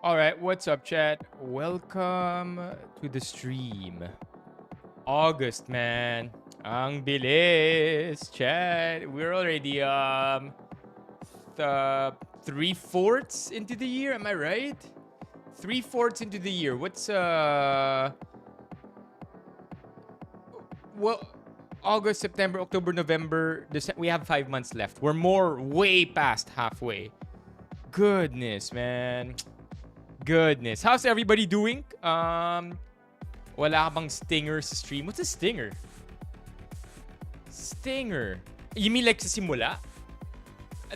All right, what's up, chat? Welcome to the stream. August, man. Ang bilis, chat. We're already three-fourths into the year. Am I right? Three-fourths into the year. What's well, August, September, October, November. We have 5 months left. We're way past halfway. Goodness, man. Goodness. How's everybody doing? Wala ka bang stinger sa stream? What's a stinger? Stinger. You mean like sa simula?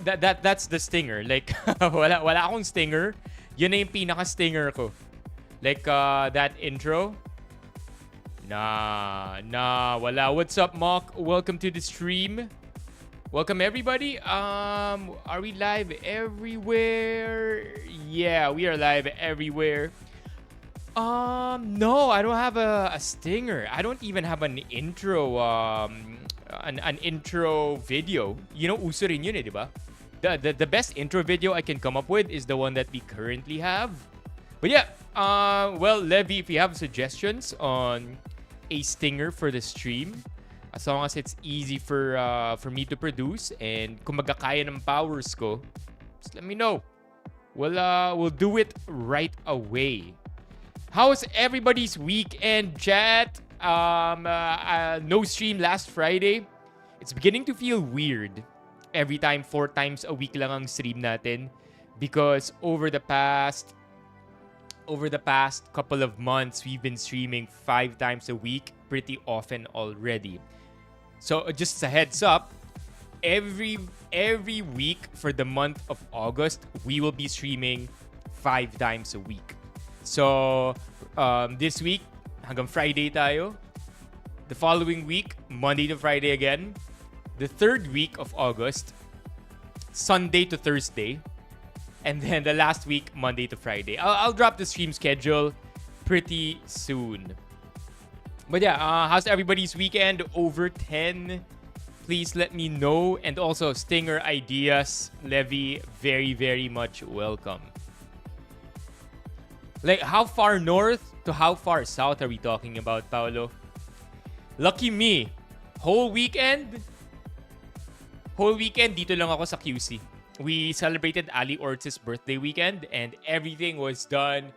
That's the stinger. Like wala akong stinger. Yun na yung pinaka stinger ko. Like that intro. Nah, wala. What's up, Mock? Welcome to the stream. Welcome everybody. Are we live everywhere? Yeah, we are live everywhere. No, I don't have a stinger. I don't even have an intro an intro video. You know, uso rin yun eh, di ba? The best intro video I can come up with is the one that we currently have. But yeah, well, Levy, if you have suggestions on a stinger for the stream, as long as it's easy for me to produce and kung magkakaya ng powers ko, just let me know. We'll do it right away. How's everybody's weekend, chat? No stream last Friday. It's beginning to feel weird every time 4 times a week lang ang stream natin because over the past couple of months, we've been streaming 5 times a week pretty often already. So just a heads up, every week for the month of August, we will be streaming 5 times a week. So this week, hanggang Friday tayo. The following week, Monday to Friday again. The third week of August, Sunday to Thursday. And then the last week, Monday to Friday. I'll drop the stream schedule pretty soon. But yeah, how's everybody's weekend? Over 10. Please let me know. And also, stinger ideas, Levy, very, very much welcome. Like, how far north to how far south are we talking about, Paolo? Lucky me. Whole weekend, dito lang ako sa QC. We celebrated Ali Ortiz's birthday weekend and everything was done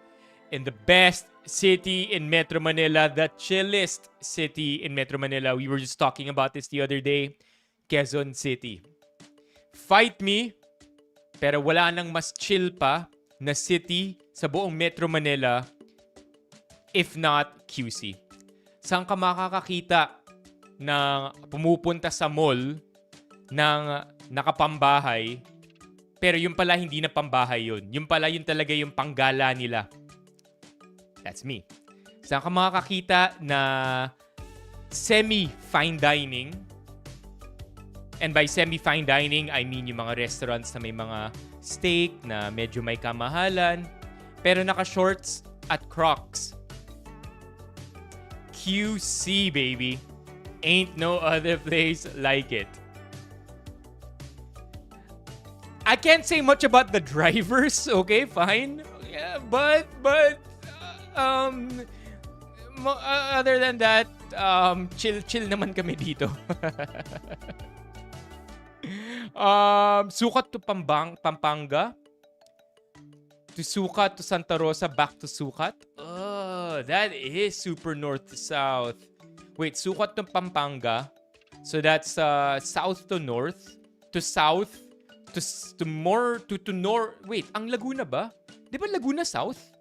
in the best city in Metro Manila, the chillest city in Metro Manila. We were just talking about this the other day. Quezon City. Fight me, pero wala nang mas chill pa na city sa buong Metro Manila if not QC. Saan ka makakakita na pumupunta sa mall ng nakapambahay pero yung pala hindi na pambahay yun. Yung pala yun talaga yung panggala nila. That's me. Saan ka makakakita na semi-fine dining? And by semi-fine dining, I mean yung mga restaurants na may mga steak na medyo may kamahalan pero naka-shorts at Crocs. QC, baby. Ain't no other place like it. I can't say much about the drivers, okay, fine. Yeah, but other than that, chill naman kami dito. Sukat to Pampanga. To Sukat to Santa Rosa, back to Sukat. Oh, that is super north to south. Wait, Sukat to Pampanga. So that's south to north. To south. To north. Wait, ang Laguna ba? Di ba Laguna south?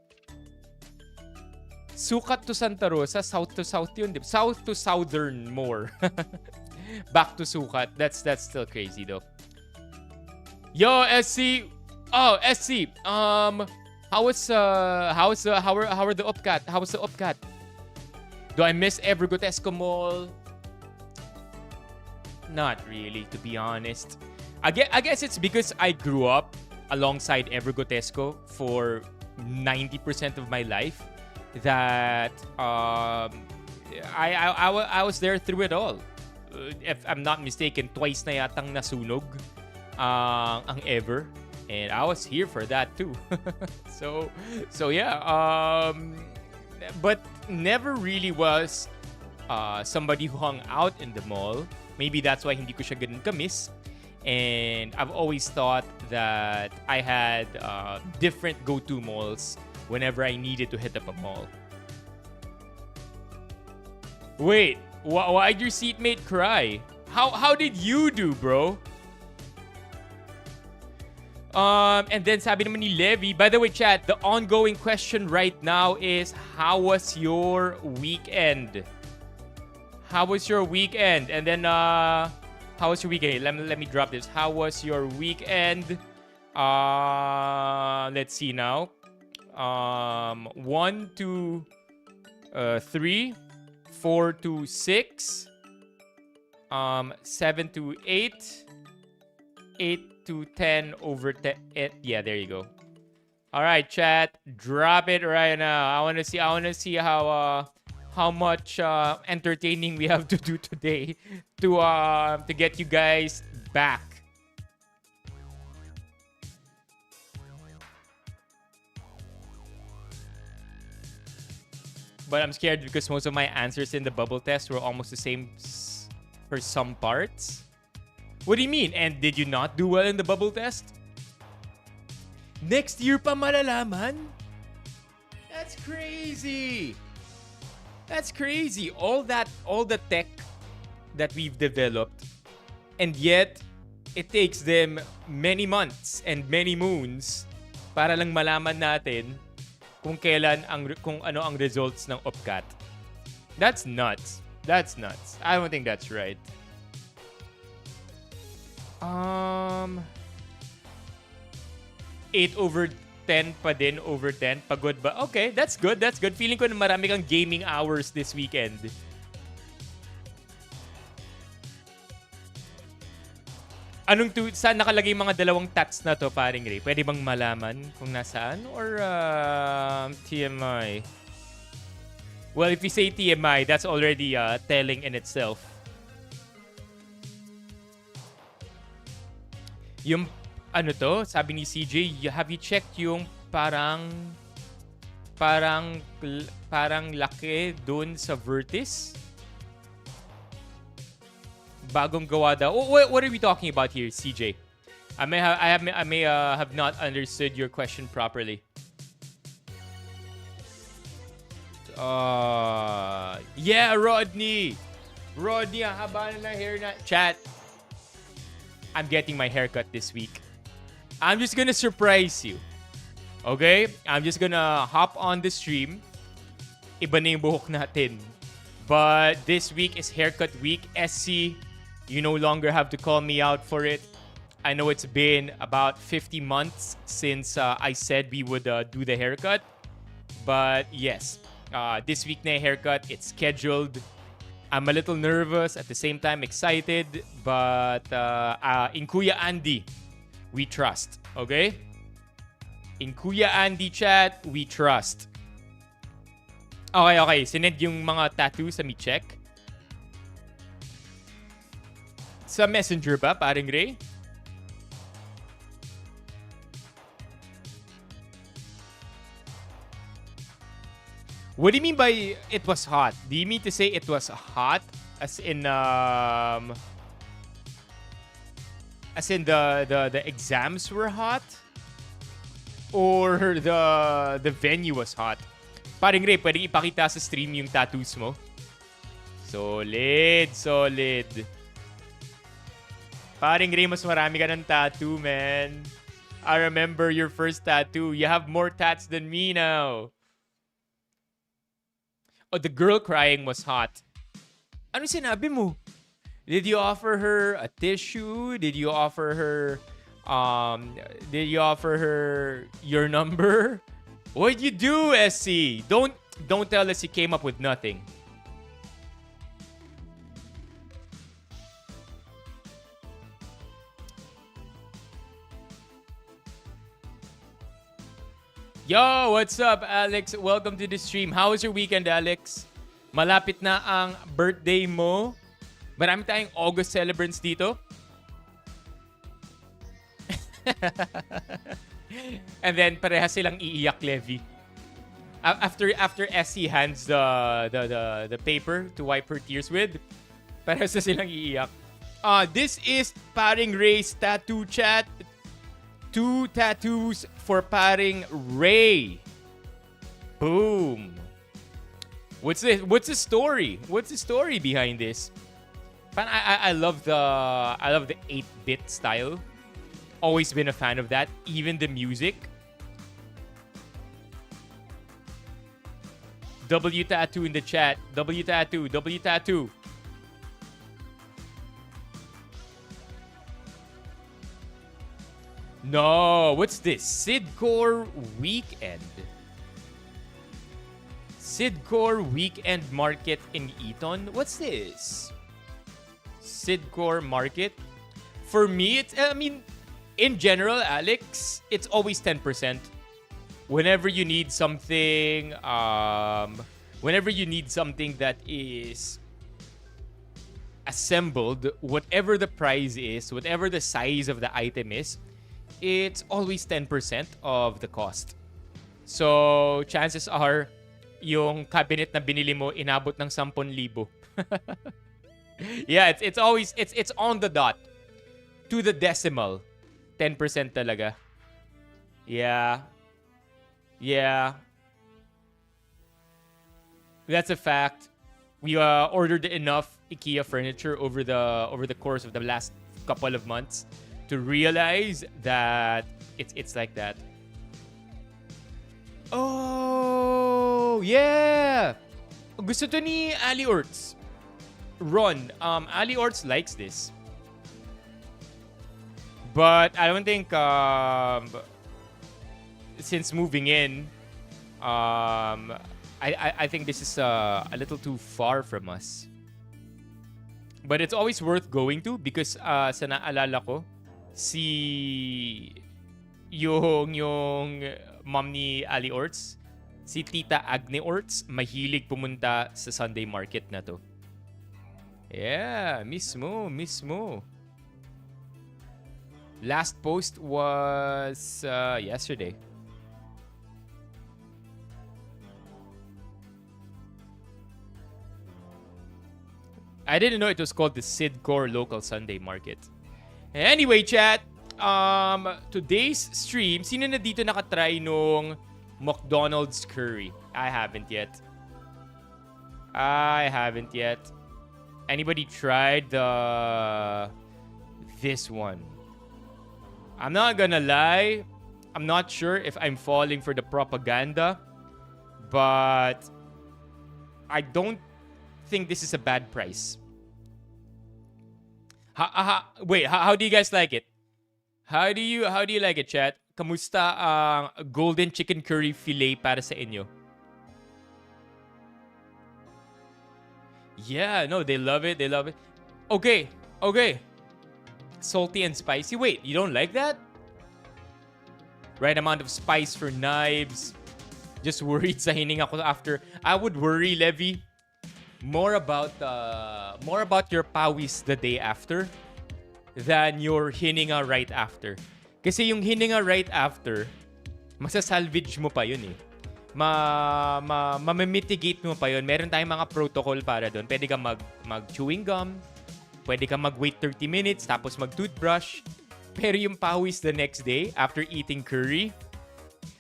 Sukat to Santa Rosa, south to south yun. South to southern more. Back to Sukat. That's still crazy though. Yo, SC. Oh, SC. How are the Upcat? How was the Upcat? Do I miss Evergotesco Mall? Not really, to be honest. I guess it's because I grew up alongside Evergotesco for 90% of my life that I was there through it all. If I'm not mistaken, twice na yatang nasunog ang Ever. And I was here for that too. so yeah. But never really was somebody who hung out in the mall. Maybe that's why hindi ko siya ganun kamiss. And I've always thought that I had different go-to malls whenever I needed to hit up a mall. Wait, why'd your seatmate cry? How did you do, bro? And then sabi naman ni Levi, by the way, chat, the ongoing question right now is, how was your weekend? How was your weekend? And then, how was your weekend? Let me drop this. How was your weekend? Let's see now. 1 to 3, 4 to 6, 7 to 8, 8 to 10 over 10. Yeah, there you go. All right, chat, drop it right now. I want to see how much entertaining we have to do today to get you guys back. But I'm scared because most of my answers in the bubble test were almost the same for some parts. What do you mean? And did you not do well in the bubble test? Next year pa malalaman? That's crazy. That's crazy. All the tech that we've developed, and yet it takes them many months and many moons para lang malaman natin kung ano ang results ng OPCAT. That's nuts. That's nuts. I don't think that's right. 8 over 10 pa din over 10. Pagod ba? Okay, that's good. That's good. Feeling ko na marami kang gaming hours this weekend. Saan nakalagay mga dalawang tats na to, paring Ray? Pwede bang malaman kung nasaan? Or TMI? Well, if you say TMI, that's already telling in itself. Yung ano to, sabi ni CJ, have you checked yung parang laki dun sa Vertis? Bagong gawa daw. Oh, what are we talking about here, CJ? I may have not understood your question properly. Yeah, Rodney, ang haba na hair na. Chat, I'm getting my haircut this week. I'm just gonna surprise you. Okay? I'm just gonna hop on the stream. Iba na yung buhok natin. But this week is haircut week. SC, you no longer have to call me out for it. I know it's been about 50 months since I said we would do the haircut. But yes, this week na haircut. It's scheduled. I'm a little nervous, at the same time excited. But in Kuya Andy, we trust. Okay? In Kuya Andy chat, we trust. Okay. Sinend yung mga tattoo sa mi check. Sa messenger ba, paring Ray? What do you mean by it was hot? Do you mean to say it was hot as in the exams were hot? Or the venue was hot? Paring Ray, pwedeng ipakita sa stream yung tattoos mo? Solid. Paring Ray, mas marami ka ng tattoo, man. I remember your first tattoo. You have more tats than me now. Oh, the girl crying was hot. Ano sinabi mo? Did you offer her a tissue? Did you offer her your number? What'd you do, SC? Don't tell us you came up with nothing. Yo, what's up, Alex? Welcome to the stream. How was your weekend, Alex? Malapit na ang birthday mo. Marami tayong August celebrants dito. And then parehas silang iiyak, Levi. After SC hands the paper to wipe her tears with, parehas na silang iiyak. This is Paring Ray's tattoo chat. 2 tattoos for Paring Ray. Boom. What's this? What's the story? What's the story behind this? I love the 8-bit style. Always been a fan of that. Even the music. W tattoo in the chat. W tattoo. W tattoo. No, what's this? Sidcore Weekend. Sidcore Weekend Market in Eton. What's this? Sidcore Market. For me, it's, I mean, in general, Alex, it's always 10%. Whenever you need something, that is assembled, whatever the price is, whatever the size of the item is, it's always 10% of the cost. So, chances are, yung cabinet na binili mo inabot ng 10,000. Yeah, it's always it's on the dot. To the decimal. 10% talaga. Yeah. Yeah. That's a fact. We ordered enough IKEA furniture over the course of the last couple of months to realize that it's like that. Oh, yeah. Gusto to ni Ali Orts. Ron, Ali Orts likes this. But I don't think since moving in, I think this is a little too far from us. But it's always worth going to because sa naalala ko, yung mom ni Ali Orts, si Tita Agne Orts, mahilig pumunta sa Sunday market na to. Yeah, mismo. Last post was yesterday. I didn't know it was called the Sidcore Local Sunday Market. Anyway, chat, today's stream, sino na dito nakatry nung McDonald's curry? I haven't yet. Anybody tried this one? I'm not gonna lie, I'm not sure if I'm falling for the propaganda, but I don't think this is a bad price. Wait, how do you guys like it? How do you like it, chat? Kamusta ang golden chicken curry fillet para sa inyo? Yeah, no, they love it. Okay. Salty and spicy. Wait, you don't like that? Right amount of spice for knives. Just worried sa hininga ko after. I would worry, Levi, more about your pawis the day after than your hininga right after. Kasi yung hininga right after, masasalvage mo pa yun eh. Ma-mitigate mo pa yun. Meron tayong mga protocol para doon. Pwede ka mag-chewing gum. Pwede ka mag-wait 30 minutes tapos mag-toothbrush. Pero yung pawis the next day after eating curry,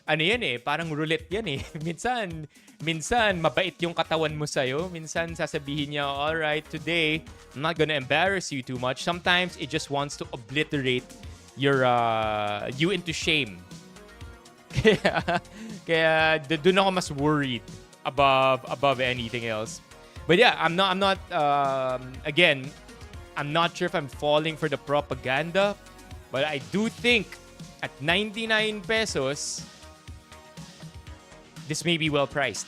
ano yan eh, parang roulette yan eh. Minsan mabait yung katawan mo sa'yo. Minsan sasabihin niya, alright, today, I'm not gonna embarrass you too much. Sometimes it just wants to obliterate you into shame. Kaya doon ako mas worried above anything else. But yeah, I'm not again, I'm not sure if I'm falling for the propaganda, but I do think at 99 pesos, this may be well priced.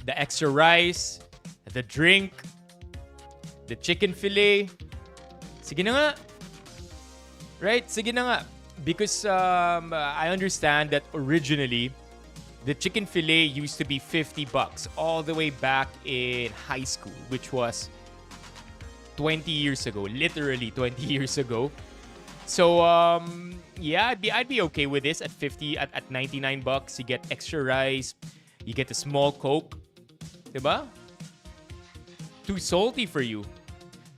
The extra rice, the drink, the chicken fillet. Sige na nga. Right? Sige na nga. Because I understand that originally, the chicken fillet used to be $50 all the way back in high school, which was 20 years ago. Literally 20 years ago. So yeah, I'd be okay with this at 50 at 99 bucks. You get extra rice, you get a small Coke, diba? Too salty for you.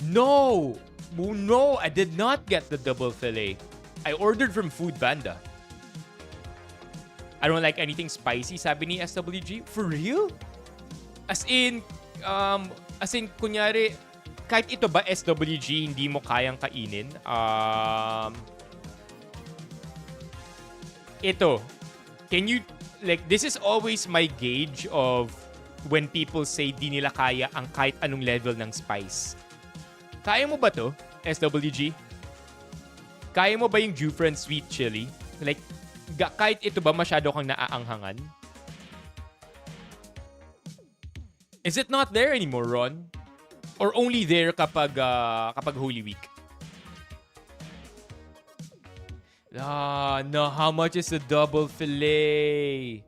No, no, I did not get the double fillet. I ordered from Food Panda. I don't like anything spicy, sabi ni SWG. For real? As in, kunyari, kahit ito ba SWG, hindi mo kayang kainin? Ito, can you, like, this is always my gauge of when people say di nila kaya ang kahit anong level ng spice. Kaya mo ba to, SWG? Kaya mo ba yung Jufren Sweet Chili? Like, kahit ito ba masyado kang naaanghangan? Is it not there anymore, Ron? Or only there kapag Holy Week? No, how much is the double fillet?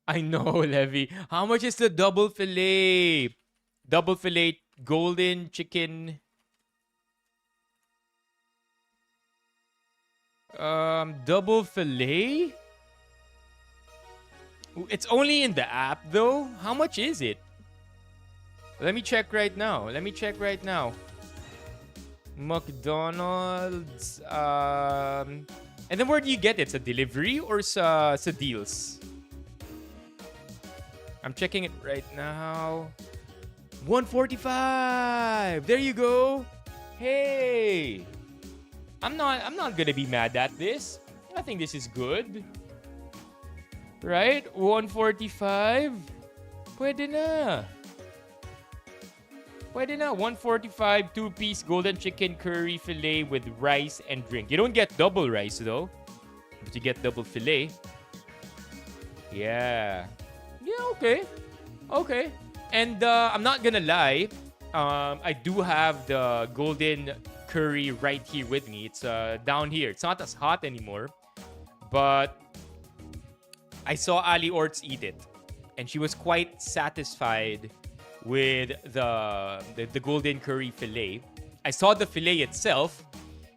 I know, Levy. How much is the double fillet? Double fillet golden chicken. Double fillet? It's only in the app though. How much is it? Let me check right now. McDonald's. And then where do you get it? Sa delivery or sa deals? I'm checking it right now. 145. There you go. Hey. I'm not gonna be mad at this. I think this is good. Right? 145. Pwede na. 145 two-piece golden chicken curry fillet with rice and drink. You don't get double rice though, but you get double fillet. Yeah. Yeah, okay. And I'm not gonna lie, I do have the golden curry right here with me. It's down here. It's not as hot anymore, but I saw Ali Orts eat it, and she was quite satisfied with the golden curry fillet. I saw the fillet itself.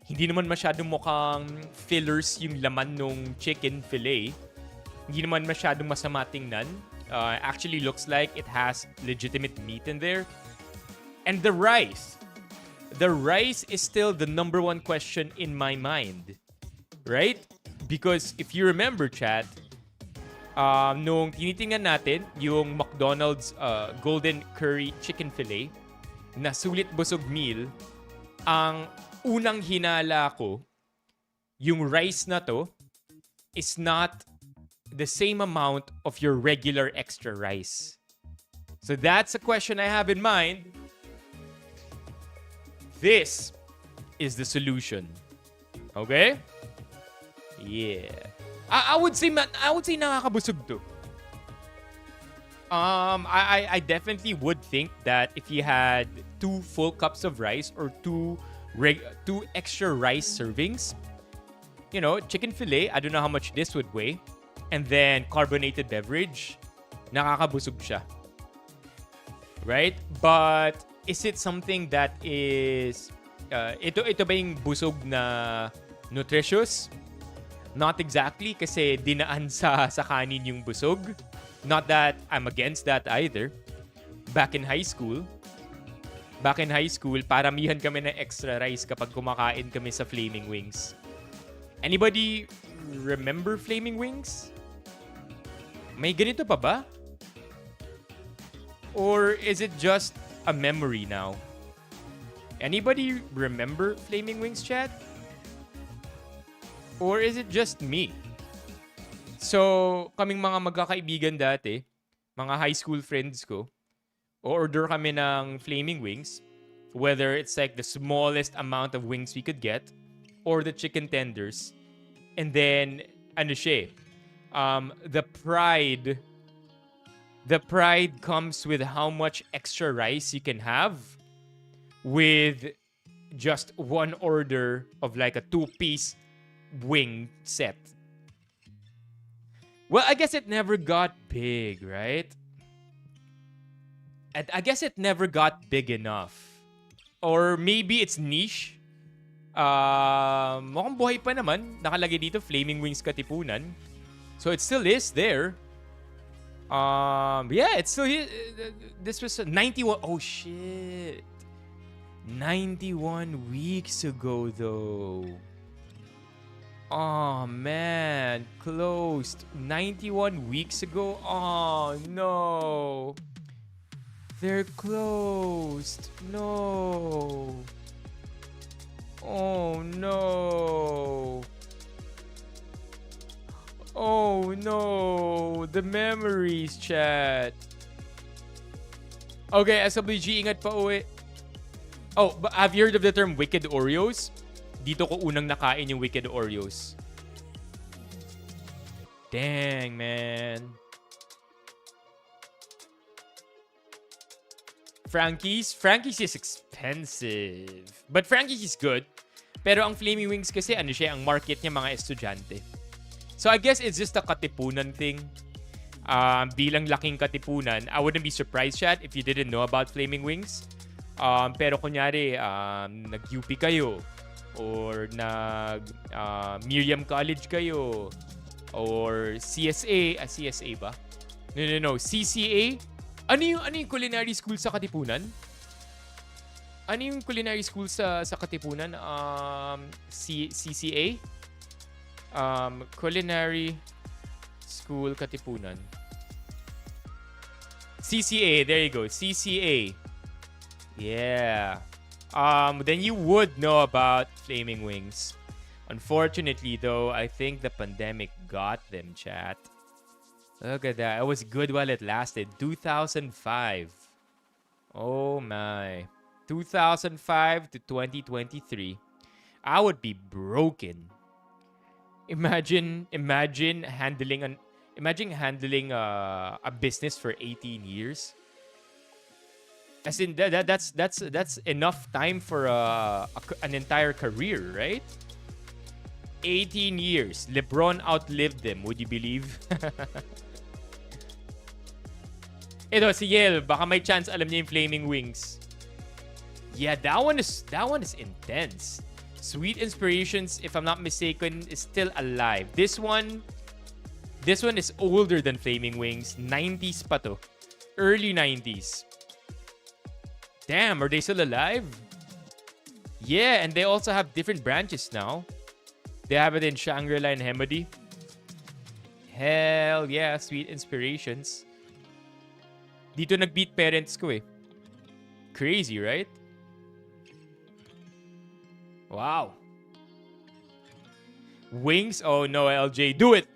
Hindi naman masyadong mukhang fillers yung laman nung chicken fillet. Hindi naman masyadong masama tingnan. Actually looks like it has legitimate meat in there. And the rice. The rice is still the number one question in my mind. Right? Because if you remember, chat, nung tinitingnan natin yung McDonald's golden curry chicken fillet na sulit busog meal, ang unang hinala ko, yung rice na to is not the same amount of your regular extra rice. So that's a question I have in mind. This is the solution. Okay? Yeah. I would say nakakabusog to. I definitely would think that if you had 2 full cups of rice or two extra rice servings, you know, chicken fillet, I don't know how much this would weigh, and then carbonated beverage, nakakabusog siya. Right? But is it something that is ito ba yung busog na nutritious? Not exactly, kasi dinaan sa kanin yung busog. Not that I'm against that either. Back in high school, paramihan kami ng extra rice kapag kumakain kami sa Flaming Wings. Anybody remember Flaming Wings? May ganito pa ba? Or is it just a memory now? Anybody remember Flaming Wings, chat? Or is it just me? So, kaming mga magkakaibigan dati, mga high school friends ko, order kami ng Flaming Wings, whether it's like the smallest amount of wings we could get, or the chicken tenders, and then, ano siya, the pride comes with how much extra rice you can have with just one order of like a 2-piece wing set. Well, I guess it never got big, right? I guess it never got big enough. Or maybe it's niche. Mukhang buhay pa naman. Nakalagay dito, Flaming Wings Katipunan. So it still is there. Yeah, it's still here. This was 91. Oh, shit. 91 weeks ago, though. Oh, man. Closed. 91 weeks ago? Oh, no. They're closed. No. Oh, no. Oh, no. The memories, chat. Okay, SWG, ingat pa uwi. Oh, but have you heard of the term Wicked Oreos? Dito ko unang nakain yung Wicked Oreos. Dang, man. Frankie's? Frankie's is expensive. But Frankie's is good. Pero ang Flaming Wings kasi, ano siya, ang market niya mga estudyante. So I guess it's just a katipunan thing. Bilang laking katipunan, I wouldn't be surprised, chat, if you didn't know about Flaming Wings. Pero kunyari, nag-UP kayo, or Miriam College kayo, or CSA, CSA ba? No, CCA? Ano yung culinary school sa Katipunan? Ano yung culinary school sa Katipunan? CCA? Culinary School Katipunan. CCA, there you go. CCA. Yeah. Then you would know about Flaming Wings. Unfortunately, though, I think the pandemic got them, chat. Look at that. It was good while it lasted. 2005. Oh, my. 2005 to 2023. I would be broken. Imagine handling a business for 18 years. As in that's enough time for an entire career, right? 18 years. LeBron outlived them. Would you believe? Ito si Yel, baka may chance alam niya yung Flaming Wings. Yeah, that one is intense. Sweet Inspirations, if I'm not mistaken, is still alive. This one is older than Flaming Wings. 90s pa to. Early 90s. Damn, are they still alive? Yeah, and they also have different branches now. They have it in Shangri-La and Hemody. Hell yeah, Sweet Inspirations. Dito nag-beat parents ko eh. Crazy, right? Wow. Wings? Oh no, LJ. Do it.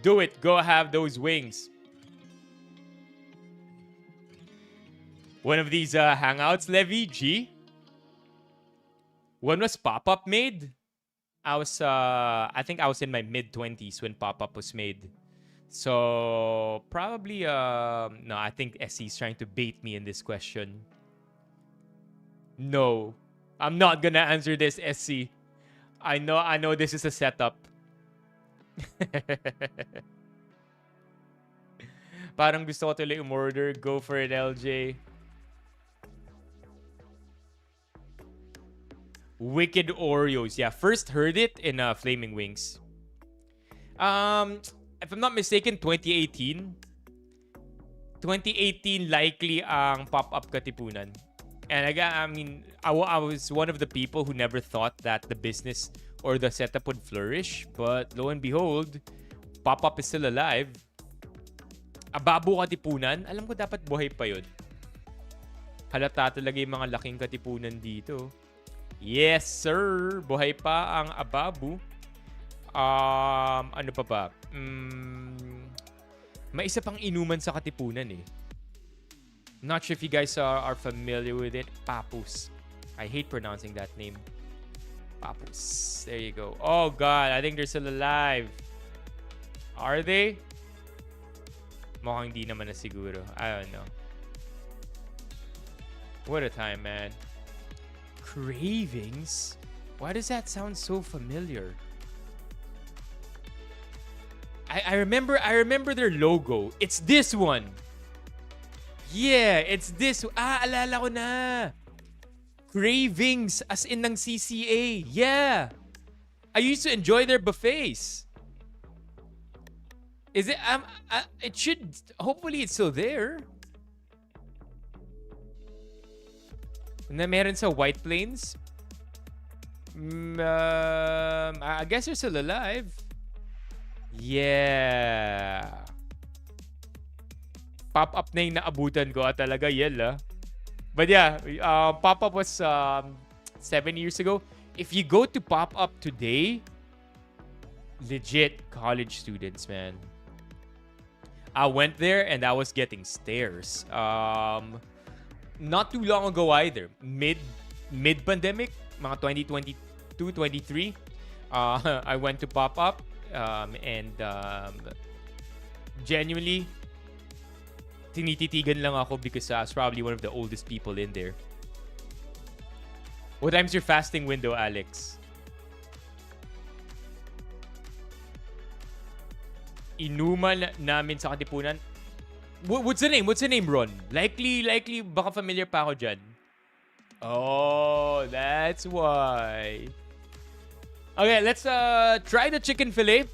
Do it. Go have those wings. One of these hangouts, Levy, G. When was Pop-Up made? I think I was in my mid-20s when Pop-Up was made. So, probably, no, I think SC's trying to bait me in this question. No. I'm not gonna answer this, SC. I know this is a setup. Parang gusto ko tuloy umorder. Go for it, LJ. Wicked Oreos. Yeah, first heard it in Flaming Wings. If I'm not mistaken, 2018. 2018 likely ang Pop-Up Katipunan. And I was one of the people who never thought that the business or the setup would flourish. But lo and behold, Pop-Up is still alive. Ababo Katipunan, alam ko dapat buhay pa yun. Halata talaga yung mga laking katipunan dito. Yes, sir. Buhay pa ang Ababu. Ano pa ba? May isa pang inuman sa Katipunan eh. Not sure if you guys are familiar with it. Papus. I hate pronouncing that name. Papus. There you go. Oh God, I think they're still alive. Are they? Mukhang di naman na siguro. I don't know. What a time, man. Cravings? Why does that sound so familiar? I remember their logo. It's this one. Yeah, it's this. Alala ko na. Cravings, as in ng CCA. Yeah. I used to enjoy their buffets. Is it? It should. Hopefully, it's still there. Na meron sa White Plains. I guess they're still alive. Yeah. Pop-up na yung naabutan ko talaga, Yel. But yeah, pop-up was 7 years ago. If you go to pop-up today, legit college students, man. I went there and I was getting stares. Not too long ago either. Mid-pandemic, mga 2022, 23, I went to pop-up and genuinely, tinititigan lang ako because I was probably one of the oldest people in there. What time's your fasting window, Alex? Inuman namin sa Katipunan. What's the name? What's the name, Ron? Likely, baka familiar pa ako dyan. Oh, that's why. Okay, let's try the chicken fillet.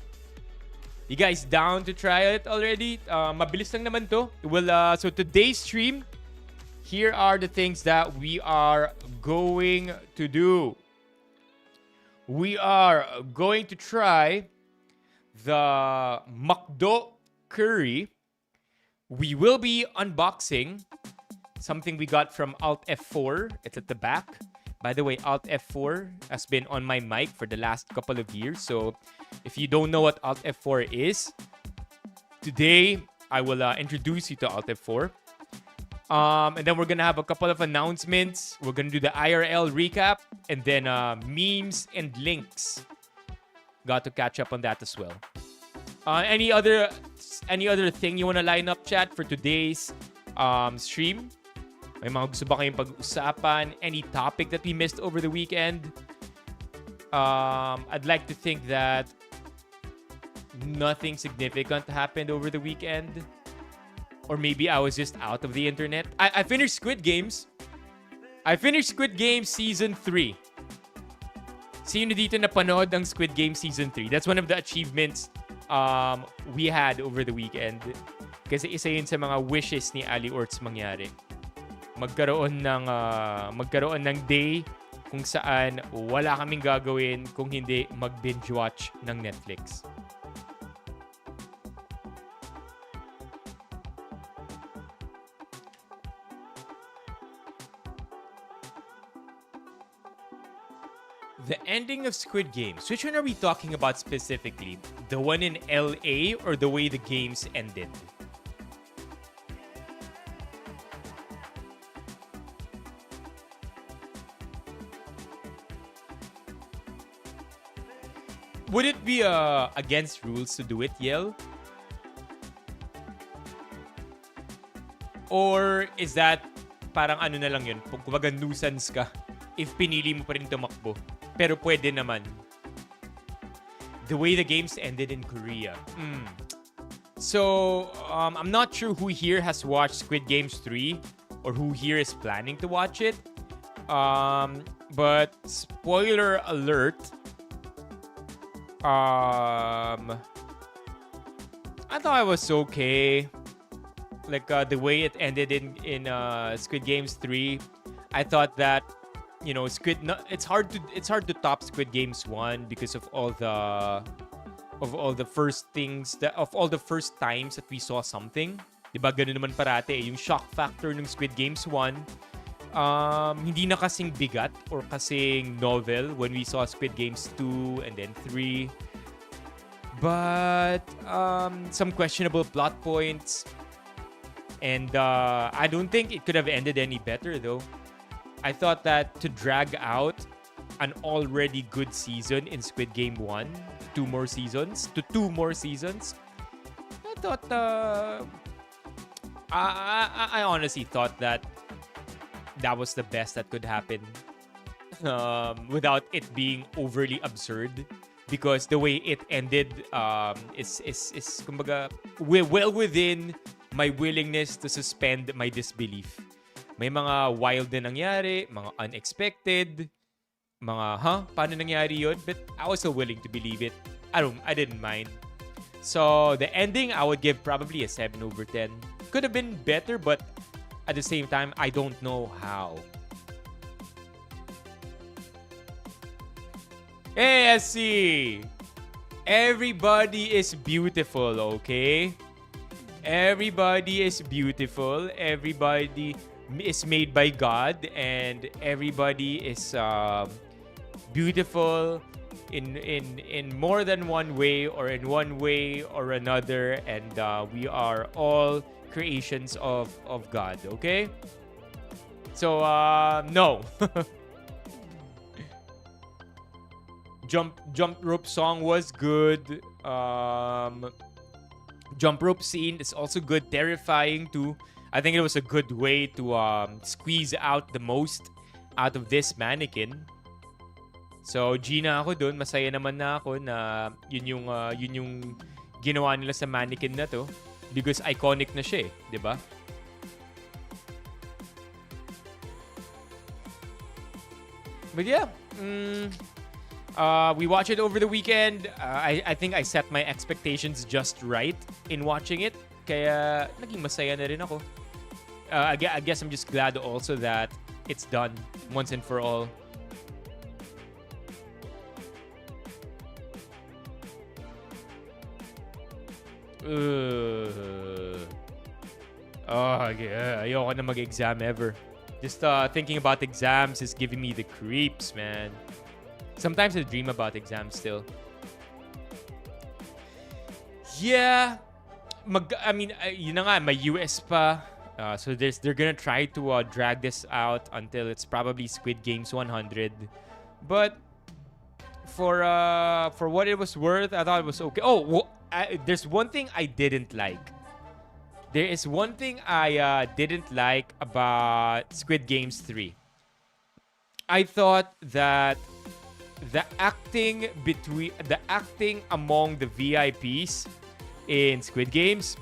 You guys down to try it already? Mabilis lang naman to. So today's stream, here are the things that we are going to do. We are going to try the Mcdo curry. We will be unboxing something we got from Alt F4. It's at the back. By the way, Alt F4 has been on my mic for the last couple of years. So if you don't know what Alt F4 is, today I will introduce you to Alt F4. And then we're going to have a couple of announcements. We're going to do the IRL recap and then memes and links. Got to catch up on that as well. Any other thing you want to line up, chat, for today's stream? May mga gusto ba kayong pag-usapan? Any topic that we missed over the weekend? I'd like to think that nothing significant happened over the weekend. Or maybe I was just out of the internet. I finished Squid Games. I finished Squid Games Season 3. Sino dito napanood ng Squid Game Season 3? That's one of the achievements we had over the weekend. Kasi isa yun sa mga wishes ni Ali Orts mangyari. Magkaroon ng day kung saan wala kaming gagawin kung hindi mag-binge watch ng Netflix. The ending of Squid Games. Which one are we talking about specifically? The one in LA or the way the games ended? Would it be against rules to do it, Yel? Or is that parang ano na lang yun? Kumbaga nuisance ka if pinili mo pa rin tumakbo. Pero pwede naman. The way the games ended in Korea. So, I'm not sure who here has watched Squid Games 3 or who here is planning to watch it. But spoiler alert. I thought it was okay. Like the way it ended in Squid Games 3. I thought that it's hard to top Squid Games 1 because of all the first times that we saw something. Diba ganun naman parate yung shock factor ng Squid Games 1. Hindi na kasing bigat or kasing novel when we saw Squid Games 2 and then 3. But some questionable plot points. And I don't think it could have ended any better though. I thought that to drag out an already good season in Squid Game 1, 2 more seasons, I thought I honestly thought that was the best that could happen without it being overly absurd, because the way it ended is kumbaga well within my willingness to suspend my disbelief. May mga wild na nangyari, mga unexpected, mga, paano nangyari yun? But I was so willing to believe it. I didn't mind. So, the ending, I would give probably a 7 over 10. Could have been better, but at the same time, I don't know how. Hey, SC! Everybody is beautiful, okay? Everybody is beautiful. Everybody is made by God, and everybody is beautiful in more than one way, or in one way or another, and we are all creations of God, okay? So no. Jump rope song was good. Jump rope scene is also good. Terrifying too. I think it was a good way to squeeze out the most out of this mannequin. So, Gina ako dun. Masaya naman na ako na yun yung ginawa nila sa mannequin na to. Because iconic na siya eh. Diba? But yeah. We watched it over the weekend. I think I set my expectations just right in watching it. Kaya naging masaya na rin ako. I guess I'm just glad also that it's done once and for all. Ayoko na mag-exam ever. Just thinking about exams is giving me the creeps, man. Sometimes I dream about exams still. Yeah. Yun na nga, may US pa. So they're gonna try to drag this out until it's probably Squid Games 100. But for what it was worth, I thought it was okay. There's one thing I didn't like. There is one thing I didn't like about Squid Games 3. I thought that the acting among the VIPs in Squid Games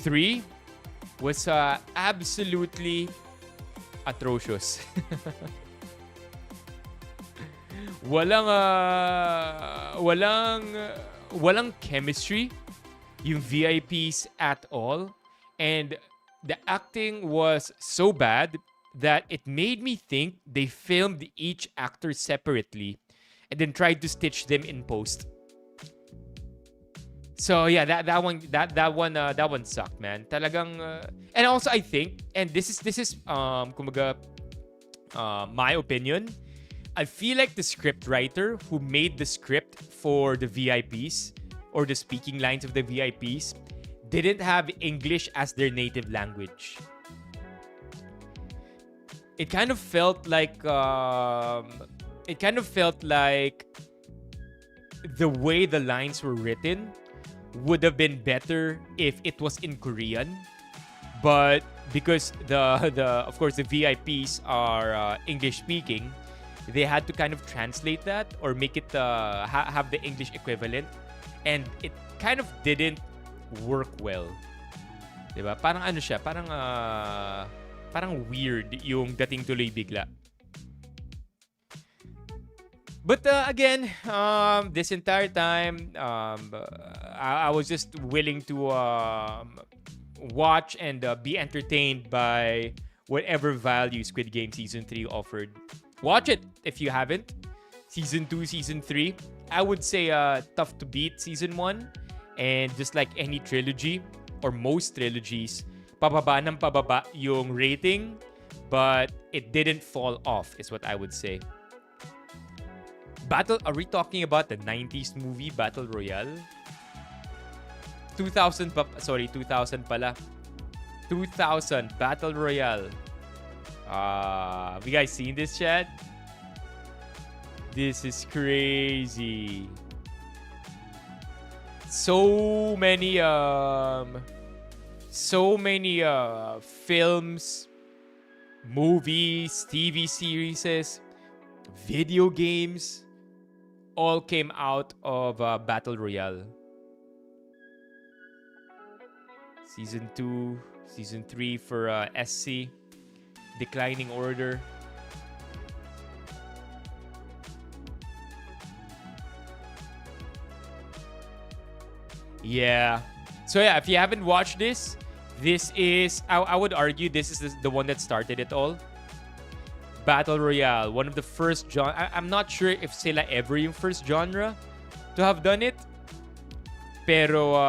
3 was absolutely atrocious. walang chemistry yung VIPs at all, and the acting was so bad that it made me think they filmed each actor separately and then tried to stitch them in post. So yeah, that one sucked, man. Talagang and also I think, and this is kumaga my opinion, I feel like the script writer who made the script for the VIPs or the speaking lines of the VIPs didn't have English as their native language. It kind of felt like the way the lines were written would have been better if it was in Korean, but because of course the VIPs are English speaking, they had to kind of translate that or make it have the English equivalent, and it kind of didn't work well. Diba? Parang ano siya, parang weird yung dating tuloy bigla. But again, this entire time, I was just willing to watch and be entertained by whatever value Squid Game Season 3 offered. Watch it if you haven't. Season 2, Season 3. I would say tough to beat Season 1. And just like any trilogy, or most trilogies, pababa ng pababa yung rating, but it didn't fall off, is what I would say. Are we talking about the 90s movie Battle Royale? 2000 pala. 2000 Battle Royale. Have you guys seen this, chat? This is crazy. So many films, movies, TV series, video games all came out of Battle Royale. Season 2, Season 3 for SC. Declining order. Yeah. So yeah, if you haven't watched this, this is, I would argue this is the one that started it all. Battle Royale, one of the first genre. I'm not sure if sila ever yung first genre to have done it. Pero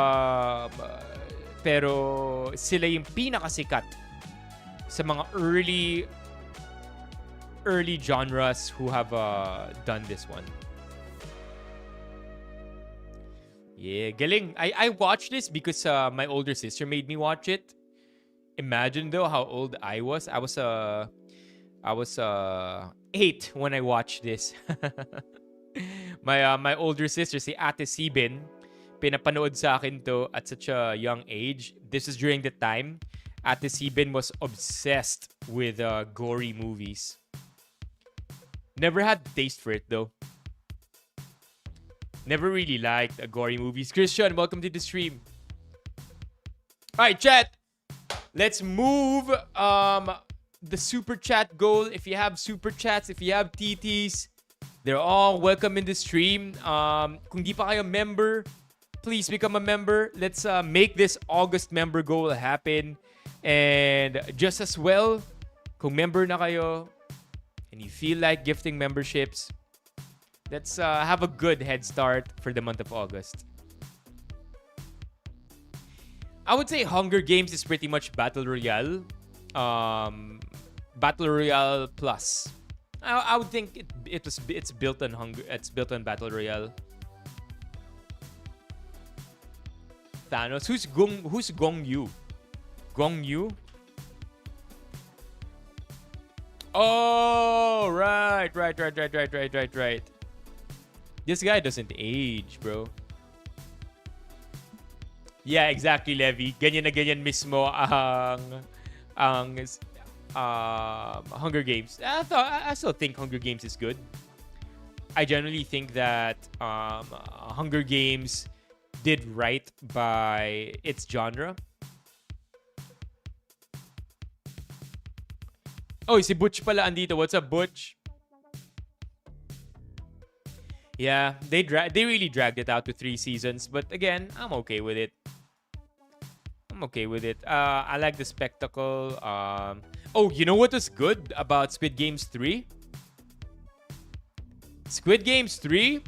sila yung pinakasikat sa mga early genres who have done this one. Yeah, galing. I watched this because my older sister made me watch it. Imagine though how old I was. I was 8 when I watched this. My older sister, si Ate Sibin, pinapanood sa akin to at such a young age. This is during the time Ate Sibin was obsessed with gory movies. Never had taste for it though. Never really liked gory movies. Christian, welcome to the stream. Alright, chat. Let's move the super chat goal. If you have super chats, if you have TTs, they're all welcome in the stream. Kung di pa kayo member, please become a member. Let's make this August member goal happen. And just as well, kung member na kayo and you feel like gifting memberships, let's have a good head start for the month of August. I would say Hunger Games is pretty much Battle Royale. Battle Royale Plus. I would think it's built on Battle Royale. Thanos. Who's Gong Yu? Gong Yu? Oh, right. This guy doesn't age, bro. Yeah, exactly, Levi. Ganyan na ganyan mismo ang Hunger Games. I still think Hunger Games is good. I generally think that Hunger Games did right by its genre. Oh, si Butch pala andito. What's up, Butch? Yeah, they really dragged it out to 3 seasons, but again, I'm okay with it. I like the spectacle. Oh, you know what was good about Squid Games 3? Squid Games 3,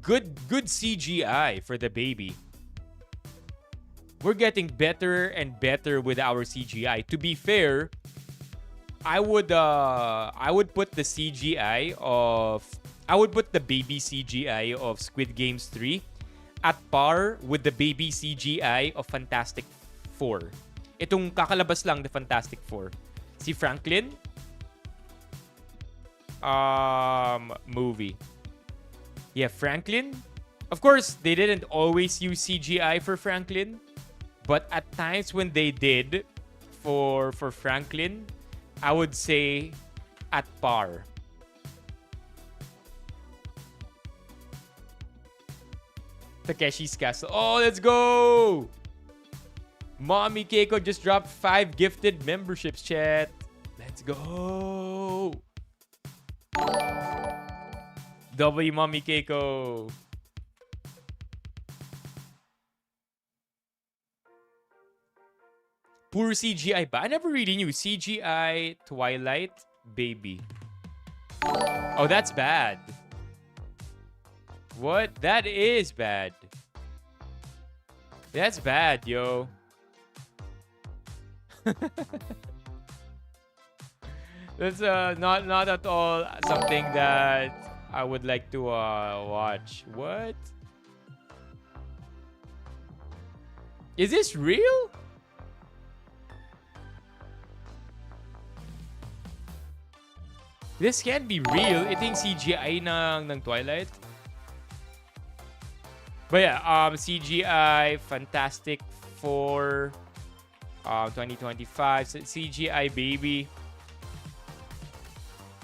good CGI for the baby. We're getting better and better with our CGI. To be fair, I would put the baby CGI of Squid Games 3 at par with the baby CGI of Fantastic Four. Itong kakalabas lang, the Fantastic Four. Si Franklin movie. Yeah, Franklin. Of course, they didn't always use CGI for Franklin, but at times when they did for Franklin, I would say at par. Takeshi's Castle. Oh, let's go! Mommy Keiko just dropped 5 gifted memberships, chat. Let's go! W Mommy Keiko. Puro CGI ba? I never really knew. CGI Twilight Baby. Oh, that's bad. What? That is bad. That's bad, yo. That's not at all something that I would like to watch. What? Is this real? This can't be real. Ito yung CGI ng Twilight. But yeah, CGI Fantastic Four 2025 CGI baby.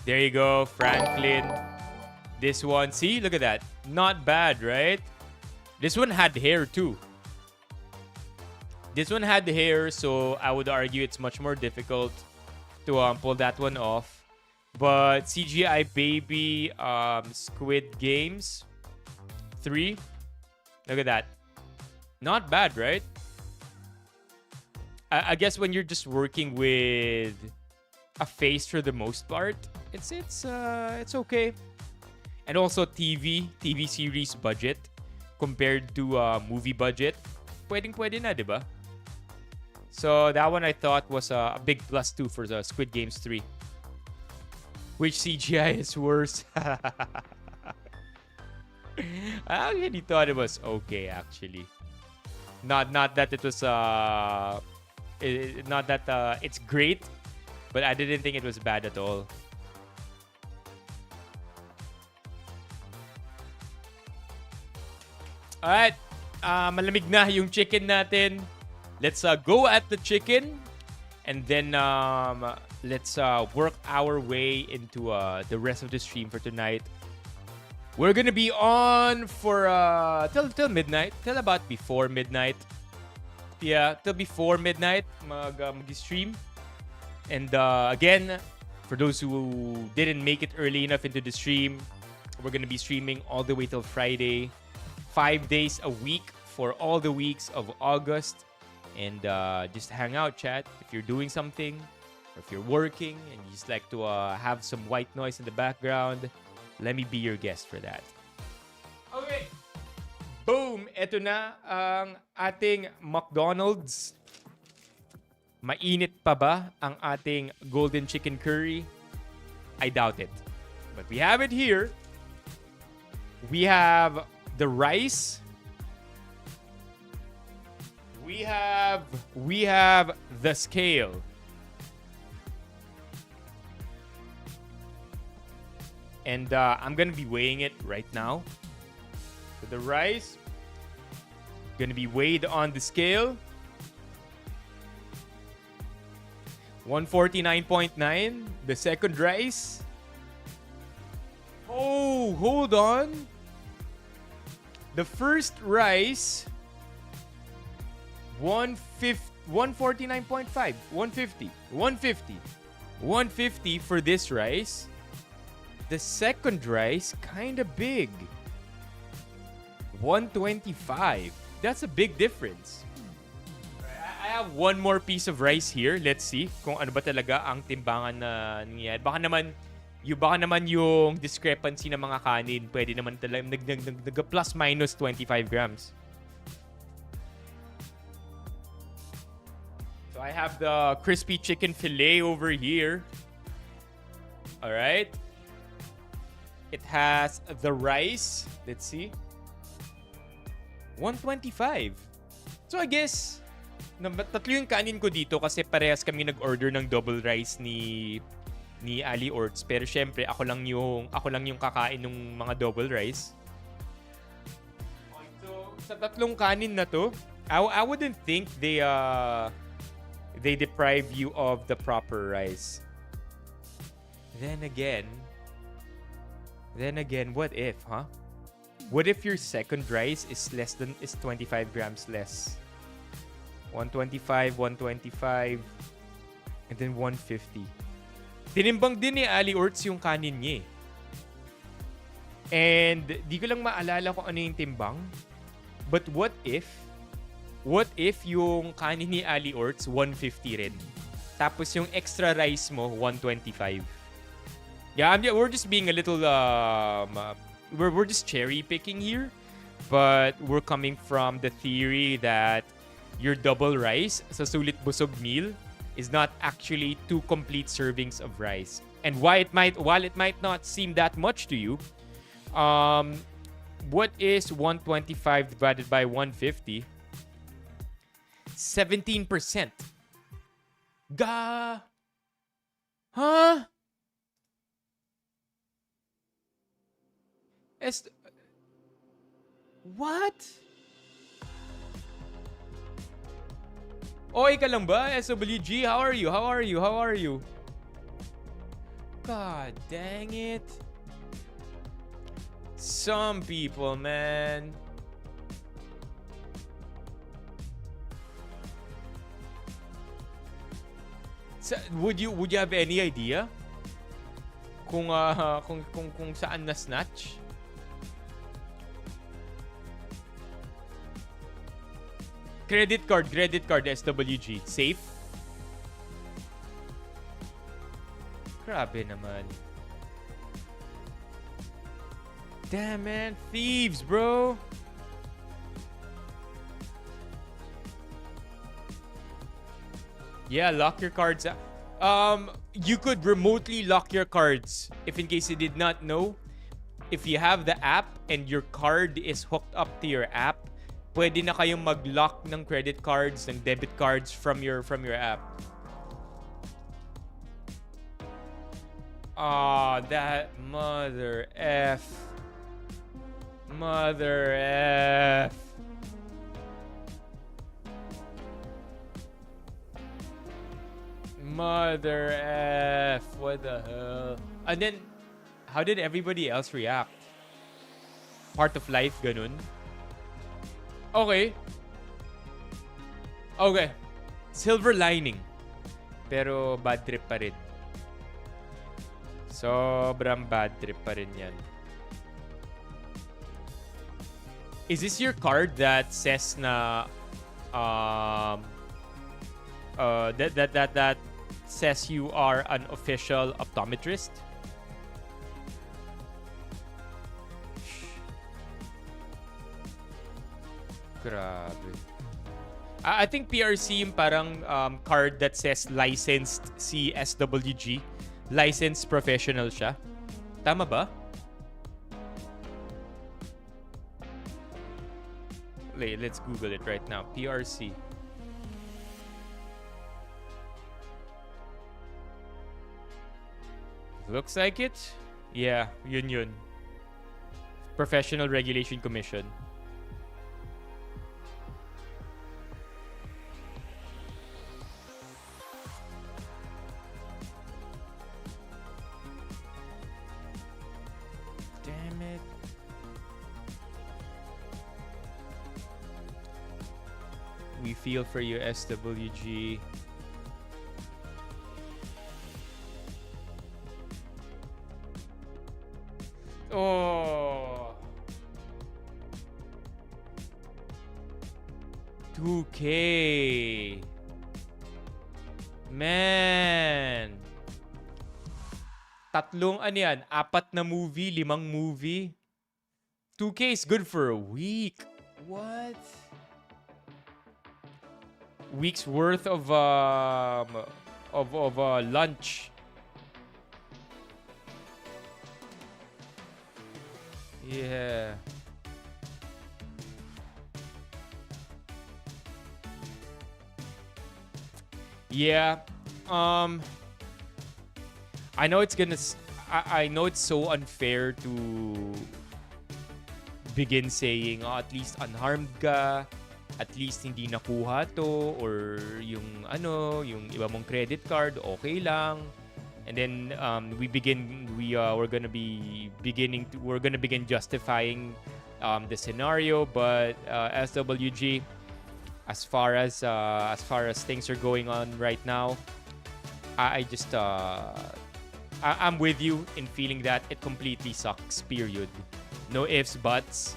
There you go, Franklin. This one, see, look at that. Not bad, right? This one had hair too. This one had hair, so I would argue it's much more difficult to pull that one off. But CGI Baby Squid Games 3. Look at that. Not bad, right? I guess when you're just working with a face for the most part, it's okay. And also TV series budget compared to movie budget, pwede na, diba? So that one I thought was a big plus too for the Squid Games 3. Which CGI is worse? I actually thought it was okay, actually. Not that it was not that it's great, but I didn't think it was bad at all. Alright, malamig na yung chicken natin. Let's go at the chicken, and then let's work our way into the rest of the stream for tonight. We're gonna be on for till midnight, till about before midnight. Yeah, till before midnight mag-stream. And again, for those who didn't make it early enough into the stream, we're gonna be streaming all the way till Friday, 5 days a week for all the weeks of August. And just hang out, chat. If you're doing something, or if you're working and you just like to have some white noise in the background, let me be your guest for that. Okay. Boom! Ito na ang ating McDonald's. Mainit pa ba ang ating golden chicken curry? I doubt it. But we have it here. We have the rice. We have the scale. And I'm going to be weighing it right now. So the rice going to be weighed on the scale. 149.9. The second rice. Oh, hold on. The first rice 149.5. 150 for this rice. The second rice, kind of big. 125. That's a big difference. I have one more piece of rice here. Let's see kung ano ba talaga ang timbangan na nangyayari. Baka naman yung discrepancy ng mga kanin, pwede naman talaga nag plus minus 25 grams. So I have the crispy chicken fillet over here. All right. It has the rice. Let's see. 125. So I guess tatlo yung kanin ko dito kasi parehas kami nag-order ng double rice ni Ali Orts. Pero syempre ako lang yung kakain ng mga double rice. Okay, so sa tatlong kanin na to, I wouldn't think they deprive you of the proper rice. Then again, what if, huh? What if your second rice is 25 grams less? 125, and then 150. Tinimbang din ni Ali Orts yung kanin niya. And di ko lang maalala kung ano yung timbang. But what if yung kanin ni Ali Orts 150 rin? Tapos yung extra rice mo 125. Yeah, we're just being a little we're just cherry picking here, but we're coming from the theory that your double rice sa sulit busog meal is not actually 2 complete servings of rice. And while it might not seem that much to you, what is 125 divided by 150? 17%. Huh? What? Okay ka lang ba, SWG? How are you? God dang it. Some people, man. Would you have any idea kung kung saan na snatch? Credit card SWG. Safe? Grabe naman. Damn, man. Thieves, bro. Yeah, lock your cards. You could remotely lock your cards. If in case you did not know, if you have the app and your card is hooked up to your app, pwede na kayong mag-lock ng credit cards, ng debit cards from your app. That mother F. Mother F. Mother F. What the hell? And then, how did everybody else react? Part of life, ganun? Okay. Okay. Silver lining. Pero bad trip pa rin. Sobrang bad trip pa rin yan. Is this your card that says na that says you are an official optometrist? Grabe. I think PRC yung parang card that says licensed CSWG. Licensed professional siya. Tama ba? Let's Google it right now. PRC. Looks like it. Yeah, yun. Professional Regulation Commission. Damn it. We feel for you, SWG. Oh. 2K. Man. Tatlong ano yan? 4 na movie, 5 movie. 2K is good for a week. What? Week's worth of lunch. Yeah. Yeah. I know it's gonna. I know it's so unfair to begin saying, oh, at least unharmed ka, at least hindi nakuha to, or yung iba mong credit card, okay lang. And then we're gonna begin justifying the scenario, but SWG, as far as things are going on right now, I'm with you in feeling that it completely sucks, period. No ifs, buts.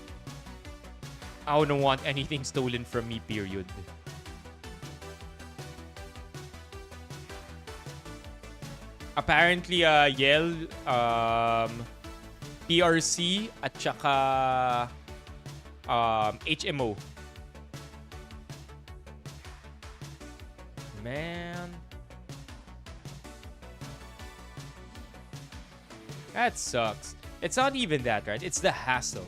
I don't want anything stolen from me, period. Apparently, Yel, PRC at saka HMO. Man. That sucks. It's not even that, right? It's the hassle.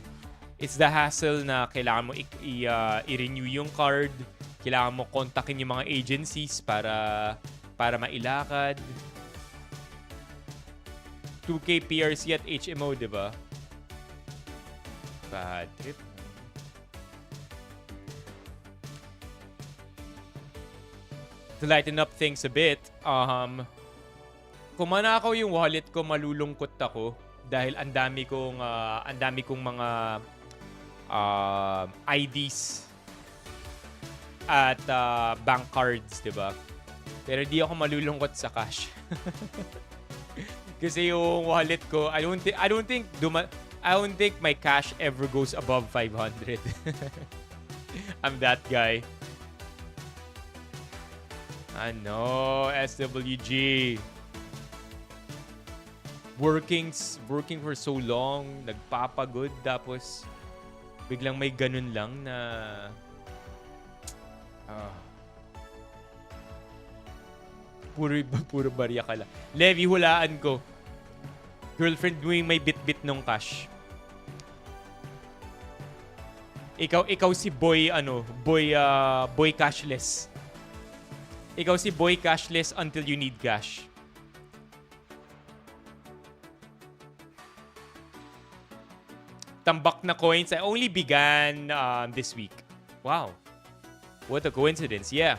It's the hassle na kailangan mo i-renew yung card. Kailangan mo kontakin yung mga agencies para mailakad. 2K PRC at HMO, di ba? Bad trip. To lighten up things a bit, kung manakaw yung wallet ko, malulungkot ako dahil ang dami kong mga IDs at bank cards, 'di ba? Pero di ako malulungkot sa cash. Kasi yung wallet ko, I don't think my cash ever goes above 500. I'm that guy. Ano, SWG. Working for so long, nagpapagod, tapos biglang may ganun lang na puro barya ka lang. Levi, hulaan ko. Girlfriend mo yung may bit-bit nung cash. Ikaw si boy cashless. Ikaw si boy cashless until you need cash. Tambak na coins. I only began this week. Wow. What a coincidence. Yeah.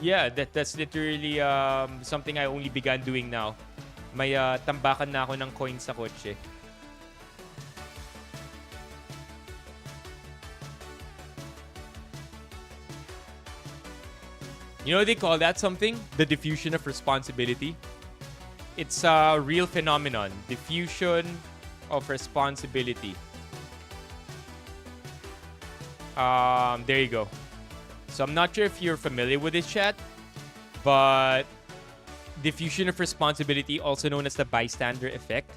Yeah, that's literally something I only began doing now. May tambakan na ako ng coins sa kotse. You know they call that something? The diffusion of responsibility. It's a real phenomenon. Diffusion of responsibility. There you go. So I'm not sure if you're familiar with this, chat, but diffusion of responsibility, also known as the bystander effect,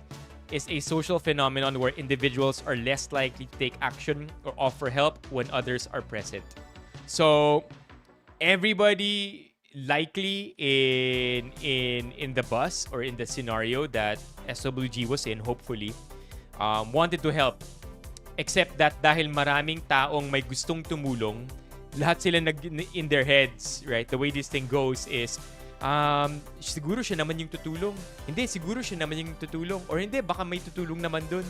is a social phenomenon where individuals are less likely to take action or offer help when others are present. So everybody likely in the bus or in the scenario that SWG was in, hopefully, wanted to help. Except that dahil maraming taong may gustong tumulong, lahat sila in their heads, right? The way this thing goes is, siguro siya naman yung tutulong. Hindi, siguro siya naman yung tutulong. Or hindi, baka may tutulong naman dun.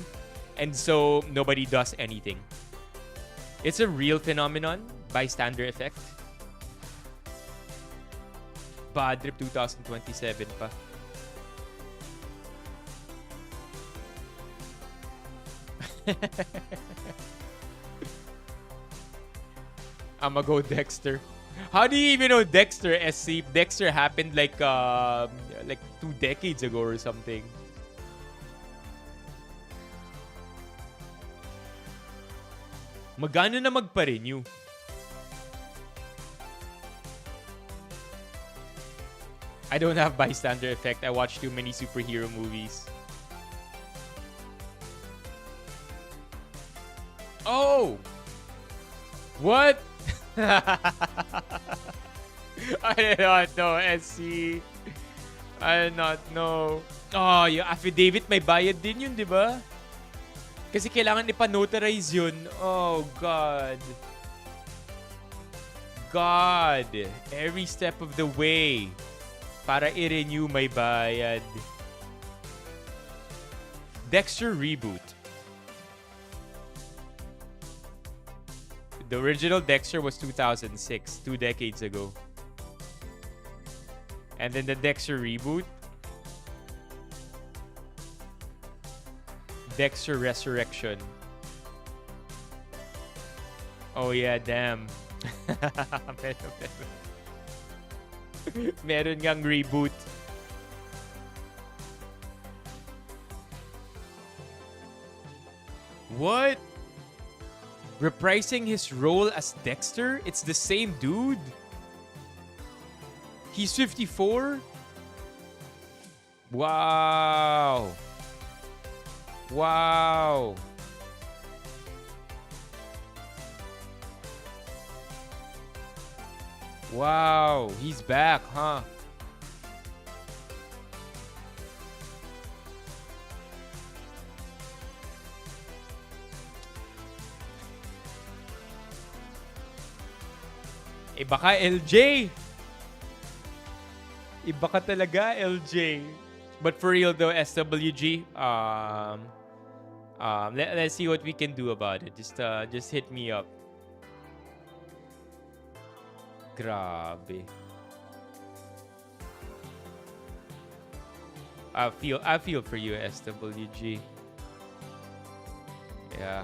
And so, nobody does anything. It's a real phenomenon, bystander effect. Bad trip 2027 pa. I'ma go Dexter. How do you even know Dexter, SC? Dexter happened like 2 decades ago or something. Magano na magpa-renew? I don't have bystander effect. I watch too many superhero movies. Oh! What? I did not know, SC. I did not know. Oh, yung affidavit may bayad din yun, di ba? Kasi kailangan ipa-notarize yun. Oh, God. God. Every step of the way. Para i-renew may bayad. Dexter reboot. The original Dexter was 2006, 2 decades ago. And then the Dexter reboot, Dexter Resurrection. Oh yeah, damn. Meron ngang reboot. What? Reprising his role as Dexter? It's the same dude? He's 54? Wow. Wow. Wow. He's back, huh? Iba ka, LJ. Iba ka talaga, LJ. But for real though, SWG, let's see what we can do about it. Just hit me up. Grabe. I feel for you, SWG. Yeah.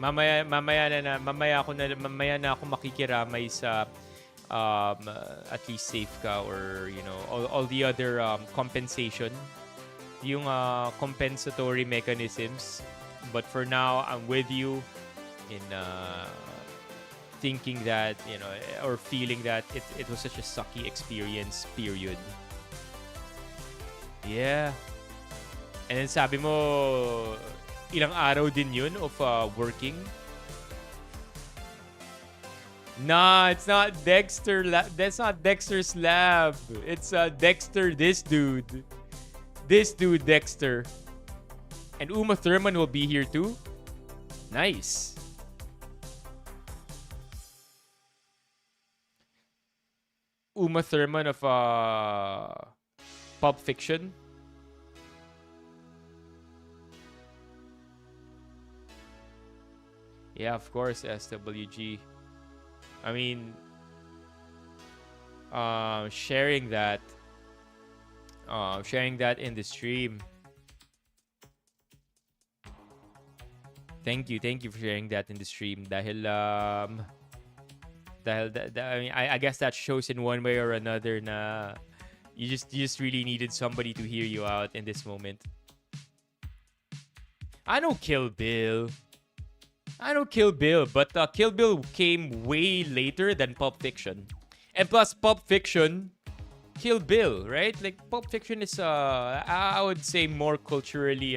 Mamaya na ako makikiramay sa at least safe ka, or all the other compensation, yung compensatory mechanisms. But for now, I'm with you in thinking that, or feeling that it was such a sucky experience, period. Yeah. And then sabi mo, ilang araw din yun of working. Nah, it's not Dexter. That's not Dexter's lab. It's Dexter, this dude. This dude, Dexter. And Uma Thurman will be here too. Nice. Uma Thurman of Pulp Fiction. Yeah, of course, SWG. I mean, sharing that in the stream. Thank you for sharing that in the stream. Dahil I mean, I guess that shows in one way or another na you just really needed somebody to hear you out in this moment. I know Kill Bill, but Kill Bill came way later than Pulp Fiction. And plus, Pulp Fiction, Kill Bill, right? Like, Pulp Fiction is, I would say, more culturally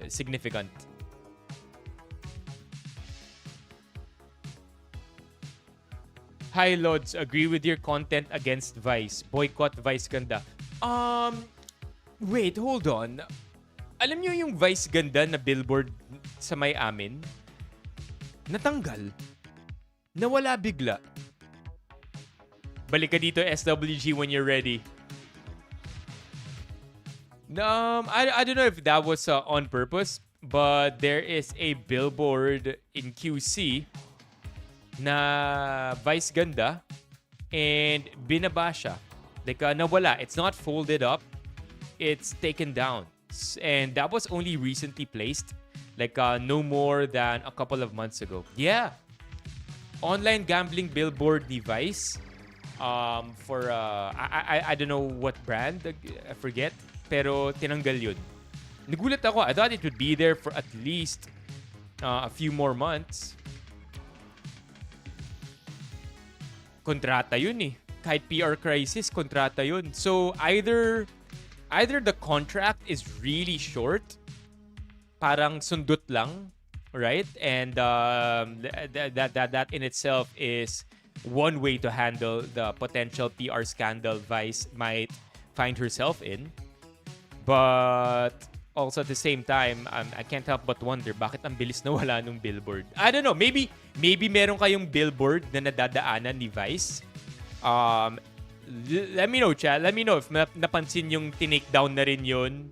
significant. Hi, Lods. Agree with your content against Vice. Boycott Vice Ganda. Wait, hold on. Alam niyo yung Vice Ganda na billboard sa may amin? Natanggal. Nawala bigla. Balik ka dito, SWG, when you're ready. I don't know if that was on purpose, but there is a billboard in QC na Vice Ganda and binaba siya. Like, nawala. It's not folded up. It's taken down. And that was only recently placed. Like, no more than a couple of months ago. Yeah. Online gambling billboard ni Vice. For, I don't know what brand. I forget. Pero tinanggal yun. Nagulat ako. I thought it would be there for at least a few more months. Kontrata yun eh. Kahit PR crisis, kontrata yun. So, either the contract is really short, parang sundot lang, right? And that in itself is one way to handle the potential PR scandal Vice might find herself in. But also at the same time, I can't help but wonder bakit ang bilis na wala nung billboard. I don't know. Maybe meron kayong billboard na nadadaanan ni Vice. Let me know, chat. Let me know if napansin yung tinake down na rin yun.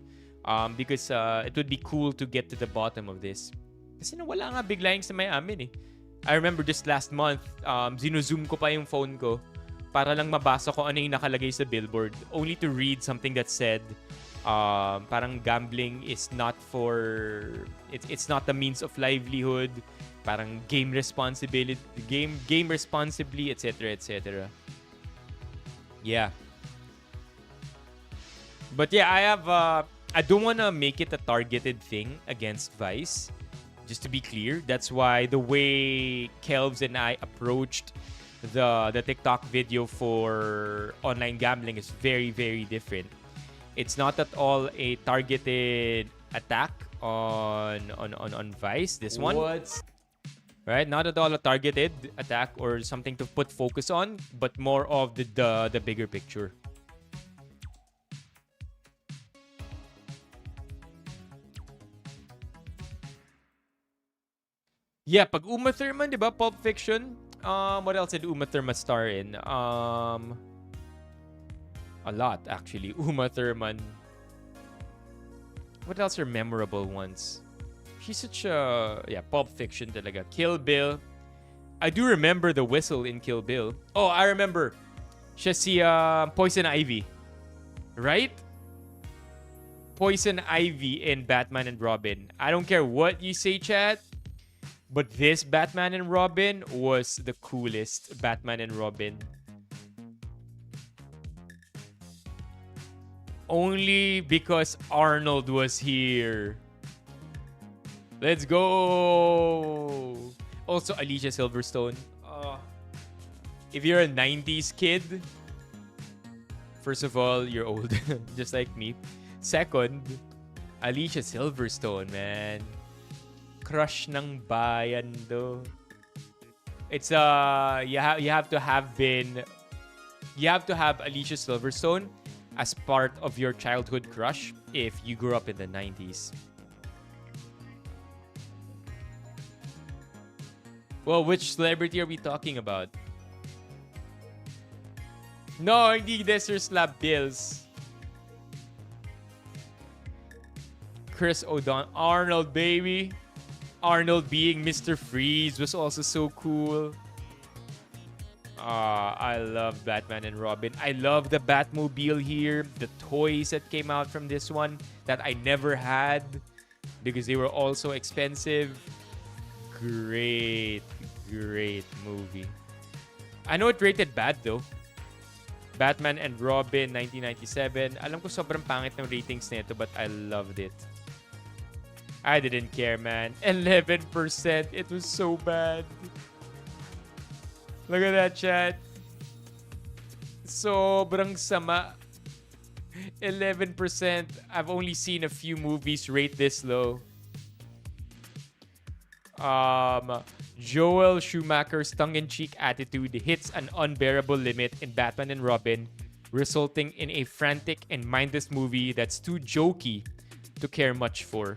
Because it would be cool to get to the bottom of this. Kasi nawala nga bigla yung sa may amin eh. I remember just last month, zino-zoom ko pa yung phone ko para lang mabasa ko ano yung nakalagay sa billboard. Only to read something that said, parang gambling is not for... It's not the means of livelihood. Parang game responsibly, etc., etc. Yeah. But yeah, I don't want to make it a targeted thing against Vice. Just to be clear, that's why the way Kelvs and I approached the TikTok video for online gambling is very, very different. It's not at all a targeted attack on Vice. This one. What? Right? Not at all a targeted attack or something to put focus on, but more of the bigger picture. Yeah, pag Uma Thurman, di ba? Pulp Fiction. What else did Uma Thurman star in? A lot, actually. Uma Thurman. What else are memorable ones? She's such a... Yeah, Pulp Fiction talaga. Kill Bill. I do remember the whistle in Kill Bill. Oh, I remember. Siya si Poison Ivy. Right? Poison Ivy in Batman and Robin. I don't care what you say, chat. But this Batman and Robin was the coolest Batman and Robin. Only because Arnold was here. Let's go. Also, Alicia Silverstone. If you're a 90s kid, first of all, you're old. Just like me. Second, Alicia Silverstone, man. Crush ng bayan do. It's you have to have Alicia Silverstone as part of your childhood crush if you grew up in the 90s. Well, which celebrity are we talking about? No, hindi Desert Slab Bills. Chris O'Donnell. Arnold, baby. Arnold being Mr. Freeze was also so cool. I love Batman and Robin. I love the Batmobile here. The toys that came out from this one that I never had because they were all so expensive. Great movie. I know it rated bad though. Batman and Robin 1997. Alam ko sobrang pangit ng ratings nito but I loved it. I didn't care, man. 11%. It was so bad. Look at that, chat. Sobrang sama. 11%. I've only seen a few movies rate this low. Joel Schumacher's tongue-in-cheek attitude hits an unbearable limit in Batman and Robin, resulting in a frantic and mindless movie that's too jokey to care much for.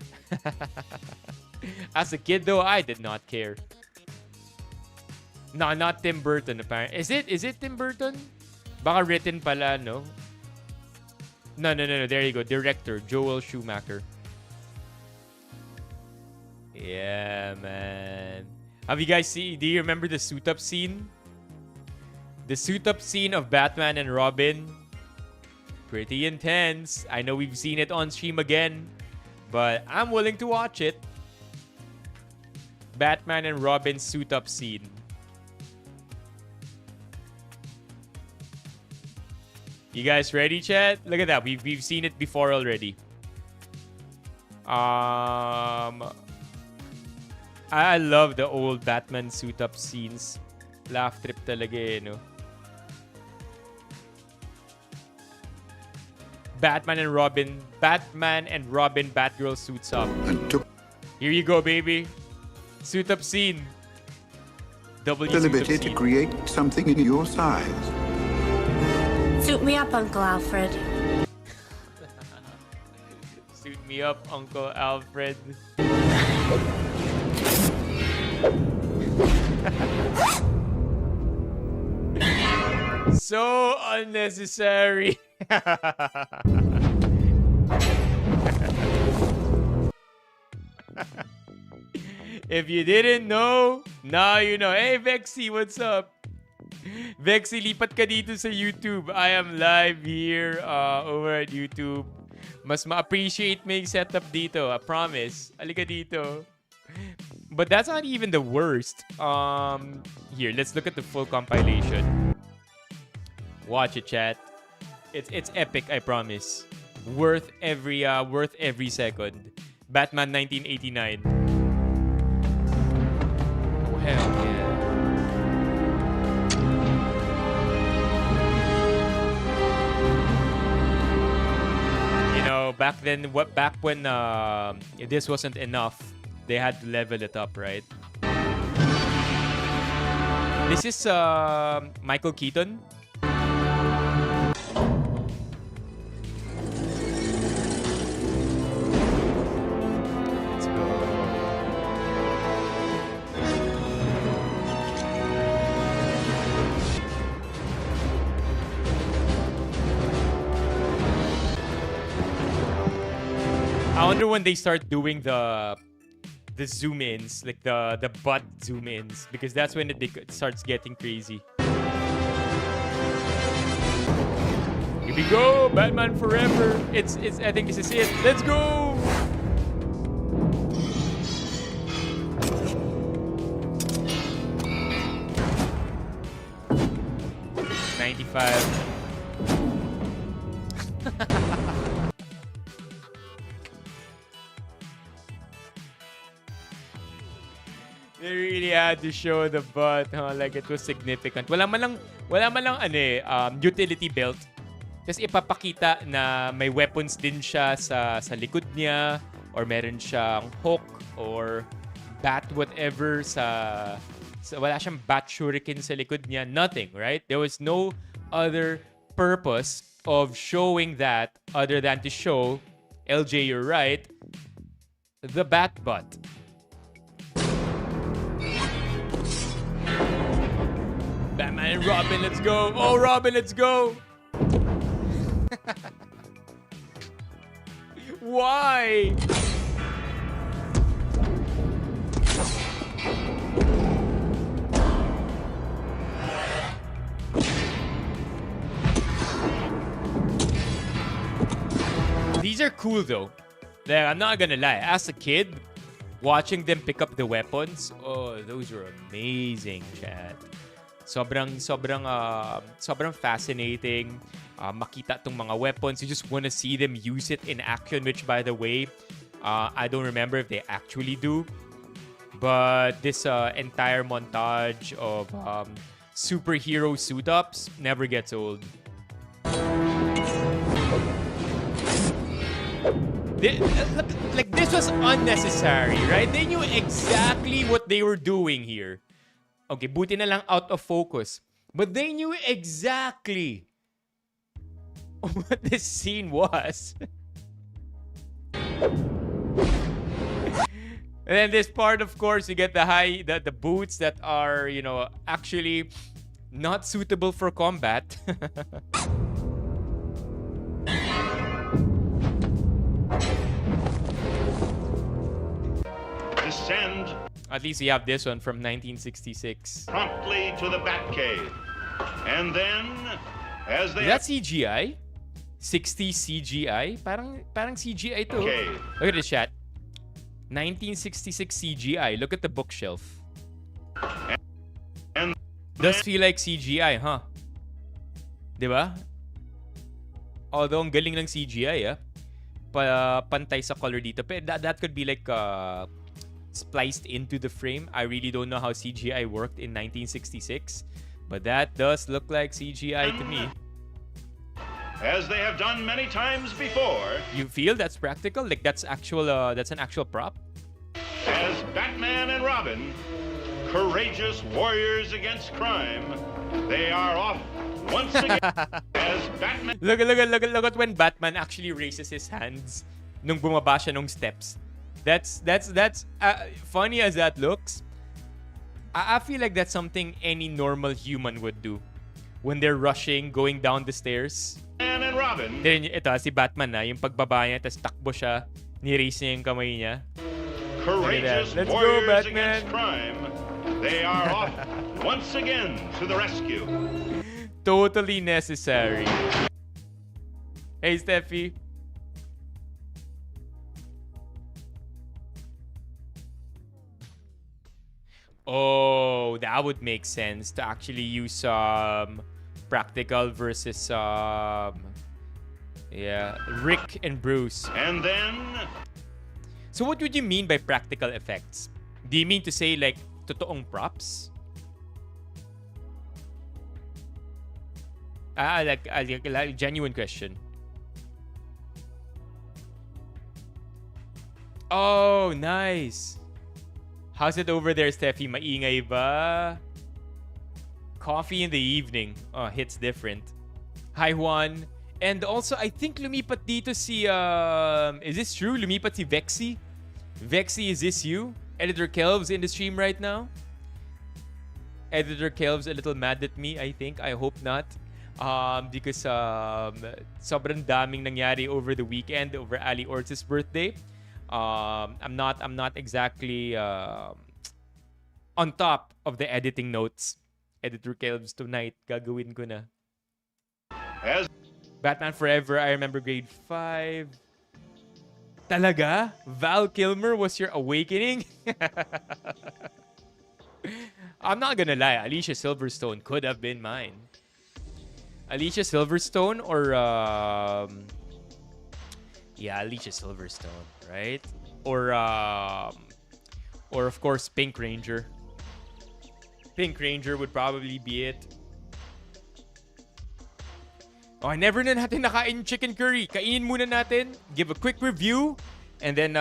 As a kid, though, I did not care. No, not Tim Burton, apparently. Is it Tim Burton? Baka written pala, no? No. There you go. Director, Joel Schumacher. Yeah, man. Have you guys seen... Do you remember the suit-up scene? The suit-up scene of Batman and Robin. Pretty intense. I know we've seen it on stream again. But I'm willing to watch it. Batman and Robin suit-up scene. You guys ready, chat? Look at that. We've seen it before already. I love the old Batman suit-up scenes. Laugh trip talaga eh, no? Batman and Robin, Batgirl suits up. Here you go, baby. Suit-up scene. W Ability to create something in your size. Suit me up, Uncle Alfred. Suit me up, Uncle Alfred. So unnecessary. If you didn't know, now you know. Hey, Vexy, what's up? Vexy, lipat ka dito sa YouTube. I am live here over at YouTube. Mas ma-appreciate mo yung setup dito. I promise. Halika dito. But that's not even the worst. Here, let's look at the full compilation. Watch it, chat. It's epic, I promise. Worth every second. Batman 1989. Oh, hell yeah. You know, back when this wasn't enough, they had to level it up, right? This is Michael Keaton. Let's go. I wonder when they start doing the zoom ins, like the butt zoom ins, because that's when it starts getting crazy. Here we go, Batman Forever. It's I think this is it. Let's go. 95. They really had to show the butt, huh? Like it was significant. Wala man lang utility belt. Tapos ipapakita na may weapons din siya sa likod niya, or meron siyang hook or bat whatever wala siyang bat shuriken sa likod niya. Nothing, right? There was no other purpose of showing that other than to show, LJ, you're right, the bat butt. Batman and Robin, let's go. Oh, Robin, let's go. Why? These are cool though. Like, I'm not gonna lie. As a kid, watching them pick up the weapons, oh, those were amazing, chat. Sobrang fascinating. Makita tong mga weapons. You just want to see them use it in action, which, by the way, I don't remember if they actually do. But this entire montage of superhero suit-ups never gets old. Like, this was unnecessary, right? They knew exactly what they were doing here. Okay, buti na lang out of focus. But they knew exactly what this scene was. And then this part, of course, you get the boots that are, actually not suitable for combat. Descend. At least you have this one from 1966. Promptly to the Batcave. And then, as they... Is that CGI? 60 CGI? Parang CGI to. Okay. Look at this, chat. 1966 CGI. Look at the bookshelf. And Does feel like CGI, huh? Diba? Although ang galing ng CGI, pantay sa color dito. But that could be like spliced into the frame. I really don't know how CGI worked in 1966, but that does look like CGI to me. As they have done many times before. You feel that's practical? Like that's an actual prop? As Batman and Robin, courageous warriors against crime, they are off once again. As Batman... Look at when Batman actually raises his hands nung bumaba siya nung steps. That's funny as that looks. I feel like that's something any normal human would do when they're rushing, going down the stairs. And Robin. Then ito, si Batman na, yung pagbaba niya, tapos takbo siya, ni-raise niya yung kamay niya. Courageous Let's go, warriors Batman. against crime, they are off once again to the rescue. Totally necessary. Hey, Steffi. Oh, that would make sense to actually use practical versus Rick and Bruce. And then So what would you mean by practical effects? Do you mean to say like totoong props? Like a genuine question. Oh, nice. How's it over there, Steffi? Maingay ba? Coffee in the evening. Oh, hits different. Hi, Juan. And also, I think lumipat dito si... is this true? Lumipat si Vexy? Vexy, is this you? Editor Kelv's in the stream right now? Editor Kelv's a little mad at me, I think. I hope not. Because sobrang daming nangyari over the weekend, over Ali Ortiz's birthday. I'm not exactly on top of the editing notes. Editor Kelv's tonight, gagawin ko na. as Batman Forever, I remember grade 5. Talaga? Val Kilmer was your awakening? I'm not gonna lie, Alicia Silverstone could have been mine. Alicia Silverstone or yeah, Alicia Silverstone, right? Or of course Pink Ranger. Pink Ranger would probably be it. Oh, never na natin nakain chicken curry. Kainin muna natin. Give a quick review. And then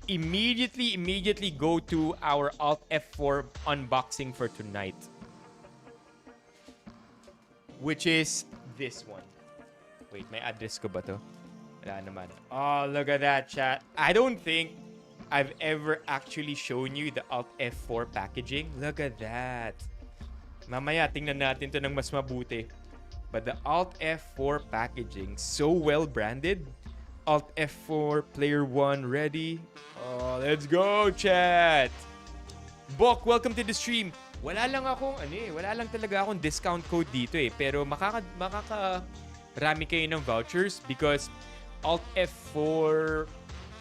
immediately go to our Alt F4 unboxing for tonight. Which is this one. Wait, may address ko ba to? Wala naman. Oh, look at that, chat. I don't think I've ever actually shown you the Alt F4 packaging. Look at that. Mamaya, tingnan natin to ng mas mabuti. But the Alt F4 packaging, so well branded. Alt F4, player 1 ready. Oh, let's go, chat. Bok, welcome to the stream. Wala lang talaga akong discount code dito eh. Pero rami kayo ng vouchers because Alt F4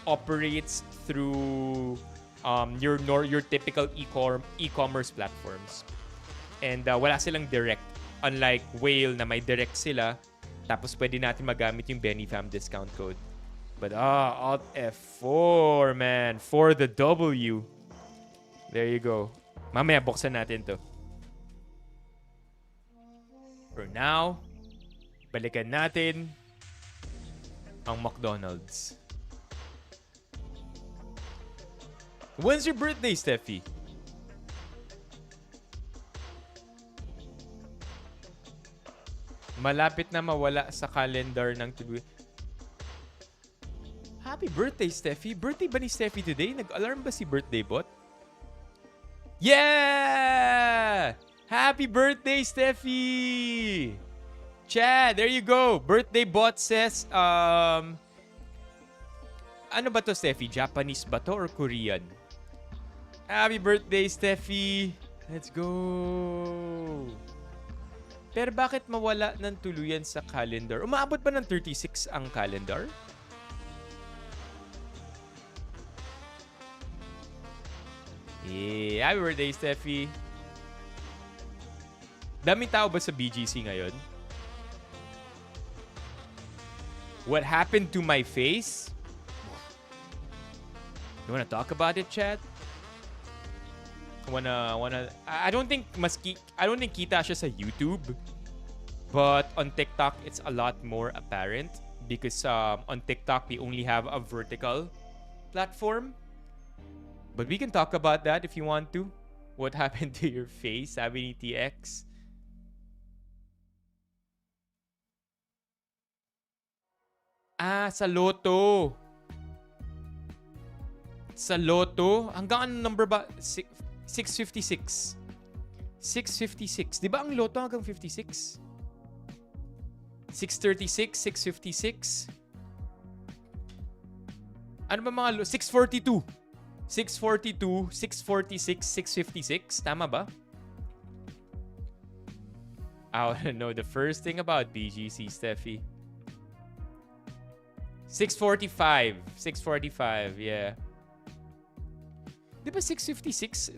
operates through your typical e-commerce platforms. And wala silang direct. Unlike Whale na may direct sila, tapos pwede natin magamit yung Benifam discount code. But Alt F4, man. For the W. There you go. Mamaya buksan natin to. For now, balikan natin ang McDonald's. When's your birthday, Steffi? Malapit na mawala sa calendar ng tuloy. Happy birthday, Steffi. Birthday ba ni Steffi today? Nag-alarm ba si birthday bot? Yeah! Happy birthday, Steffi! Chad, there you go. Birthday bot says, ano ba to, Steffi? Japanese ba to or Korean? Happy birthday, Steffi! Let's go! Pero bakit mawala ng tuluyan sa calendar? Umaabot ba ng 36 ang calendar? Yeah, happy birthday, Steffi. Daming tao ba sa BGC ngayon? What happened to my face? You wanna talk about it, chat? I don't think kita siya sa YouTube, but on TikTok it's a lot more apparent because on TikTok we only have a vertical platform. But we can talk about that if you want to. What happened to your face, sabi ni TX? Sa Lotto. Sa Lotto? Hanggang anong number ba? 656. 656. Di ba ang Lotto hanggang 56? 636, 656. Ano ba mga 642? 642, 646, 656. Tama ba? I want to know the first thing about BGC, Steffi. 645. 645, yeah. Di ba 656?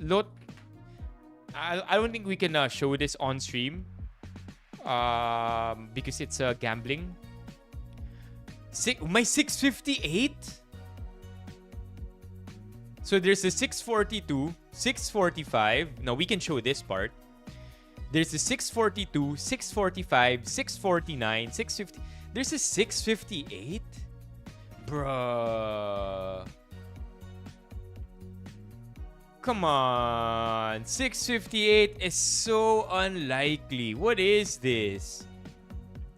I don't think we can show this on stream. Because it's gambling. My 658? So there's a 642, 645. Now we can show this part. There's a 642, 645, 649, 650. There's a 658? Bruh. Come on. 658 is so unlikely. What is this?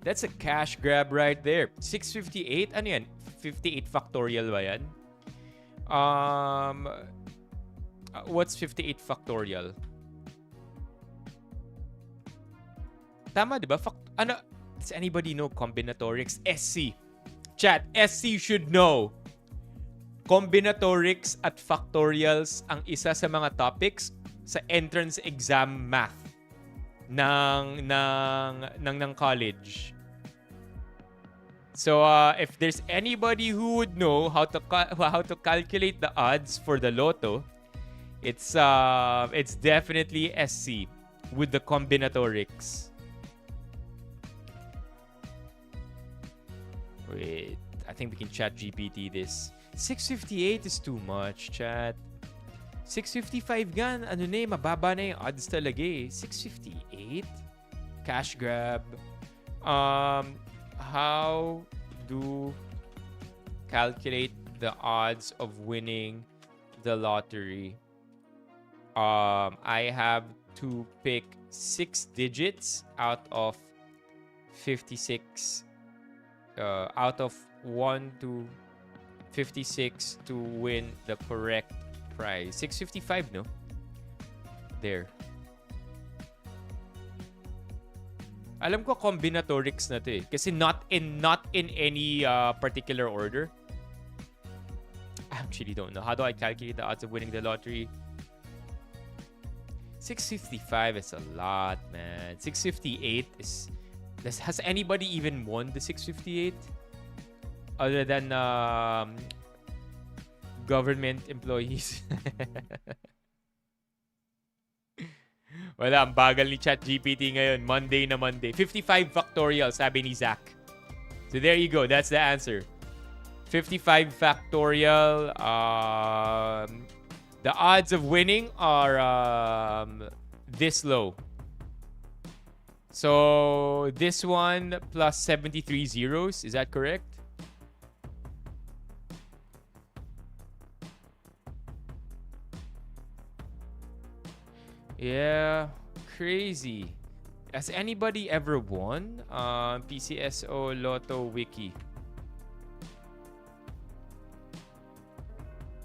That's a cash grab right there. 658? Ano yan? 58 factorial ba yan? What's 58 factorial? Tama, di ba? Does anybody know combinatorics? SC. Chat, SC should know. Combinatorics at factorials ang isa sa mga topics sa entrance exam math ng college. So if there's anybody who would know how to calculate the odds for the Lotto, it's definitely SC with the combinatorics. Wait, I think we can chat GPT this. 658 is too much, chat. 655 gan, ano na mababa na yung odds talaga eh. 658? Cash grab. How do calculate the odds of winning the lottery? I have to pick 6 digits out of 56 out of 1 to 56 to win the correct prize. 655, no? There. Alam ko combinatorics na to eh. Kasi not in any particular order. I actually don't know. How do I calculate the odds of winning the lottery? 655 is a lot, man. 658 is... Has anybody even won the 658? Other than government employees. Wala, ang bagal ni ChatGPT ngayon. Monday na Monday. 55 factorial, sabi ni Zach. So there you go. That's the answer. 55 factorial. The odds of winning are this low. So this one plus 73 zeros. Is that correct? Yeah, crazy. Has anybody ever won PCSO Lotto Wiki?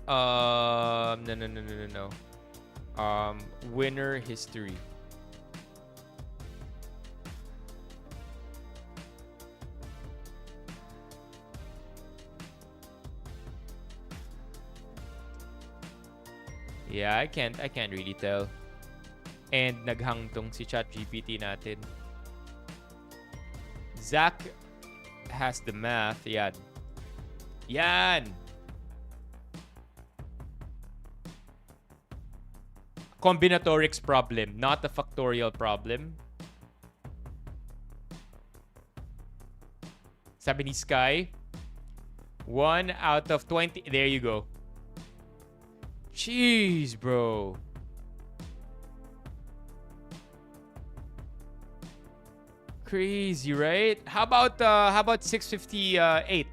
No. Winner history. Yeah, I can't really tell. And naghangtong si ChatGPT natin. Zach has the math. Yan. Combinatorics problem, not a factorial problem. Sabi ni Sky, 1 out of 20. There you go. Jeez, bro. Crazy, right? How about 658?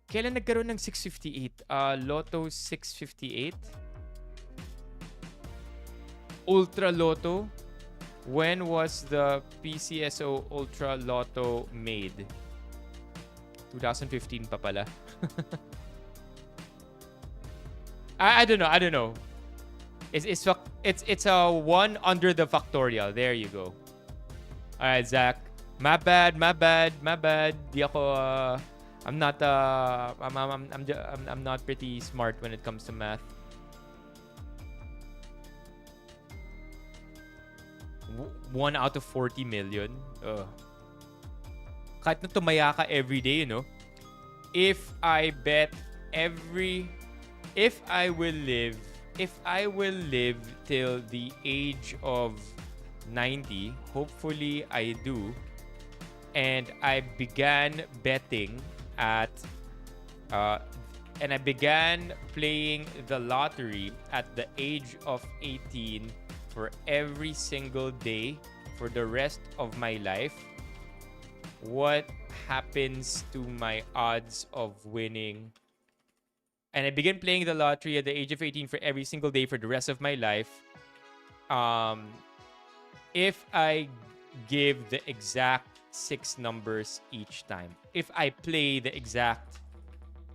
Kailan nagkaroon ng 658? Lotto 658? Ultra Lotto? When was the PCSO Ultra Lotto made? 2015 pa pala. I don't know. It's a 1 under the factorial. There you go. Alright, Zach. My bad. Di ako, I'm not pretty smart when it comes to math. 1 out of 40 million. Kahit na tumaya ka every day, you know. If I will live till the age of 90, hopefully I do, and I began betting and I began playing the lottery at the age of 18 for every single day for the rest of my life. What happens to my odds of winning? And I began playing the lottery at the age of 18 for every single day for the rest of my life. If I give the exact 6 numbers each time. If I play the exact...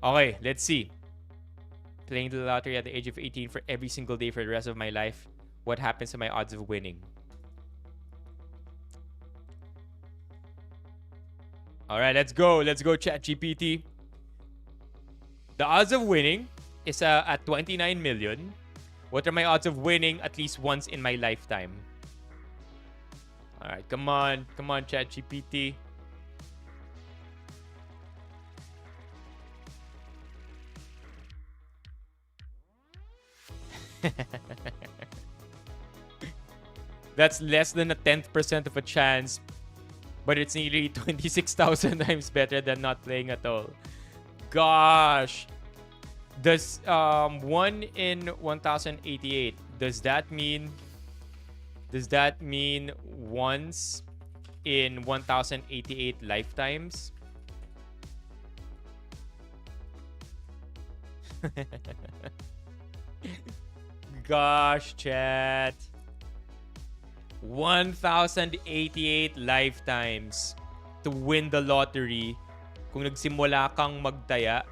Okay, let's see. Playing the lottery at the age of 18 for every single day for the rest of my life. What happens to my odds of winning? Alright, let's go. Let's go, ChatGPT. The odds of winning is at 29 million. What are my odds of winning at least once in my lifetime? Alright, come on, ChatGPT. That's less than a 10th% of a chance. but it's nearly 26,000 times better than not playing at all. Gosh. Does 1 in 1088, does that mean once in 1088 lifetimes? Gosh, chat. 1088 lifetimes to win the lottery kung nagsimula kang magtaya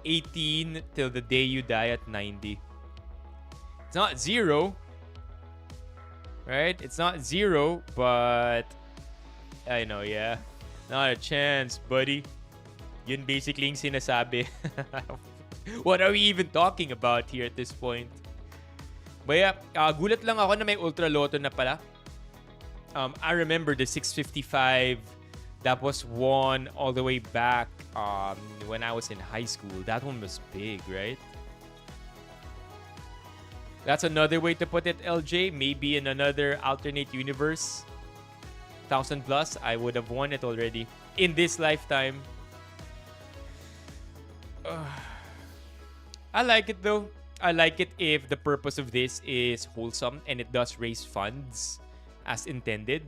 18 till the day you die at 90. It's not zero, right? It's not zero, but I know, yeah. Not a chance, buddy. Yun basically yung sinasabi. What are we even talking about here at this point? But yeah, gulat lang ako na may Ultra Lotto na pala. I remember the 655 that was won all the way back when I was in high school. That one was big, right? That's another way to put it, LJ. Maybe in another alternate universe, 1,000 plus, I would have won it already. In this lifetime. I like it though. I like it if the purpose of this is wholesome and it does raise funds as intended.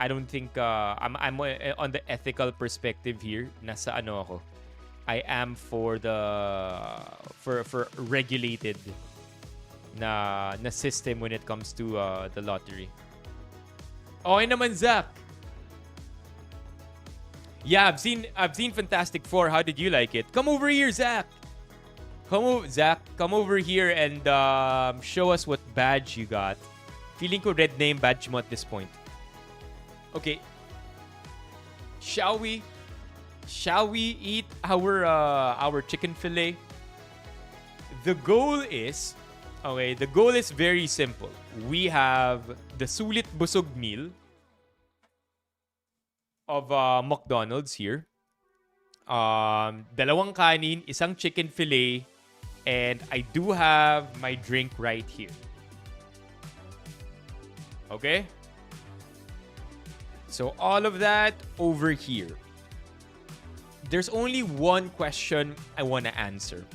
I don't think I'm on the ethical perspective here. Nasa ano ako. I am for regulated na system when it comes to the lottery. Okay naman, Zach. Yeah, I've seen Fantastic Four. How did you like it? Come over here, Zach. Come over here and show us what badge you got. Feeling ko red name badge mo at this point. Okay. Shall we eat our chicken fillet? The goal is very simple. We have the Sulit Busog meal of Mcdo'S here. Dalawang kanin, isang chicken fillet, and I do have my drink right here. Okay? So all of that over here. There's only one question I want to answer.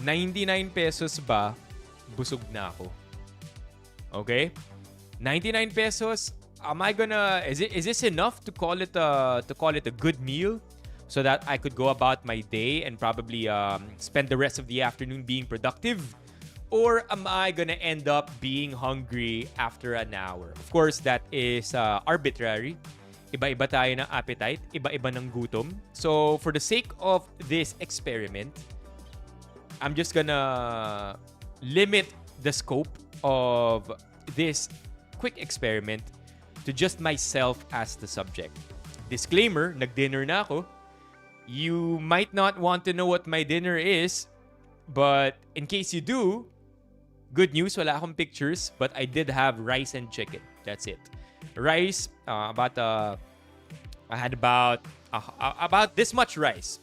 99 pesos ba? Busog na ako. Okay? 99 pesos. Is this enough to call it a good meal so that I could go about my day and probably spend the rest of the afternoon being productive? Or am I gonna end up being hungry after an hour? Of course, that is arbitrary. Iba-iba tayo ng appetite, iba-iba ng gutom. So, for the sake of this experiment, I'm just gonna limit the scope of this quick experiment to just myself as the subject. Disclaimer, nag-dinner na ako. You might not want to know what my dinner is, but in case you do, good news, wala akong pictures, but I did have rice and chicken. That's it. Rice, I had about this much rice.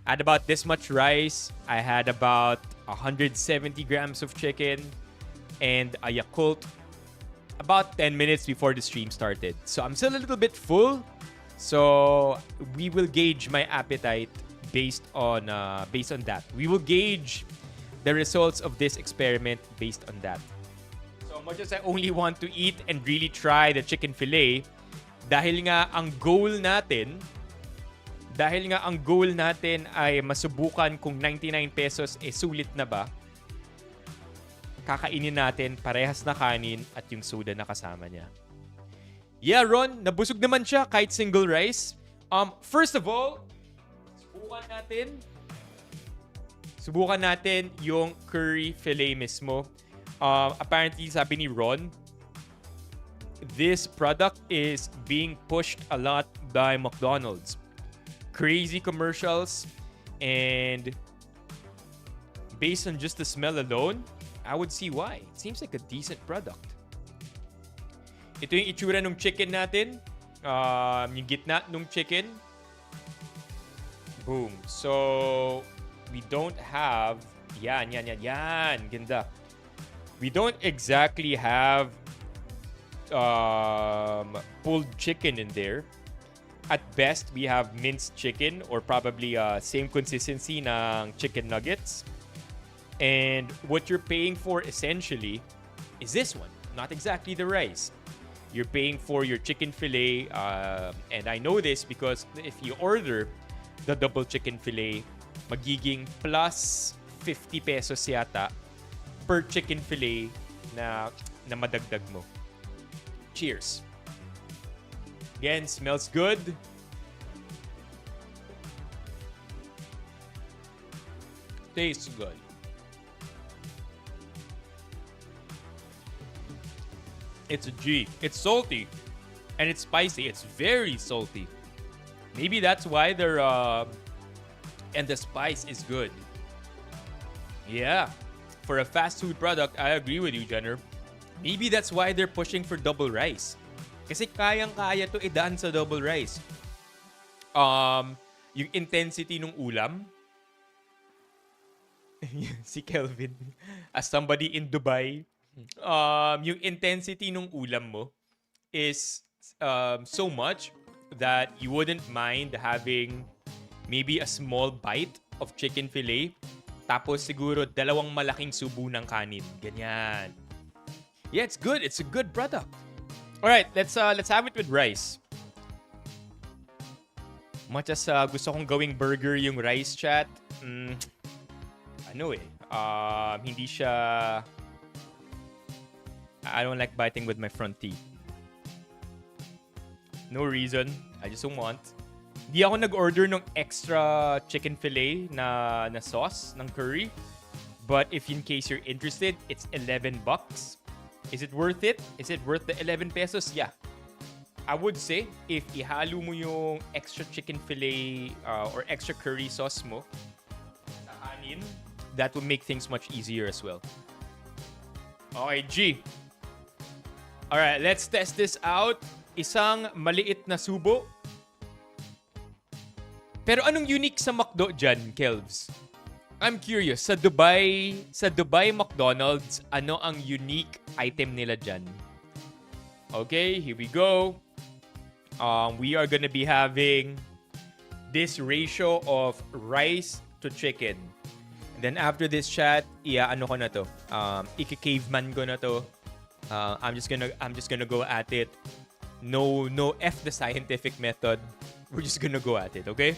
I had about this much rice. I had about 170 grams of chicken and a Yakult about 10 minutes before the stream started. So I'm still a little bit full. So we will gauge my appetite based on that. We will gauge the results of this experiment based on that. So much as I only want to eat and really try the chicken fillet, dahil nga ang goal natin ay masubukan kung 99 pesos sulit na ba, kakainin natin parehas na kanin at yung soda na kasama niya. Yeah, Ron, nabusog naman siya kahit single rice. First of all, subukan natin yung curry fillet mismo. Apparently, sabi ni Ron, this product is being pushed a lot by McDonald's. Crazy commercials, and based on just the smell alone, I would see why. It seems like a decent product. Ito yung itsura ng chicken natin. Yung gitna ng chicken. Boom. So, we don't have... Yan. Ganda. We don't exactly have pulled chicken in there. At best, we have minced chicken or probably same consistency ng chicken nuggets. And what you're paying for essentially is this one, not exactly the rice. You're paying for your chicken fillet, and I know this because if you order the double chicken fillet, magiging plus 50 pesos yata per chicken fillet na madagdag mo. Cheers. Again, smells good. Tastes good. It's a G. It's salty. And it's spicy. It's very salty. Maybe that's why they're... and the spice is good. Yeah. For a fast food product, I agree with you, Jenner. Maybe that's why they're pushing for double rice. Kasi kayang-kaya to idaan sa double rice. Yung intensity ng ulam. Si Kelvin. As somebody in Dubai. Yung intensity ng ulam mo is so much that you wouldn't mind having maybe a small bite of chicken fillet. Tapos siguro dalawang malaking subo ng kanin. Ganyan. Yeah, it's good. It's a good product. Alright, let's have it with rice. Much as gusto kong gawing burger yung rice, chat, hindi siya... I don't like biting with my front teeth. No reason. I just don't want. Di ako nag-order ng extra chicken fillet na sauce ng curry. But if in case you're interested, it's $11. Is it worth it? Is it worth the 11 pesos? Yeah. I would say if ihalo mo yung extra chicken fillet or extra curry sauce mo sa kanin, that would make things much easier as well. Okay, G. Alright, let's test this out. Isang maliit na subo. Pero anong unique sa McDo dyan, Kelvs? I'm curious, sa Dubai McDonald's, ano ang unique item nila dyan? Okay, here we go. We are gonna be having this ratio of rice to chicken. And then after this chat, ano ko na to? Iki-caveman ko na to. I'm just gonna go at it. No F the scientific method. We're just gonna go at it, okay?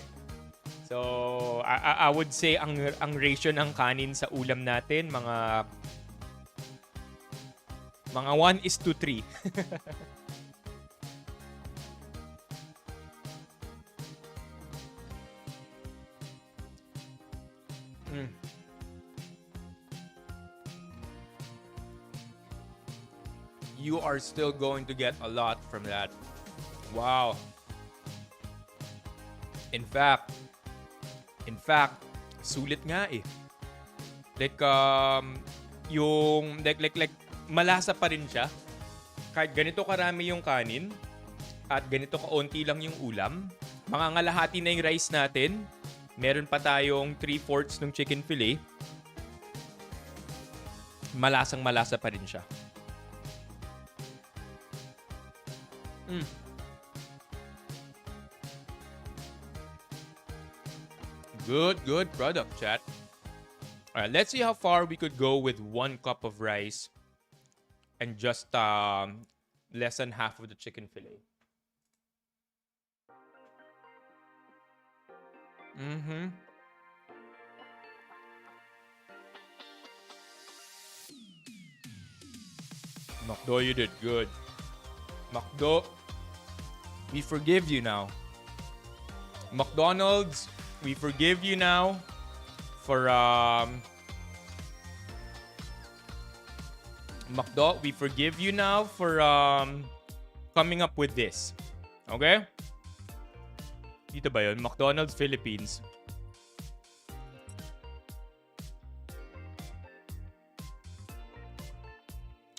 So, I would say ang ratio ng kanin sa ulam natin mga 1:3. You are still going to get a lot from that. Wow. In fact, sulit nga eh. Like yung like malasa pa rin siya. Kahit ganito karami yung kanin at ganito kaunti lang yung ulam, mangangalahati na yung rice natin. Meron pa tayong 3/4 ng chicken fillet. Malasa pa rin siya. Good product, chat. Alright, let's see how far we could go with 1 cup of rice and just less than half of the chicken fillet. McDo, you did good. McDo, we forgive you now. McDonald's, we forgive you now for McDo, we forgive you now for coming up with this. Okay? Dito ba yun? McDonald's Philippines.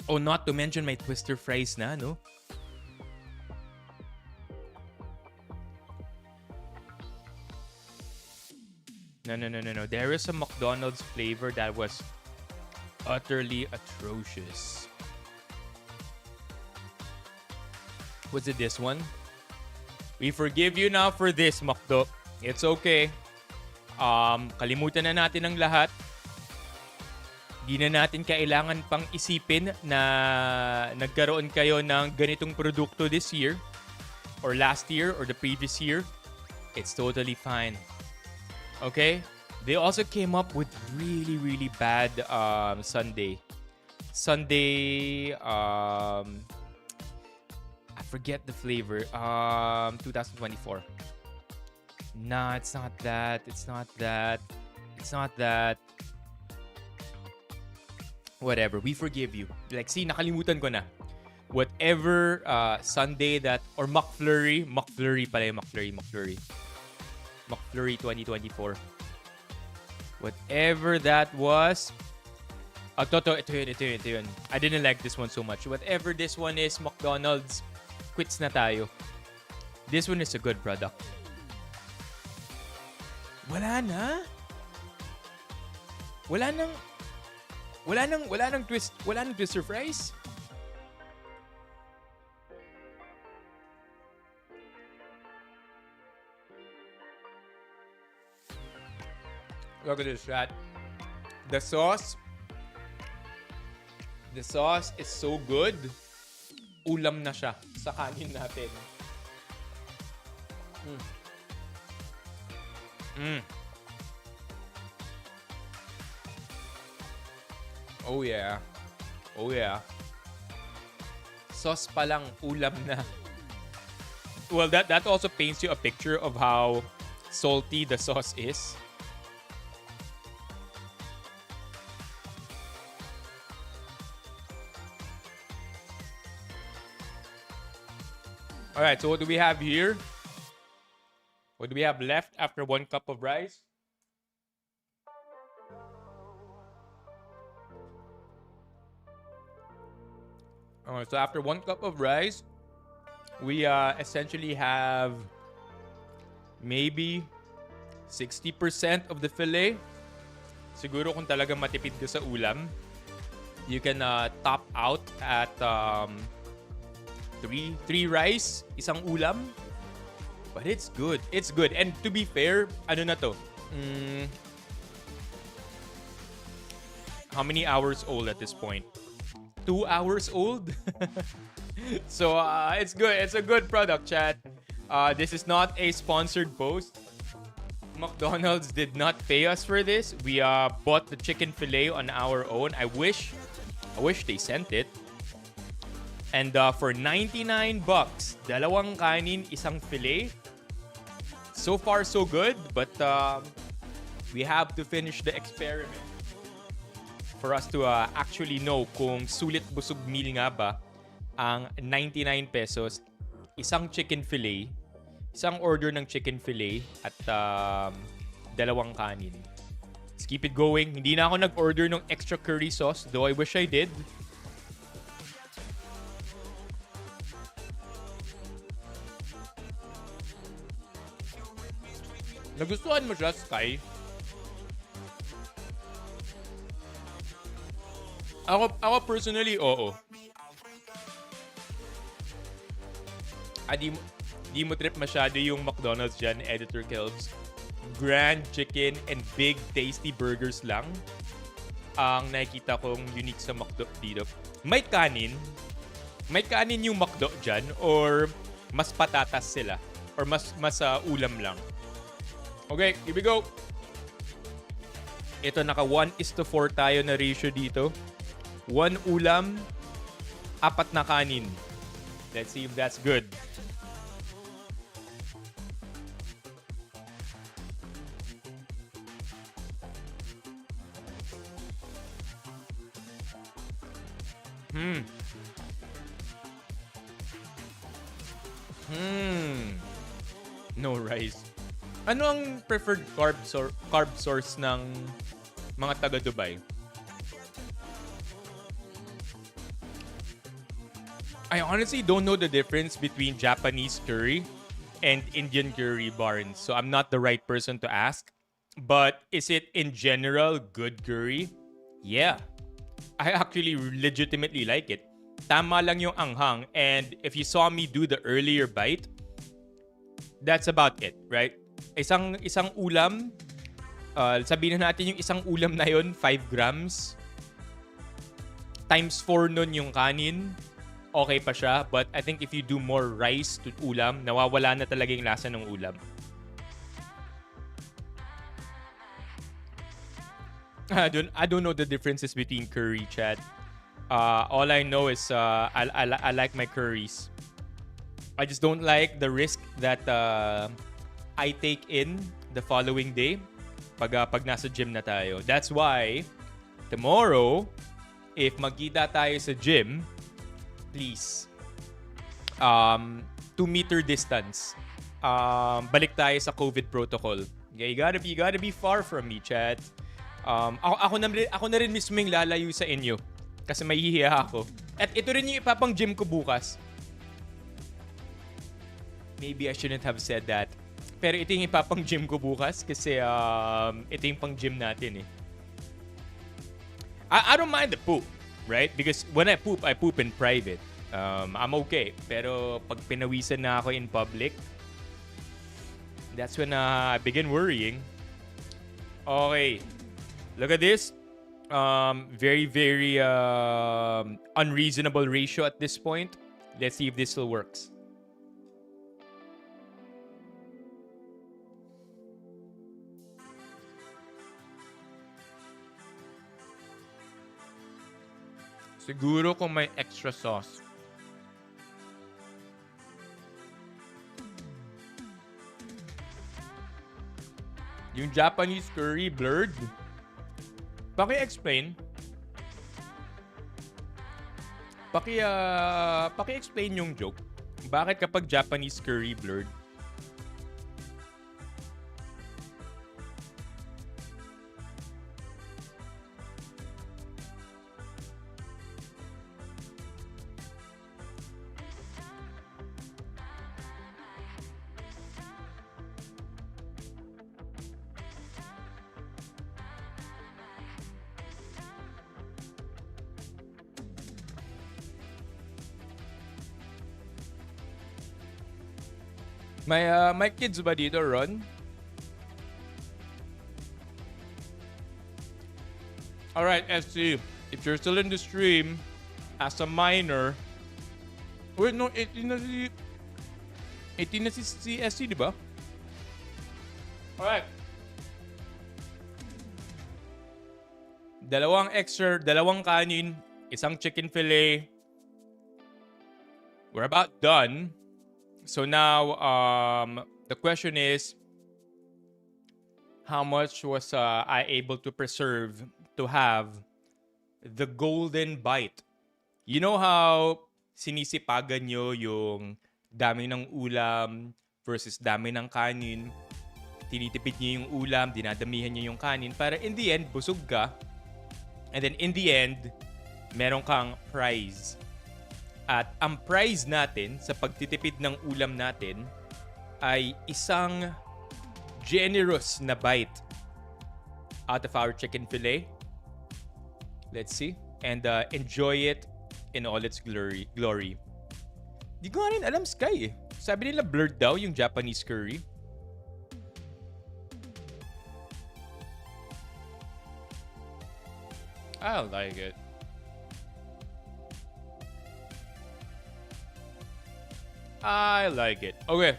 Oh, not to mention my twister fries na, no? No. There is a McDonald's flavor that was utterly atrocious. Was it this one? We forgive you now for this, Mcdo. It's okay. Kalimutan na natin ang lahat. Di na natin kailangan pang isipin na nagkaroon kayo ng ganitong produkto this year or last year or the previous year. It's totally fine. Okay? They also came up with really, really bad sundae. I forget the flavor. 2024. Nah, it's not that. It's not that. It's not that. Whatever, we forgive you. Like, see, nakalimutan ko na. Whatever Sunday that, or McFlurry pala yung McFlurry 2024. Whatever that was. Ito yun. I didn't like this one so much. Whatever this one is, McDonald's, quits na tayo. This one is a good product. Wala na? Wala nang Twister fries? Look at this, chat. The sauce is so good. Ulam na siya sa kanin natin. Oh yeah. Sauce pa lang, ulam na. Well, that also paints you a picture of how salty the sauce is. Alright, so what do we have here? What do we have left after 1 cup of rice? So after 1 cup of rice, we essentially have maybe 60% of the fillet. Siguro kung talagang matipid ka sa ulam, you can top out at 3 rice, isang ulam. But it's good. It's good. And to be fair, ano na to? How many hours old at this point? 2 hours old? So, it's good. It's a good product, chat. This is not a sponsored post. McDonald's did not pay us for this. We bought the chicken fillet on our own. I wish they sent it. And for $99, dalawang kanin, isang fillet. So far, so good. But we have to finish the experiment for us to actually know kung sulit busog meal nga ba ang 99 pesos, isang chicken fillet, isang order ng chicken fillet at dalawang kanin. Let's keep it going. Hindi na ako nag-order ng extra curry sauce, though I wish I did. Nagustuhan mo siya, Sky? Ako personally, oo. Di mo trip masyado yung McDonald's dyan, Editor Kelbs. Grand chicken and big tasty burgers lang ang nakikita kong unique sa McDo dito. May kanin yung McDo dyan or mas patatas sila or mas ulam lang. Okay, here we go. Ito, naka 1:4 tayo na ratio dito. 1 ulam, 4 na kanin. Let's see if that's good. No rice. Ano ang preferred carb source ng mga taga Dubai? I honestly don't know the difference between Japanese curry and Indian curry, Barnes. So I'm not the right person to ask. But is it in general good curry? Yeah. I actually legitimately like it. Tama lang yung anghang. And if you saw me do the earlier bite, that's about it, right? Isang ulam, sabihin na natin yung isang ulam na yun, 5 grams. Times 4 nun yung kanin, okay pa siya. But I think if you do more rice to ulam, nawawala na talaga yung lasa ng ulam. I don't know the differences between curry, chat. All I know is I like my curries. I just don't like the risk that I take in the following day pag nasa gym na tayo. That's why tomorrow, if magkita tayo sa gym, please 2-meter distance. Balik tayo sa COVID protocol. Okay, you gotta be far from me, chat. Ako na rin mismo yung lalayo sa inyo kasi mahihiya ako. At ito rin yung ipapang gym ko bukas. Maybe I shouldn't have said that. Pero ito yung ipapang gym ko bukas kasi ito yung pang gym natin eh. I don't mind the poop, right? Because when I poop in private. I'm okay. Pero pag pinawisan na ako in public, that's when I begin worrying. Okay. Look at this. Very, very unreasonable ratio at this point. Let's see if this still works. Siguro kung may extra sauce. Yung Japanese curry blurred. Paki-explain. Paki-explain yung joke. Bakit kapag Japanese curry blurred? My kids ba dito, Ron? Alright, SC. If you're still in the stream, as a minor... Wait, no, 18 na si SC, di ba? Alright. Dalawang kanin, isang chicken fillet. We're about done. So now, the question is, how much was I able to preserve to have the golden bite? You know how sinisipagan nyo yung dami ng ulam versus dami ng kanin? Tinitipid nyo yung ulam, dinadamihan nyo yung kanin para in the end, busog ka. And then in the end, meron kang prize. At ang prize natin sa pagtitipid ng ulam natin ay isang generous na bite out of our chicken fillet. Let's see. And enjoy it in all its glory. Di ko nga rin alam, Sky eh. Sabi nila blurred daw yung Japanese curry. I like it. I like it. Okay.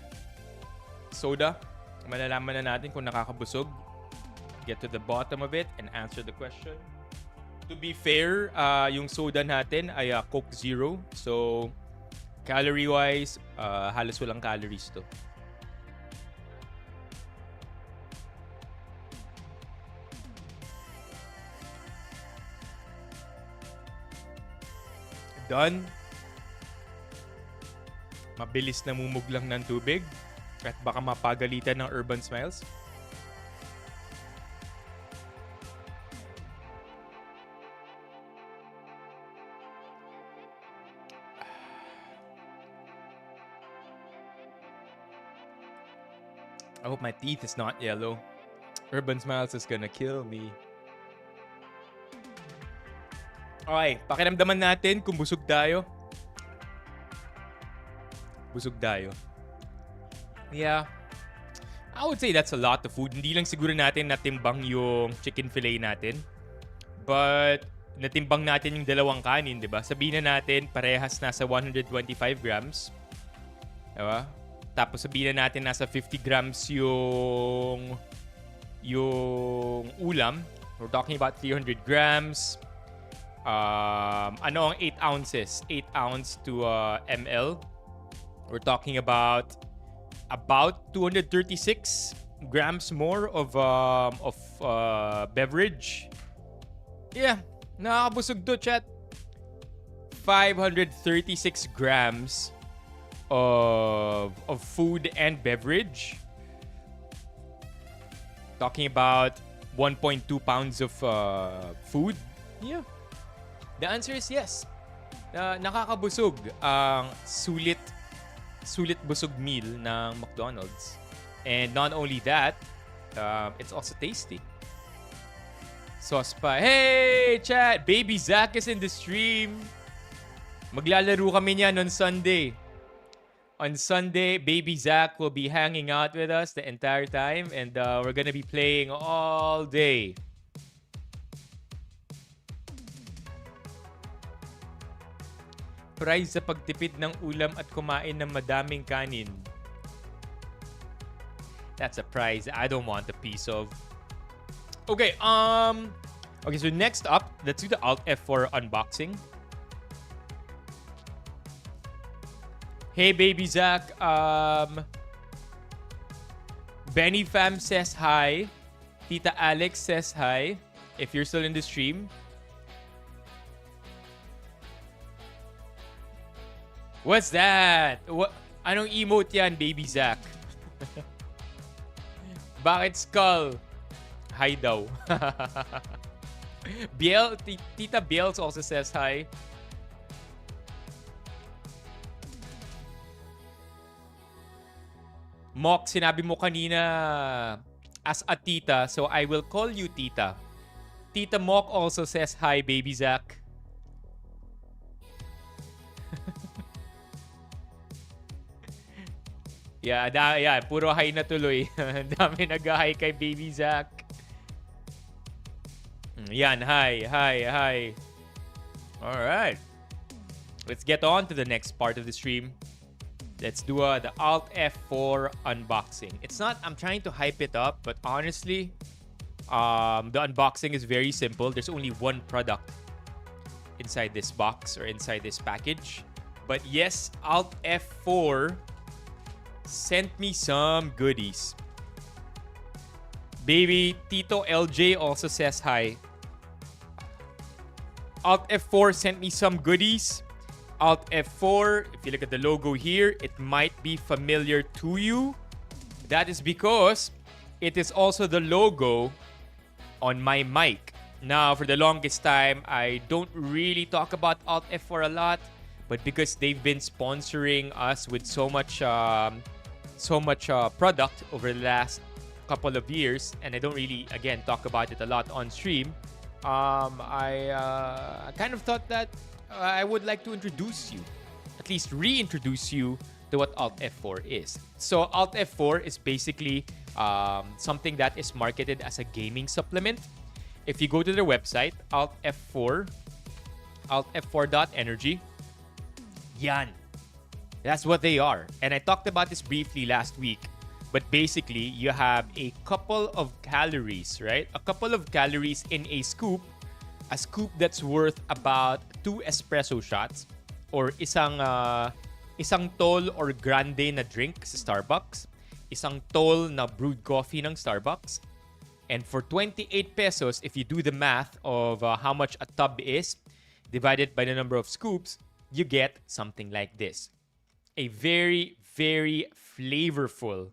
Soda. Malalaman na natin kung nakakabusog. Get to the bottom of it and answer the question. To be fair, yung soda natin ay Coke Zero. So, calorie-wise, halos walang calories to. Done. Mabilis na mumuglang ng tubig at baka mapagalitan ng Urban Smiles. I hope my teeth is not yellow. Urban Smiles is gonna kill me. Okay, pakiramdaman natin kung busog tayo. Busog tayo. Yeah. I would say that's a lot of food. Hindi lang siguro natin natimbang yung chicken fillet natin. But natimbang natin yung dalawang kanin, di ba? Sabihin na natin, parehas nasa 125 grams. Diba? Tapos sabihin na natin nasa 50 grams yung ulam. We're talking about 300 grams. Ano ang 8 ounces? 8 ounce to ml. We're talking about 236 grams more of beverage. Yeah, nakakabusog to, chat. 536 grams of food and beverage. Talking about 1.2 pounds of food. Yeah. The answer is yes. Nakakabusog ang sulit busog meal ng McDonald's. And not only that, it's also tasty. Sauce pa. Hey, chat! Baby Zach is in the stream. Maglalaro kami niyan on Sunday. On Sunday, Baby Zach will be hanging out with us the entire time. And we're gonna be playing all day. Prize sa pagtipid ng ulam at kumain ng madaming kanin. That's a prize I don't want a piece of. Okay, so next up, let's do the Alt F4 unboxing. Hey, Baby Zach. Benny Fam says hi. Tita Alex says hi. If you're still in the stream. What's that? Anong emote yan, Baby Zach? Bakit skull? Hi daw. Tita Biels also says hi. Mock, sinabi mo kanina as a tita, so I will call you tita. Tita Mock also says hi, Baby Zach. Yeah, puro hi na tuloy. Dami nag-hi kay Baby Zach. Yan, hi. Alright. Let's get on to the next part of the stream. Let's do the Alt F4 unboxing. I'm trying to hype it up, but honestly, the unboxing is very simple. There's only one product inside this box or inside this package. But yes, Alt F4 sent me some goodies. Baby Tito LJ also says hi. Alt F4 sent me some goodies. Alt F4, if you look at the logo here, it might be familiar to you. That is because it is also the logo on my mic. Now, for the longest time, I don't really talk about Alt F4 a lot, but because they've been sponsoring us with so much product over the last couple of years, and I don't really, again, talk about it a lot on stream, I kind of thought that I would like to introduce you, at least reintroduce you to what Alt F4 is. So Alt F4 is basically something that is marketed as a gaming supplement. If you go to their website, altf4.energy, yan. That's what they are. And I talked about this briefly last week. But basically, you have a couple of calories, right? A couple of calories in a scoop. A scoop that's worth about 2 espresso shots or isang tall or grande na drink sa Starbucks. Isang tall na brewed coffee ng Starbucks. And for 28 pesos, if you do the math of how much a tub is, divided by the number of scoops, you get something like this. A very, very flavorful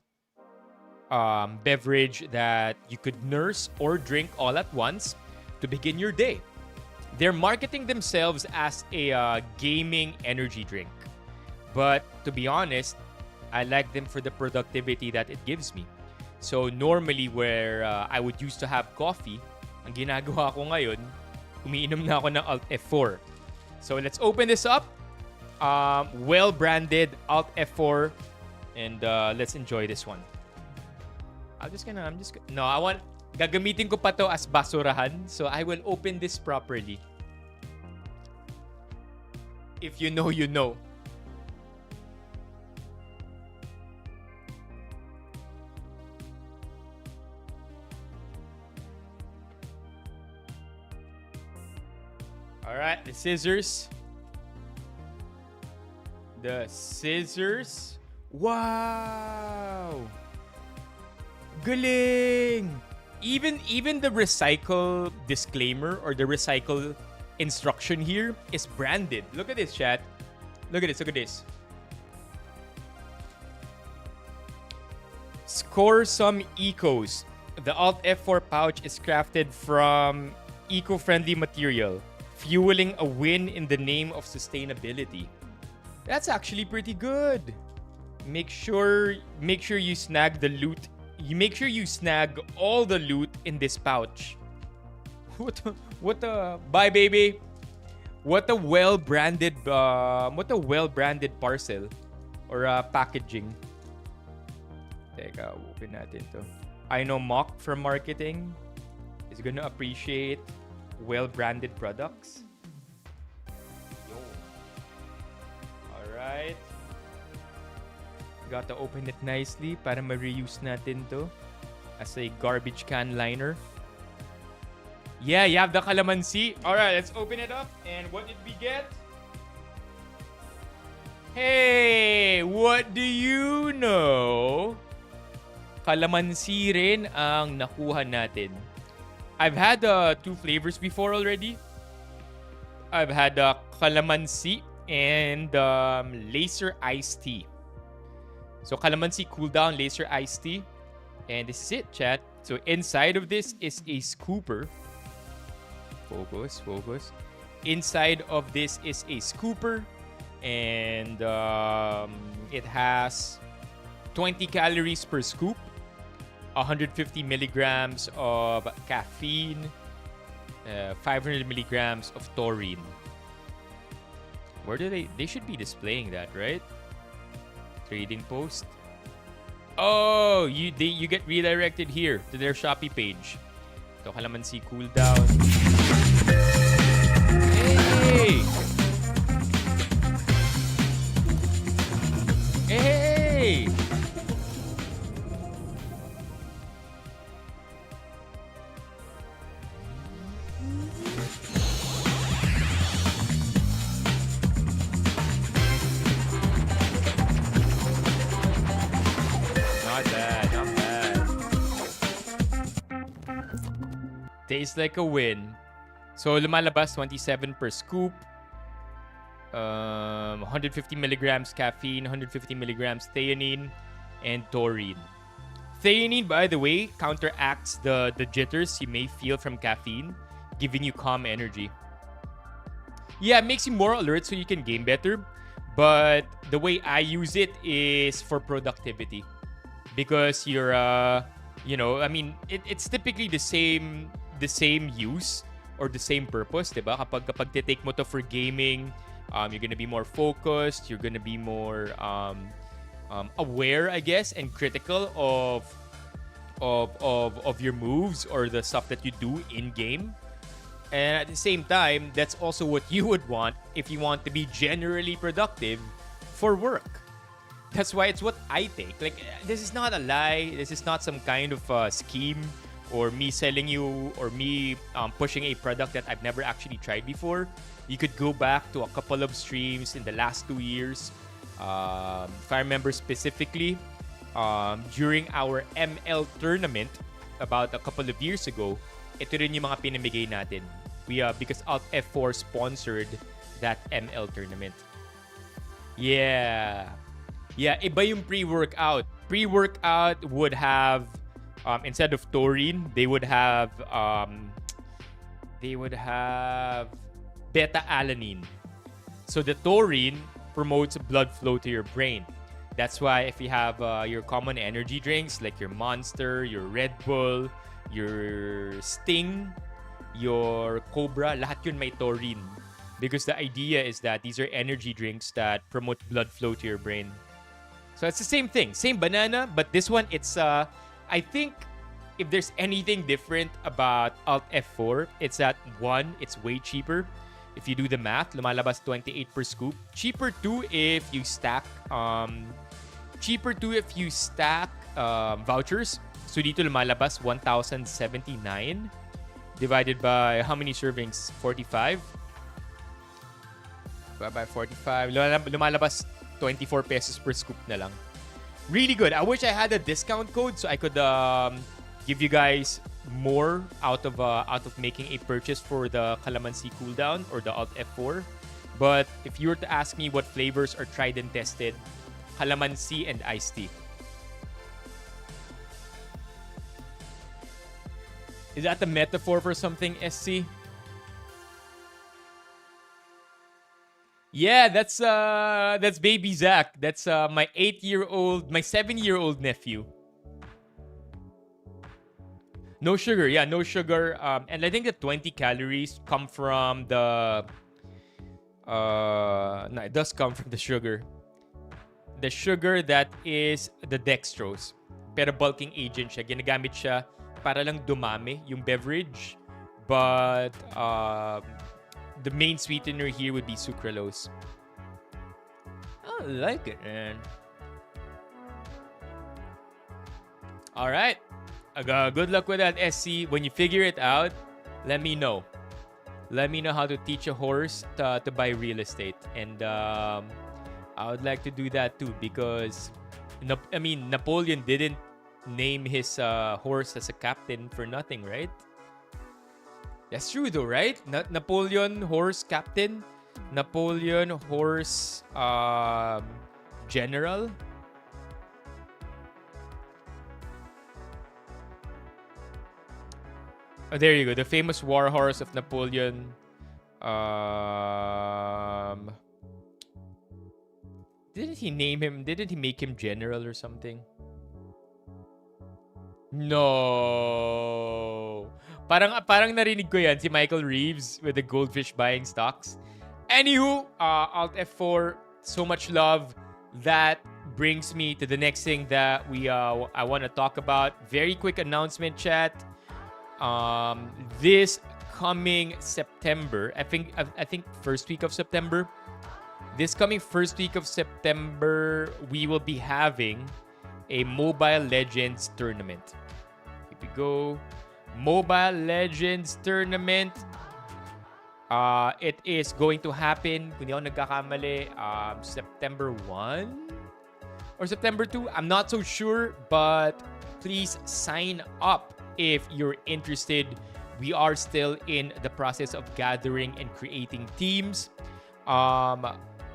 beverage that you could nurse or drink all at once to begin your day. They're marketing themselves as a gaming energy drink. But to be honest, I like them for the productivity that it gives me. So normally where I would used to have coffee, ang ginagawa ko ngayon, Umiinom na ako ng Alt F4. So let's open this up. Well-branded Alt F4. And let's enjoy this one. Gagamitin ko pa to as basurahan. So I will open this properly. If you know, you know. Alright, the scissors. The scissors. Wow! Galing! Even the recycle disclaimer or the recycle instruction here is branded. Look at this, chat. Look at this, look at this. Score some ecos. The Alt F4 pouch is crafted from eco-friendly material, fueling a win in the name of sustainability. That's actually pretty good. Make sure you snag the loot. Make sure you snag all the loot in this pouch. Bye baby. What a well-branded parcel or packaging. Teka, open natin to. I know Mock from marketing is gonna appreciate well-branded products. Yo. Alright. Got to open it nicely para ma-reuse natin to as a garbage can liner. Yeah, you have the calamansi. Alright, let's open it up. And what did we get? Hey, what do you know? Calamansi rin ang nakuha natin. I've had two flavors before already. I've had calamansi and laser iced tea. So calamansi cool down, laser iced tea. And this is it, chat. So inside of this is a scooper. Focus. Inside of this is a scooper. And it has 20 calories per scoop. 150 milligrams of caffeine. 500 milligrams of taurine. Where do they should be displaying that, right? Trading post. Oh, you get redirected here to their Shopee page. Ito, calamansi cool down. Hey! Hey! Tastes like a win. So, lumalabas 27 per scoop. 150 milligrams caffeine, 150 milligrams theanine, and taurine. Theanine, by the way, counteracts the jitters you may feel from caffeine, giving you calm energy. Yeah, it makes you more alert so you can game better. But the way I use it is for productivity. Because you're, it's typically the same use or the same purpose, diba? Kapag titake mo to for gaming, you're gonna be more focused, you're gonna be more aware, I guess, and critical of your moves or the stuff that you do in game. And at the same time, that's also what you would want if you want to be generally productive for work. That's why it's what I take. Like, this is not a lie. This is not some kind of scheme or me selling you or me pushing a product that I've never actually tried before. You could go back to a couple of streams in the last 2 years. If I remember specifically, during our ML tournament about a couple of years ago, ito rin yung mga pinamigay natin. Because Alt F4 sponsored that ML tournament. Yeah, iba yung pre-workout. Pre-workout would have, instead of taurine, they would have beta-alanine. So the taurine promotes blood flow to your brain. That's why if you have your common energy drinks like your Monster, your Red Bull, your Sting, your Cobra, lahat yun may taurine. Because the idea is that these are energy drinks that promote blood flow to your brain. So it's the same thing. Same banana, but this one, it's, I think, if there's anything different about Alt F4, it's that, one, it's way cheaper. If you do the math, lumalabas 28 per scoop. Cheaper too if you stack, vouchers. So dito lumalabas 1,079 divided by how many servings? 45. By 45. Lumalabas 24 pesos per scoop na lang. Really good. I wish I had a discount code so I could give you guys more out of making a purchase for the Calamansi cooldown or the Alt F4. But if you were to ask me what flavors are tried and tested, Calamansi and iced tea. Is that the metaphor for something, SC? Yeah, that's baby Zach. That's my 7-year-old nephew. No sugar, yeah, no sugar. And I think the 20 calories come from the. No, it does come from the sugar. The sugar that is the dextrose. Pero bulking agent siya. Ginagamit siya para lang dumami yung beverage. But the main sweetener here would be sucralose. I like it, man. All right. Good luck with that, SC. When you figure it out, let me know. Let me know how to teach a horse to buy real estate. And I would like to do that too because, Napoleon didn't name his horse as a captain for nothing, right? That's true though, right? Napoleon horse captain, Napoleon horse general. Oh, there you go. The famous war horse of Napoleon. Didn't he name him? Didn't he make him general or something? No. Parang narinig ko yan si Michael Reeves with the goldfish buying stocks. Anywho, Alt F4, so much love. That brings me to the next thing that I want to talk about. Very quick announcement, chat. This coming September, I think first week of September. This coming first week of September, we will be having a Mobile Legends tournament. Here we go. Mobile Legends tournament. It is going to happen, kung di ako nagkakamali, September 1 or September 2. I'm not so sure, but please sign up if you're interested. We are still in the process of gathering and creating teams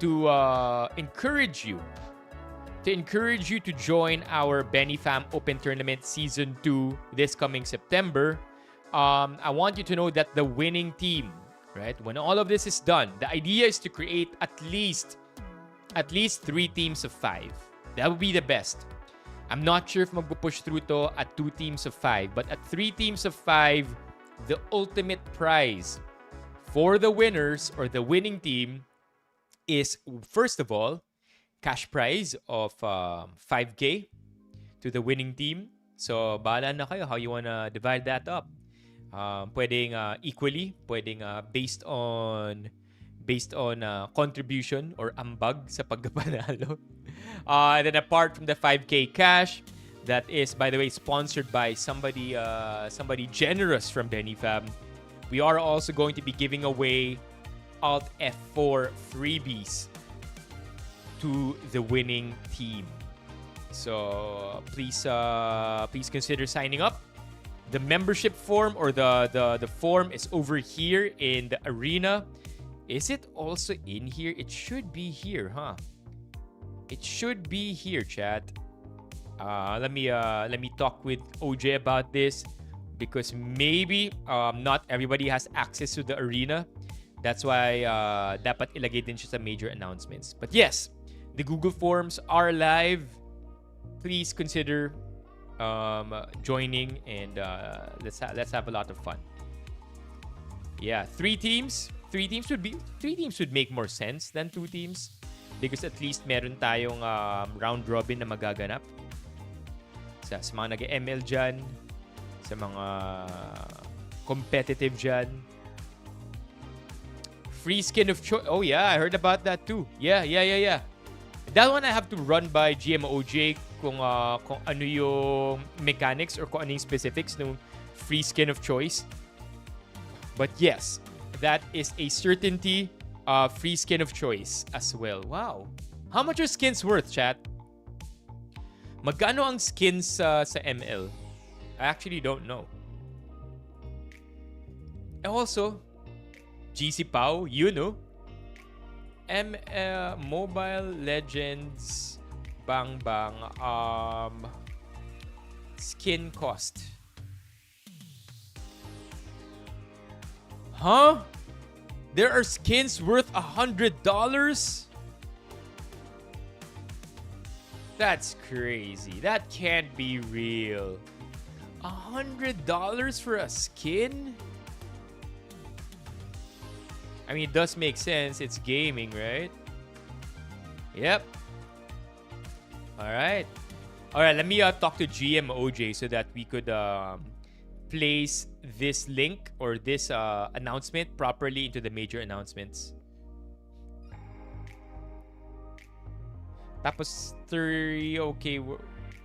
to encourage you to join our Benifam Open Tournament Season 2 this coming September. I want you to know that the winning team, right, when all of this is done, the idea is to create at least 3 teams of 5. That would be the best. I'm not sure if magpupush through to at 2 teams of 5, but at 3 teams of 5, the ultimate prize for the winners or the winning team is, first of all, cash prize of 5K to the winning team. So, bahala na kayo how you wanna divide that up. Pwedeng equally, pwedeng based on contribution or ambag sa pagkapanalo. And then apart from the 5K cash, that is, by the way, sponsored by somebody generous from Benifam, we are also going to be giving away Alt F4 freebies to the winning team. So please consider signing up. The membership form or the form is over here in the arena. Is it also in here? It should be here, huh? It should be here, chat. Let me talk with OJ about this because maybe not everybody has access to the arena. That's why dapat ilagay din siya sa major announcements. But yes, the Google Forms are live. Please consider joining and let's have a lot of fun. Yeah, three teams would make more sense than two teams because at least meron tayong round robin na magaganap sa mga nag-ML dyan, sa mga competitive dyan. Free skin of choice. Oh yeah, I heard about that too. Yeah. That one I have to run by GMOJ kung ano yung mechanics or kung ano yung specifics ng free skin of choice. But yes, that is a certainty. Free skin of choice as well. Wow. How much are skins worth, chat? Magkano ang skins sa ML? I actually don't know. And also, GC Pau, you know. Mobile Legends Bang Bang skin cost. Huh? There are skins worth $100? That's crazy. That can't be real. $100 for a skin? I mean, it does make sense. It's gaming, right? Yep. Alright, let me talk to GMOJ so that we could place this link or this announcement properly into the major announcements. Tapos 3, okay.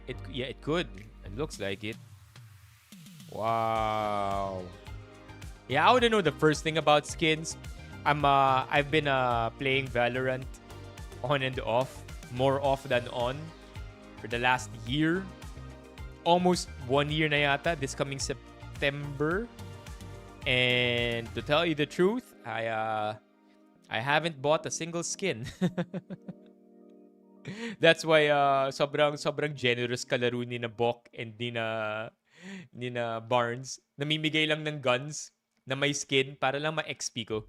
It could. It looks like it. Wow. Yeah, I wouldn't know the first thing about skins. I've been playing Valorant on and off, more off than on, for the last year. Almost 1 year na yata, this coming September. And to tell you the truth, I haven't bought a single skin. That's why sobrang generous kalaro ni na Bok and ni na Barnes. Namimigay lang ng guns na may skin para lang ma-XP ko.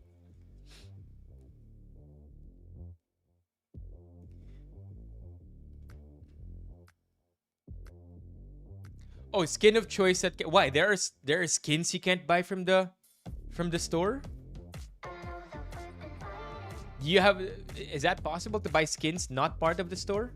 Oh, skin of choice why? There are skins you can't buy from the store? Is that possible to buy skins not part of the store?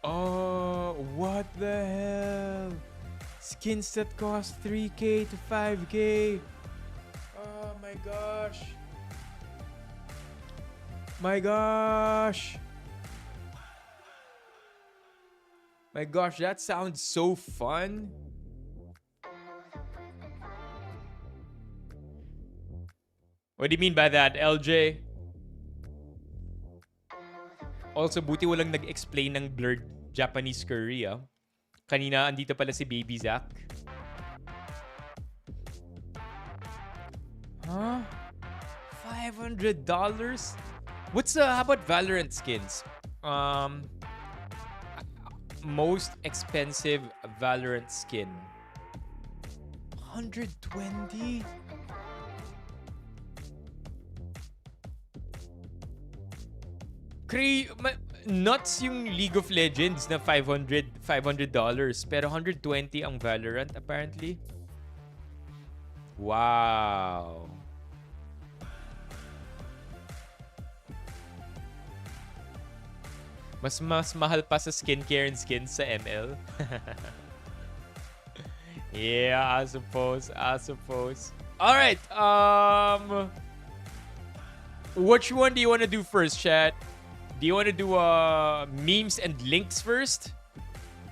Oh, what the hell? Skins that cost 3K to 5K. Oh my gosh. My gosh. My gosh, that sounds so fun. What do you mean by that, LJ? Also, buti walang nag-explain ng blurred Japanese curry, ah. Kanina, andito pala si Baby Zach. Huh? $500? How about Valorant skins? Most expensive Valorant skin. 120? Nuts yung League of Legends na $500 pero 120 ang Valorant apparently. Wow. Mas mahal pa sa skincare and skins sa ML. Yeah, I suppose. All right. Which one do you want to do first, chat? Do you want to do memes and links first?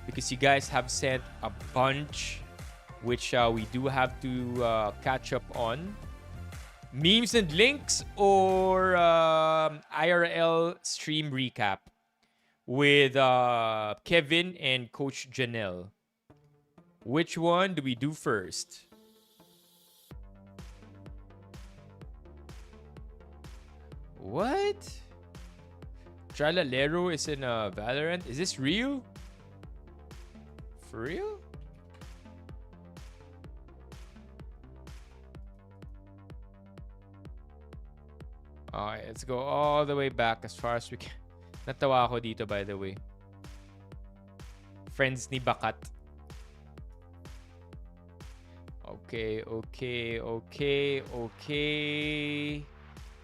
Because you guys have sent a bunch, which we do have to catch up on. Memes and links or IRL stream recap with Kevin and Coach Janelle. Which one do we do first? What? Tralalero is in Valorant? Is this real? For real? Okay, let's go all the way back as far as we can. Natawa ako dito, by the way. Friends ni Bakat. Okay.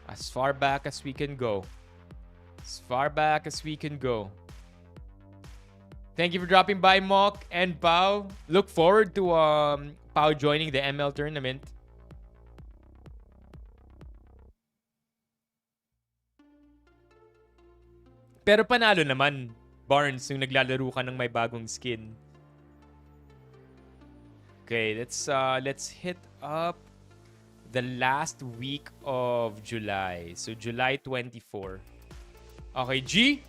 As far back as we can go. Thank you for dropping by, Mock and Pau. Look forward to Pau joining the ML tournament. Pero panalo naman, Barnes, yung naglalaro ka ng may bagong skin. Okay, let's hit up the last week of July. So July 24. Okay, G.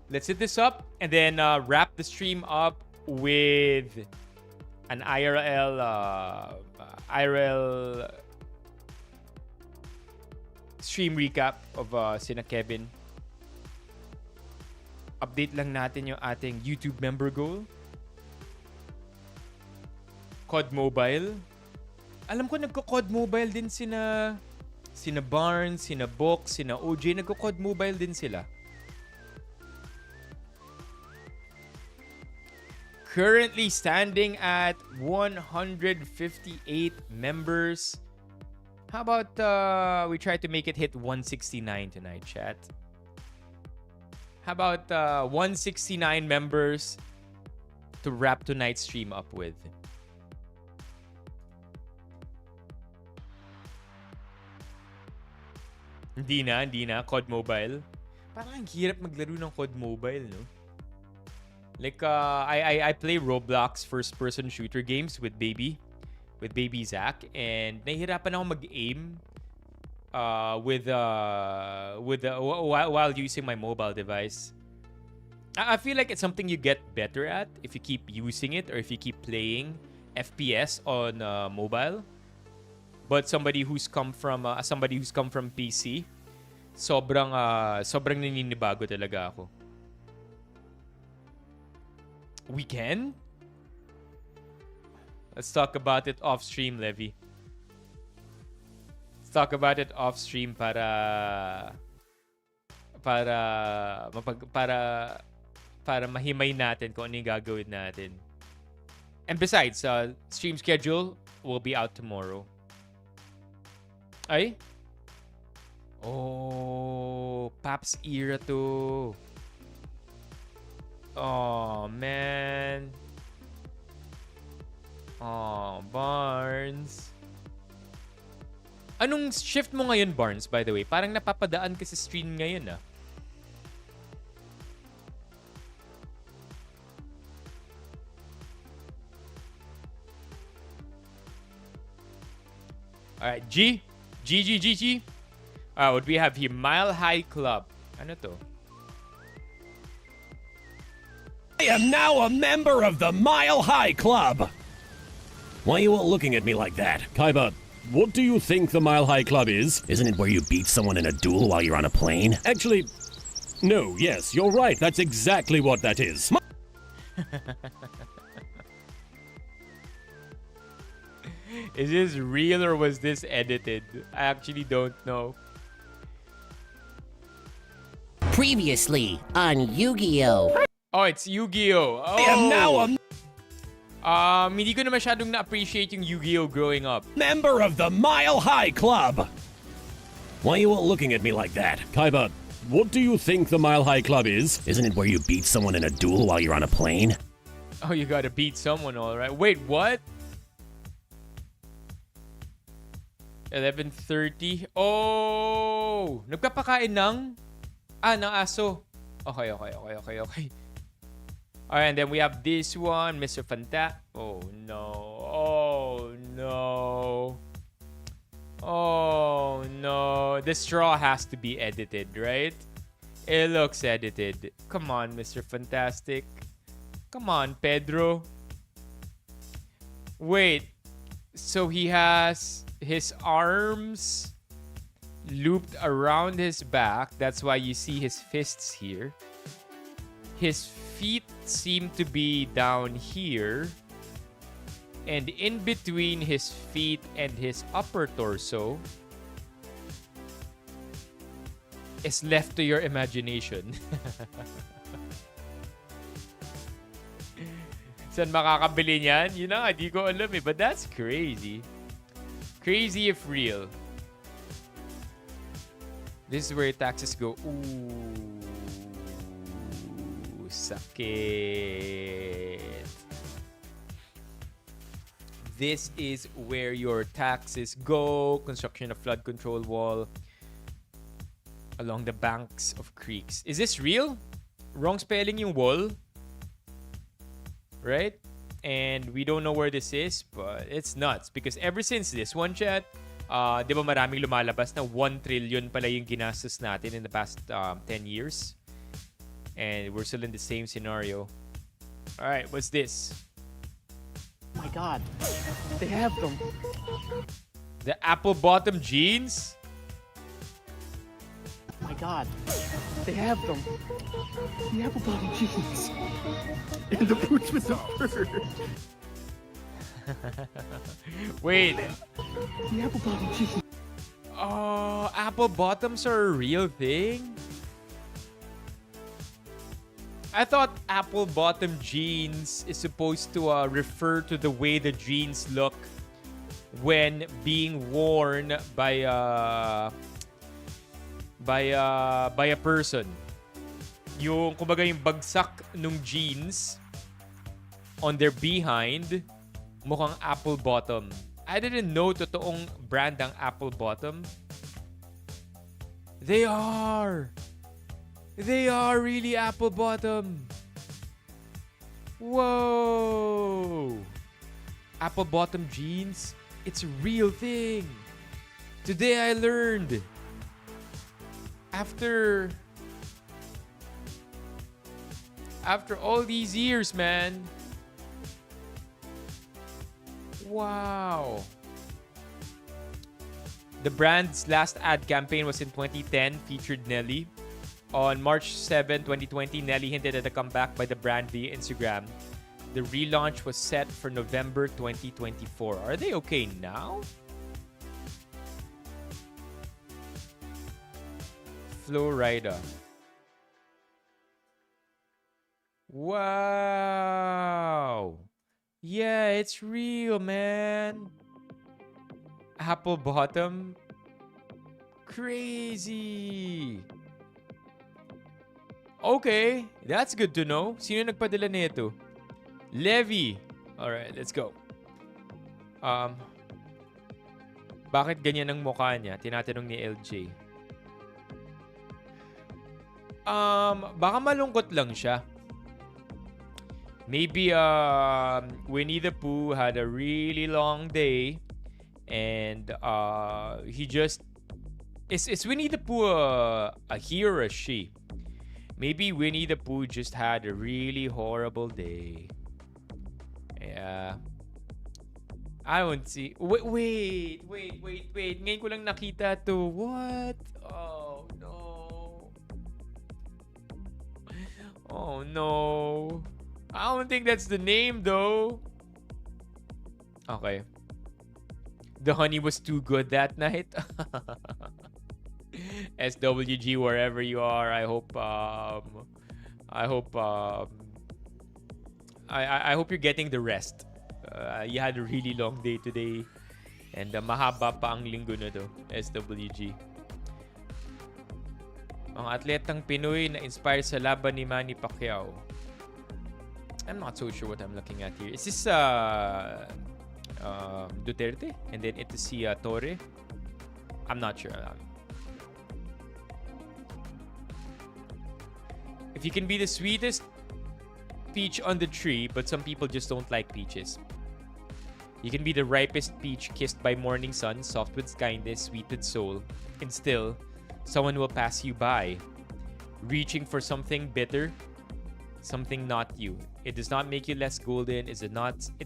Let's hit this up and then wrap the stream up with an IRL stream recap of sina Kevin. Update lang natin yung ating YouTube member goal. COD Mobile. Alam ko nagko-COD Mobile din sina Barnes, sina Box, sina OJ. Nagko-COD Mobile din sila. Currently standing at 158 members. How about we try to make it hit 169 tonight, chat? How about 169 members to wrap tonight's stream up with? Hindi na. COD Mobile. Parang ang hirap maglaro ng COD Mobile, no? Like, I play Roblox first-person shooter games with baby Zach, and nahihirapan ako mag-aim while using my mobile device. I feel like it's something you get better at if you keep using it or if you keep playing FPS on mobile. But somebody who's come from PC, sobrang naninibago talaga ako. We can? Let's talk about it off stream, Levy. Let's talk about it off stream para mahimay natin kung ano yung gagawin natin. And besides, stream schedule will be out tomorrow. Ay? Oh, Paps era to. Oh, man. Oh, Barnes. Anong shift mo ngayon, Barnes, by the way? Parang napapadaan ka sa stream ngayon, ah. Alright, G. What do we have here? Mile High Club. Ano to? I am now a member of the Mile High Club. Why are you all looking at me like that? Kaiba, what do you think the Mile High Club is? Isn't it where you beat someone in a duel while you're on a plane? Actually, no, yes, you're right. That's exactly what that is. Is this real or was this edited? I actually don't know. Previously on Yu-Gi-Oh! Oh, it's Yu-Gi-Oh! Oh. I am now a hindi ko na masyadong na-appreciate yung Yu-Gi-Oh growing up. member of the Mile High Club. Why are you all looking at me like that? Kaiba, what do you think the Mile High Club is? Isn't it where you beat someone in a duel while you're on a plane? Oh, you gotta beat someone, alright. Wait, what? 11:30. Oh! Nagpapakain ng aso. Okay. Alright, and then we have this one, Mr. Fanta. Oh no. The straw has to be edited, right? It looks edited. Come on, Mr. Fantastic. Come on, Pedro. Wait. So he has his arms looped around his back. That's why you see his fists here. His feet seem to be down here. And in between his feet and his upper torso is left to your imagination. Saan makakabili niyan? Yun na nga, di ko alam eh. But that's crazy. Crazy if real. This is where taxes go. Ooh. Sakit. This is where your taxes go. Construction of flood control wall along the banks of creeks. Is this real? Wrong spelling yung wall. Right? And we don't know where this is, but it's nuts. Because ever since this one, chat, di ba maraming lumalabas na 1 trillion pala yung ginastos natin in the past 10 years? And we're still in the same scenario. Alright, what's this? Oh my god, they have them. The apple bottom jeans? Oh my god, they have them. The apple bottom jeans. And the boots with the fur. Wait. The apple bottom jeans. Oh, apple bottoms are a real thing? I thought apple bottom jeans is supposed to refer to the way the jeans look when being worn by a person. Yung kumbaga yung bagsak nung jeans on their behind mukhang apple bottom. I didn't know totoong brand ang apple bottom. They are really apple bottom. Whoa. Apple bottom jeans. It's a real thing. Today I learned. After all these years, man. Wow. The brand's last ad campaign was in 2010, featured Nelly. On March 7, 2020, Nelly hinted at a comeback by the brand via Instagram. The relaunch was set for November 2024. Are they okay now? Florida. Wow. Yeah, it's real, man. Apple bottom. Crazy. Okay, that's good to know. Sino nagpadala nito? Levi. Alright, let's go. Bakit ganyan ang mukha niya? Tinatanong ni LJ. Baka malungkot lang siya. Maybe Winnie the Pooh had a really long day and he just is Winnie the Pooh a he or a she? Maybe Winnie the Pooh just had a really horrible day. Yeah. I don't see. Wait. Ngayon ko lang nakita to. What? Oh no. Oh no. I don't think that's the name though. Okay. The honey was too good that night. SWG, wherever you are, I hope you're getting the rest. You had a really long day today, and mahaba pa ang linggo na to. SWG. Ang atletang Pinoy na inspired sa laban ni Manny Pacquiao. I'm not so sure what I'm looking at here. Is this Duterte? And then ito si Torre? I'm not sure. If you can be the sweetest peach on the tree, but some people just don't like peaches. You can be the ripest peach kissed by morning sun, soft with kindness, sweet with soul, and still, someone will pass you by, reaching for something bitter, something not you. It does not make you less golden. It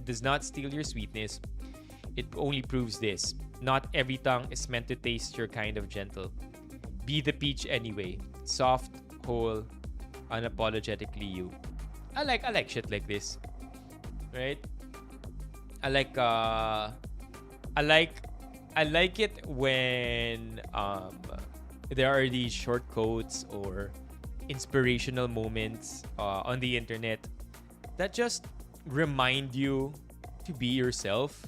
does not steal your sweetness. It only proves this: not every tongue is meant to taste your kind of gentle. Be the peach anyway, soft, whole, unapologetically you. I like shit like this, right? I like it when there are these short quotes or inspirational moments on the internet that just remind you to be yourself,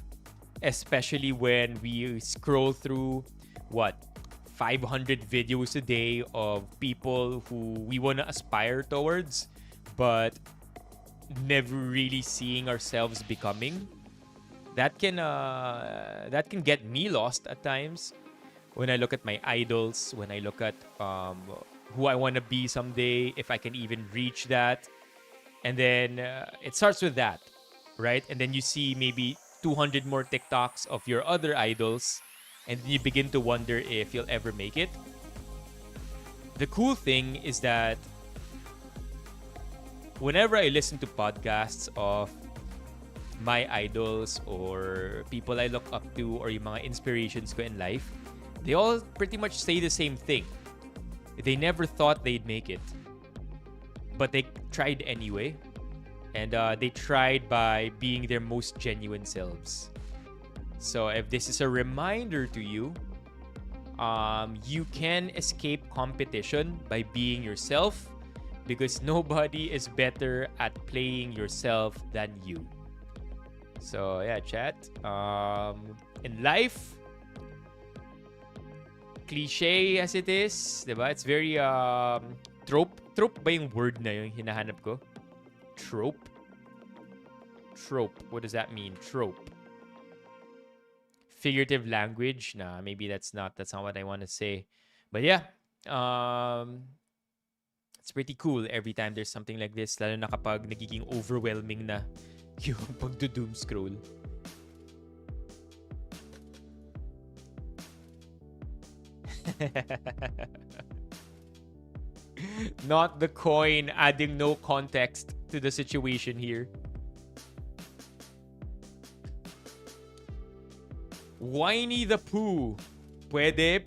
especially when we scroll through 500 videos a day of people who we want to aspire towards, but never really seeing ourselves becoming. That can get me lost at times when I look at my idols, when I look at who I want to be someday, if I can even reach that. And then it starts with that, right? And then you see maybe 200 more TikToks of your other idols, and then you begin to wonder if you'll ever make it. The cool thing is that whenever I listen to podcasts of my idols or people I look up to or yung mga inspirations ko in life, they all pretty much say the same thing. They never thought they'd make it, but they tried anyway. And they tried by being their most genuine selves. So if this is a reminder to you, you can escape competition by being yourself, because nobody is better at playing yourself than you. So yeah, chat. In life, cliche as it is, diba? It's very trope. Trope ba yung word na yung hinahanap ko? Trope? Trope. What does that mean? Trope. Figurative language. Nah, maybe that's not what I want to say. But yeah, it's pretty cool every time there's something like this, lalo na kapag nagiging overwhelming na yung pagdo-doom scroll. Not the coin, adding no context to the situation here. Winnie the Pooh. Puede.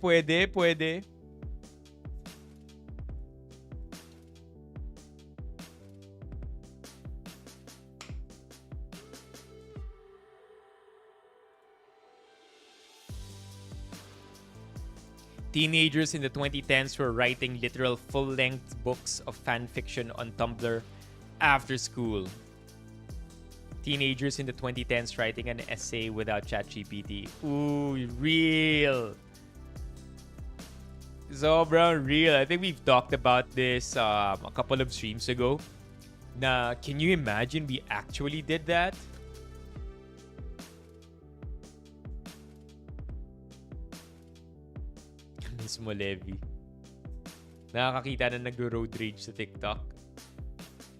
Teenagers in the 2010s were writing literal full-length books of fan fiction on Tumblr after school. Teenagers in the 2010s writing an essay without ChatGPT. Ooh, real. Sobrang real. I think we've talked about this a couple of streams ago. Na, can you imagine we actually did that? Mismo Levi. Nakakakita na nag-road rage sa TikTok.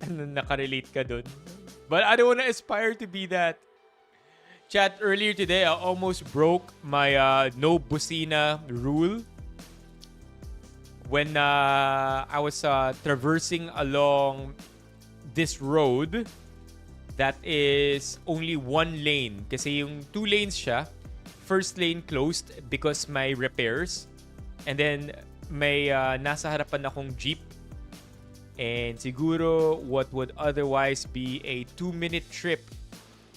Ano, nakarelate ka dun? But I don't want to aspire to be that. Chat, earlier today, I almost broke my no busina rule. When I was traversing along this road that is only one lane. Kasi yung 2 lanes siya. First lane closed because my repairs. And then may nasa harapan akong jeep. And siguro what would otherwise be a 2-minute trip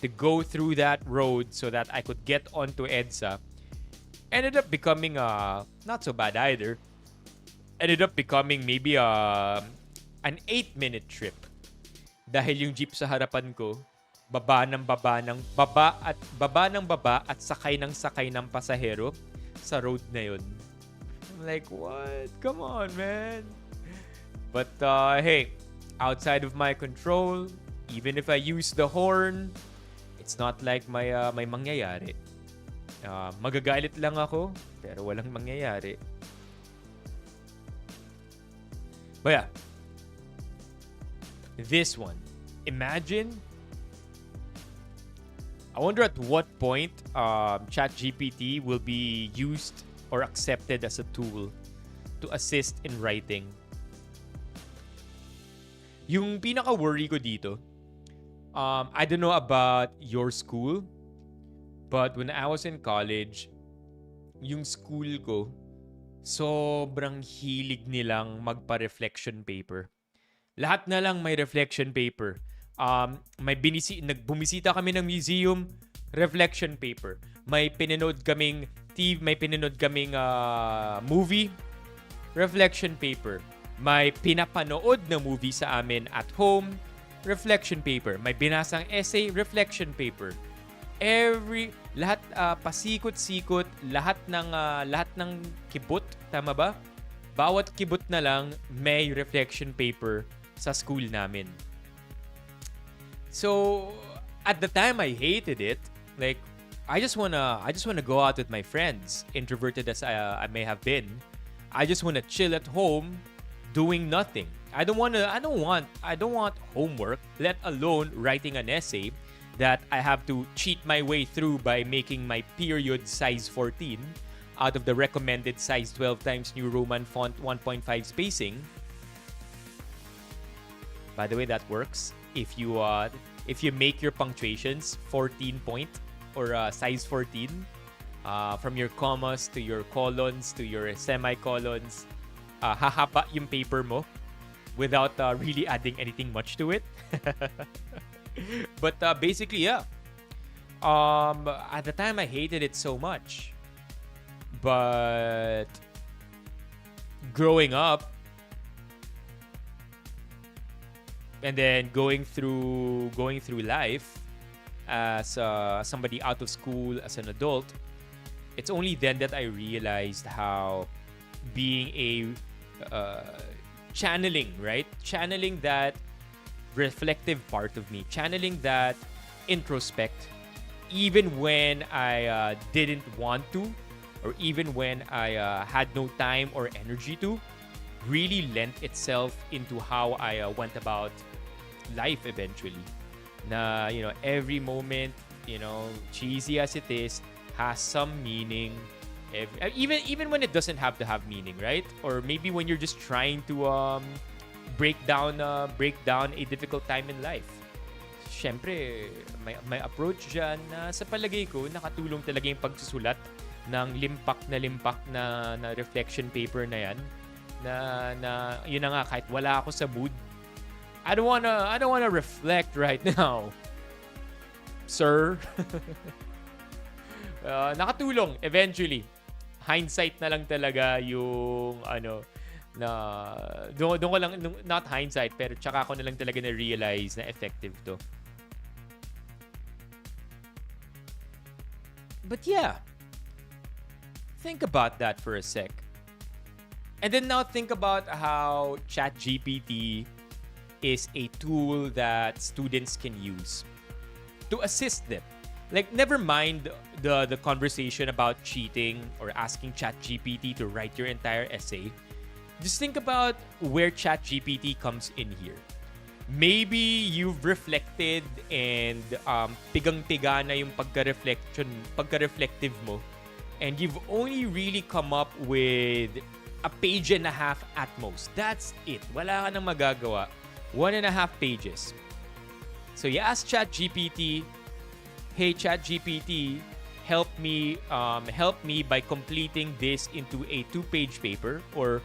to go through that road so that I could get onto EDSA ended up becoming not so bad either. Ended up becoming maybe an 8-minute trip. Dahil yung jeep sa harapan ko, baba ng baba at sakay ng pasahero sa road na yun. I'm like, what? Come on, man. But hey, outside of my control, even if I use the horn, it's not like may mangyayari. Magagalit lang ako, pero walang mangyayari. But yeah, this one. Imagine, I wonder at what point ChatGPT will be used or accepted as a tool to assist in writing. Yung pinaka-worry ko dito, I don't know about your school, but when I was in college, yung school ko, sobrang hilig nilang magpa-reflection paper. Lahat na lang may reflection paper. Bumisita kami ng museum, reflection paper. May pinanood kaming movie, reflection paper. May pinapanood na movie sa amin at home, reflection paper. May binasang essay, reflection paper. Lahat pasikot-sikot, lahat ng kibot, tama ba? Bawat kibot na lang may reflection paper sa school namin. So, at the time I hated it. Like, I just wanna go out with my friends, introverted as I may have been. I just wanna chill at home, doing nothing. I don't want homework, let alone writing an essay that I have to cheat my way through by making my period size 14 out of the recommended size 12 times New Roman font 1.5 spacing. By the way, that works if you make your punctuations 14 point or size 14 from your commas to your colons to your semicolons. Hahaba yung paper mo without really adding anything much to it. But basically, yeah. At the time, I hated it so much. But growing up and then going through life as somebody out of school, as an adult, it's only then that I realized how being a channeling that reflective part of me, channeling that introspect, even when I didn't want to, or even when I had no time or energy to, really lent itself into how I went about life eventually. Na, every moment, cheesy as it is, has some meaning. Even when it doesn't have to have meaning, right? Or maybe when you're just trying to break down a difficult time in life. Syempre, may approach dyan na sa palagay ko, nakatulong talaga yung pagsusulat ng limpak na reflection paper na yan. Na yun na nga, kahit wala ako sa mood, I don't wanna reflect right now, sir. Nakatulong eventually. Hindsight na lang talaga yung doon ko lang, not hindsight, pero tsaka ko na lang talaga na realize na effective to. But yeah, think about that for a sec. And then now think about how ChatGPT is a tool that students can use to assist them. Like, never mind the conversation about cheating or asking ChatGPT to write your entire essay. Just think about where ChatGPT comes in here. Maybe you've reflected and pigang-piga na yung pagka-reflective mo, and you've only really come up with a page and a half at most. That's it. Wala ka nang magagawa. 1.5 pages. So you ask ChatGPT, hey ChatGPT, help me by completing this into a 2-page paper, or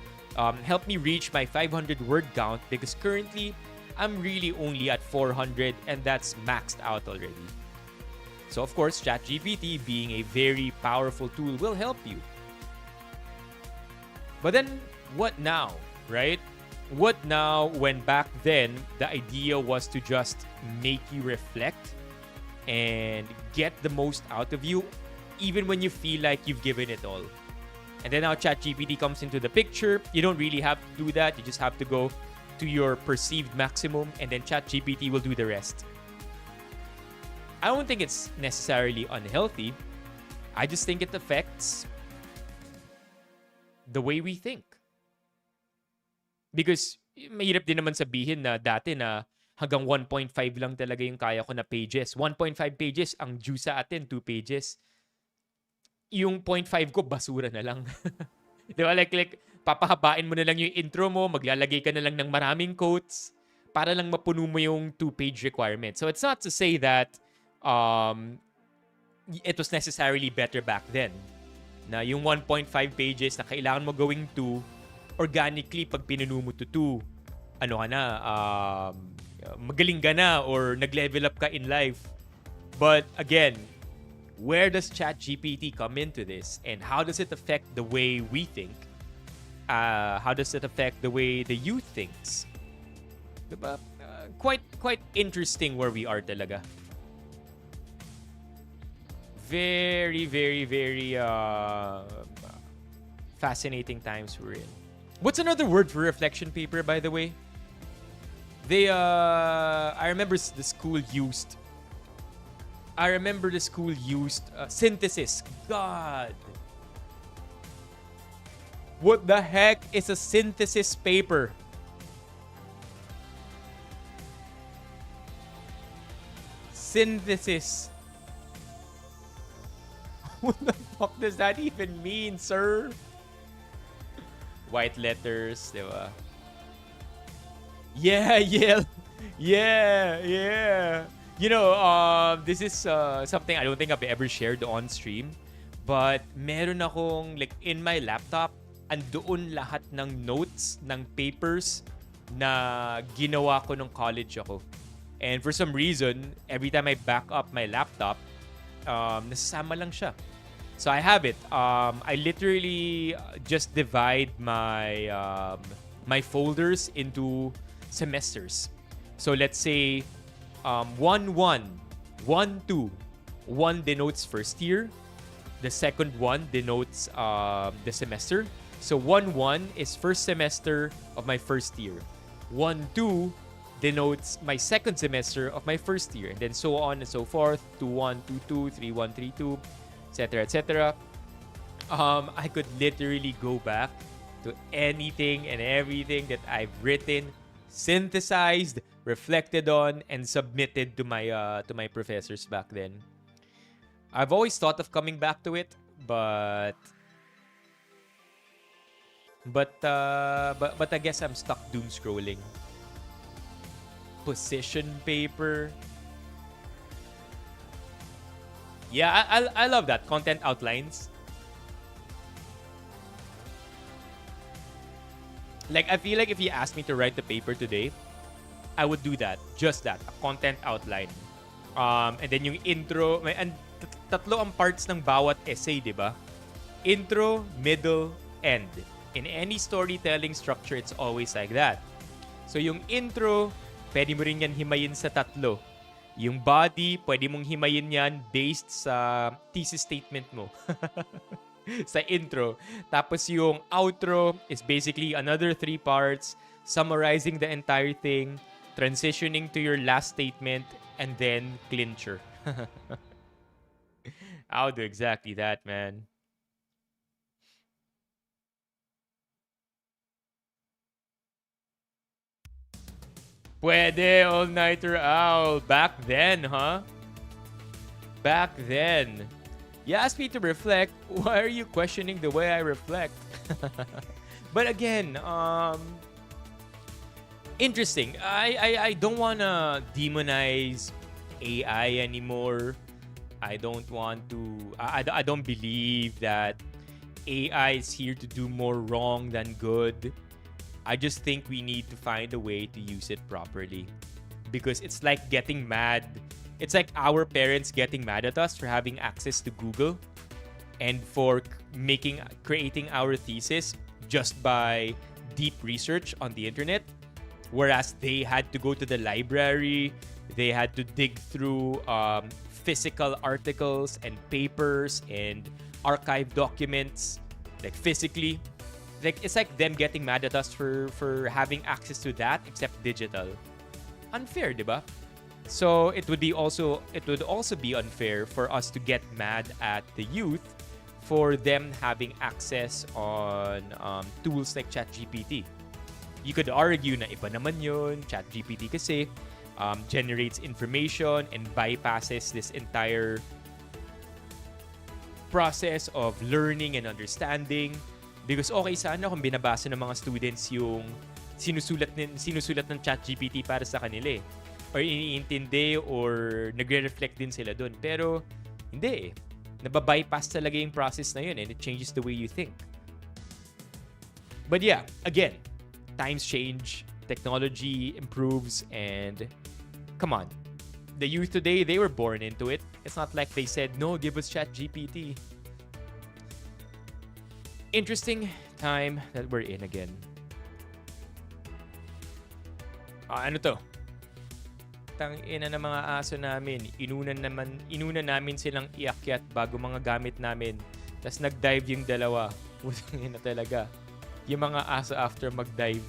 help me reach my 500 word count, because currently I'm really only at 400 and that's maxed out already. So of course, ChatGPT, being a very powerful tool, will help you. But then what now, right? What now when back then the idea was to just make you reflect and get the most out of you, even when you feel like you've given it all. And then now ChatGPT comes into the picture. You don't really have to do that. You just have to go to your perceived maximum, and then ChatGPT will do the rest. I don't think it's necessarily unhealthy. I just think it affects the way we think. Because mahirap din naman sabihin na dati na hanggang 1.5 lang talaga yung kaya ko na pages. 1.5 pages, ang due sa atin, 2 pages. Yung 0.5 ko, basura na lang. Diba? Like, papahabain mo na lang yung intro mo, maglalagay ka na lang ng maraming quotes para lang mapuno mo yung 2-page requirement. So it's not to say that it was necessarily better back then. Na yung 1.5 pages na kailangan mo gawing 2, organically, pag pinuno mo to 2, magaling ka na or nag-level up ka in life. But again, where does ChatGPT come into this, and how does it affect the way we think? How does it affect the way the youth thinks? Diba? Quite interesting where we are talaga. Very, very, very fascinating times we're in. What's another word for reflection paper, by the way? I remember the school used. Synthesis. God. What the heck is a synthesis paper? Synthesis. What the fuck does that even mean, sir? White letters, diba? Yeah. You know, this is something I don't think I've ever shared on stream. But meron akong, like, in my laptop, andoon lahat ng notes, ng papers na ginawa ko nung college ako. And for some reason, every time I back up my laptop, nasasama lang siya. So I have it. I literally just divide my my folders into semesters. So let's say 1-1, 1-2. 1 denotes first year. The second one denotes the semester. So 1-1 is first semester of my first year. 1-2 denotes my second semester of my first year. And then so on and so forth. 2-1, 2-2, 3-1, 3-2, etc., etc. I could literally go back to anything and everything that I've written, synthesized, reflected on, and submitted to my professors back then. I've always thought of coming back to it, but I guess I'm stuck doom scrolling. Position paper. Yeah, I love that. Content outlines. Like, I feel like if you asked me to write the paper today, I would do that. Just that. A content outline. And then yung intro. And tatlo ang parts ng bawat essay, di ba? Intro, middle, end. In any storytelling structure, it's always like that. So yung intro, pwede mo rin yan himayin sa tatlo. Yung body, pwede mong himayin yan based sa thesis statement mo. Sa intro. Tapos yung outro is basically another 3 parts, summarizing the entire thing, transitioning to your last statement, and then clincher. I'll do exactly that, man. Pwede, all-nighter owl. Back then, huh? Back then. You asked me to reflect. Why are you questioning the way I reflect? But again, interesting. I don't want to demonize AI anymore. I don't want to... I don't believe that AI is here to do more wrong than good. I just think we need to find a way to use it properly. Because it's like getting mad. It's like our parents getting mad at us for having access to Google and for creating our thesis just by deep research on the internet. Whereas they had to go to the library, they had to dig through physical articles and papers and archive documents, like physically. Like, it's like them getting mad at us for having access to that, except digital. Unfair, diba? So it would also be unfair for us to get mad at the youth for them having access on tools like ChatGPT. You could argue na iba naman yun. ChatGPT kasi generates information and bypasses this entire process of learning and understanding. Because okay sana kung binabasa ng mga students yung sinusulat ng ChatGPT para sa kanila eh. Or iniintindi or nagre-reflect din sila dun. Pero hindi eh. Nababypass talaga yung process na yun and it changes the way you think. But yeah, again, times change, technology improves, and come on. The youth today, they were born into it. It's not like they said, no, give us ChatGPT. Interesting time that we're in again. Ano to? Tangina ng mga aso namin. Inuna namin silang iakyat bago mga gamit namin. Tapos nag-dive yung dalawa. Putang ina talaga. Yung mga aso after mag-dive.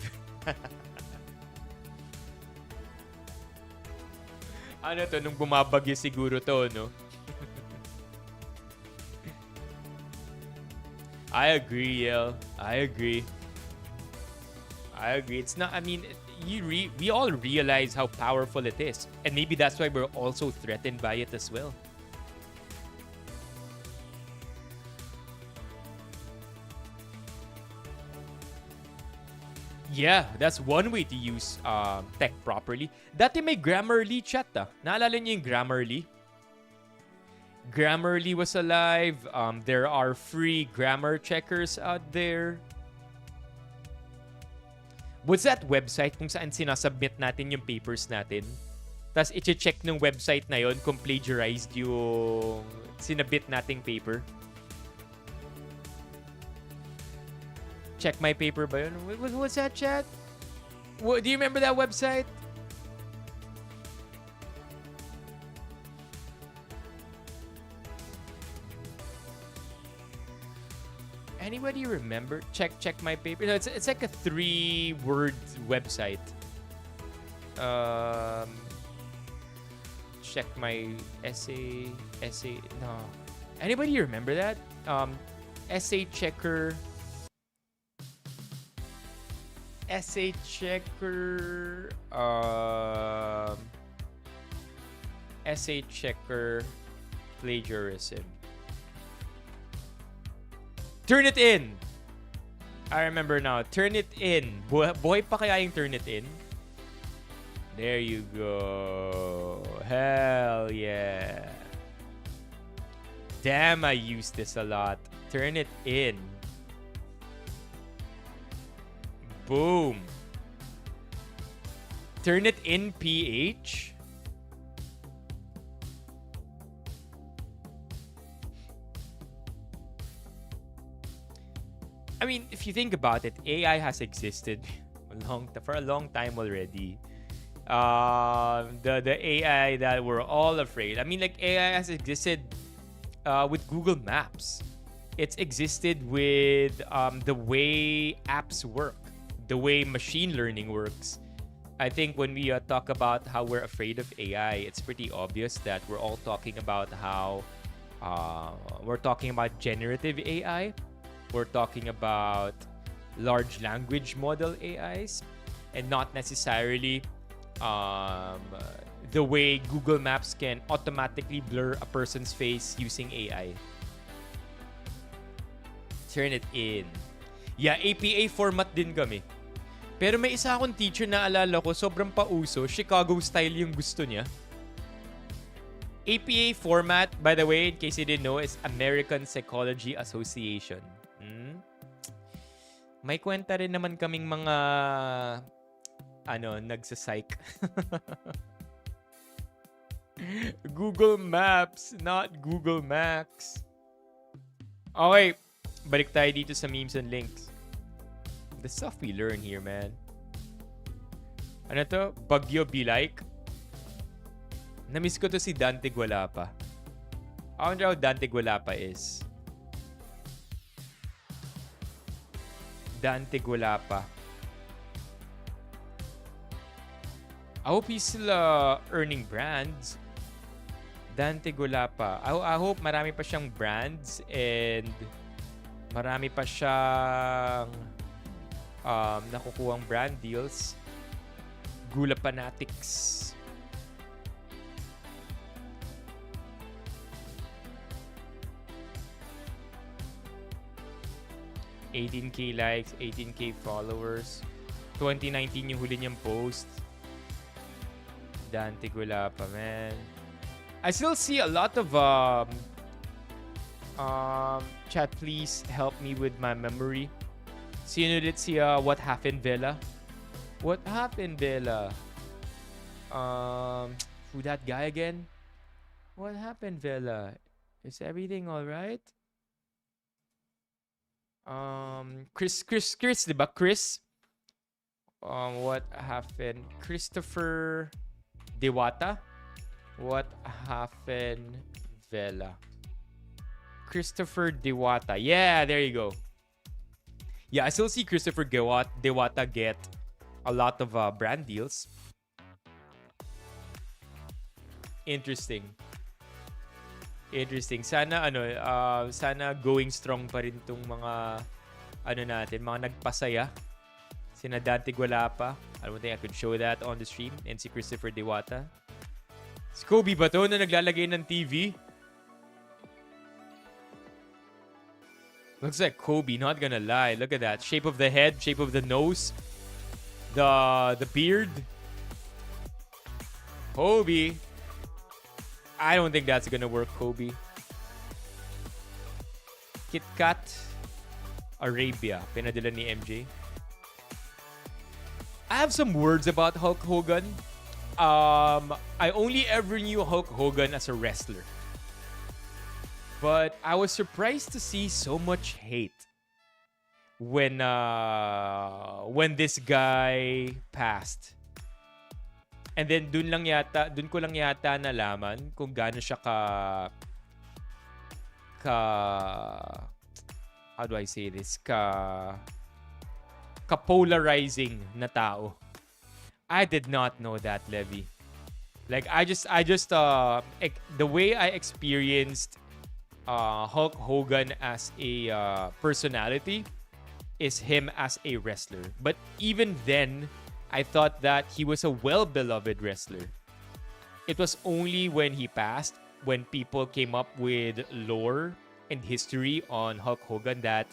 Ano to? Nung bumabagyo siguro to, no? I agree, Yel. I agree. It's not, I mean, we all realize how powerful it is. And maybe that's why we're also threatened by it as well. Yeah, that's one way to use tech properly. Dati may Grammarly chat Naalala niyo yung Grammarly? Grammarly was alive. There are free grammar checkers out there. What's that website kung saan sinasubmit natin yung papers natin? Tapos i-check ng website na yon kung plagiarized yung sinabit nating paper. Check my paper ba yun? What's that, chat? Do you remember that website? Anybody remember? Check my paper. No, it's like a 3-word website. Check my essay. No. Anybody remember that? Essay checker. Essay checker. Essay checker. Plagiarism. Turn it in. I remember now. Turn it in. Buhay pa kaya yung turn it in? There you go. Hell yeah. Damn, I use this a lot. Turn it in. Boom. Turn it in PH. I mean, if you think about it, AI has existed for a long time already. The AI that we're all afraid. I mean, like AI has existed with Google Maps. It's existed with the way apps work, the way machine learning works. I think when we talk about how we're afraid of AI, it's pretty obvious that we're all talking about how we're talking about generative AI. We're talking about large language model AIs and not necessarily the way Google Maps can automatically blur a person's face using AI. Turn it in. Yeah, APA format din kami. Pero may isa akong teacher na alala ko, sobrang pauso, Chicago style yung gusto niya. APA format, by the way, in case you didn't know, is American Psychology Association. May kwenta rin naman kaming mga nagsa-psych. Google Maps, not Google Max. Okay, balik tayo dito sa memes and links. The stuff we learn here, man. Ano to? Bagyo be like? Namiss ko to si Dante Gualapa. I wonder how Dante Gualapa is. Dante Gualapa. I hope he's still earning brands. Dante Gualapa. I hope marami pa siyang brands and marami pa siyang nakukuhang brand deals. Gula Fanatics. $18K likes, 18K followers. 2019 yung huli niyang post. Dante Gualapa, man. I still see a lot of chat, please help me with my memory. Sino ulit si What Happened Vela? What happened, Vela? Who that guy again? What happened, Vela? Is everything alright? Chris, diba? Chris. What happened? Christopher Dewata. What happened? Vela. Christopher Dewata. Yeah, there you go. Yeah, I still see Christopher Dewata get a lot of brand deals. Interesting. Sana going strong pa rin tong mga natin, mga nagpasaya. Sina Dante Gualapa. I don't think I could show that on the stream. And si Christopher Dewata. Si Kobe ba to na naglalagay ng TV? Looks like Kobe, not gonna lie. Look at that. Shape of the head, shape of the nose, the beard. Kobe. I don't think that's gonna work, Kobe. Kit Kat Arabia. Pinadala ni MJ. I have some words about Hulk Hogan. I only ever knew Hulk Hogan as a wrestler. But I was surprised to see so much hate when this guy passed. And then dun ko lang yata nalaman kung gaano siya how do I say this? Polarizing na tao. I did not know that, Levi. Like I just the way I experienced Hulk Hogan as a personality is him as a wrestler. But even then, I thought that he was a well-beloved wrestler. It was only when he passed, when people came up with lore and history on Hulk Hogan, that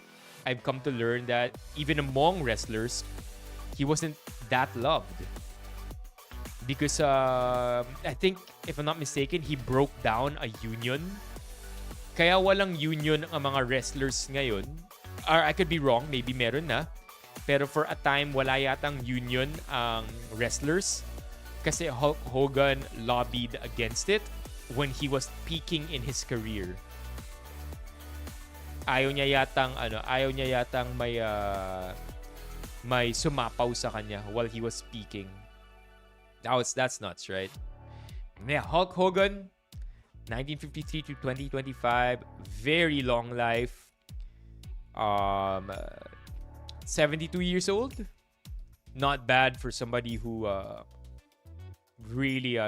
I've come to learn that even among wrestlers, he wasn't that loved. Because I think, if I'm not mistaken, he broke down a union. Kaya walang union ang mga wrestlers ngayon. Or I could be wrong, maybe meron na. Pero for a time, wala yatang union ang wrestlers. Kasi Hulk Hogan lobbied against it when he was peaking in his career. Ayaw niya yatang may sumapaw sa kanya while he was peaking. That's nuts, right? Yeah, Hulk Hogan, 1953 to 2025, very long life. 72 years old. Not bad for somebody who really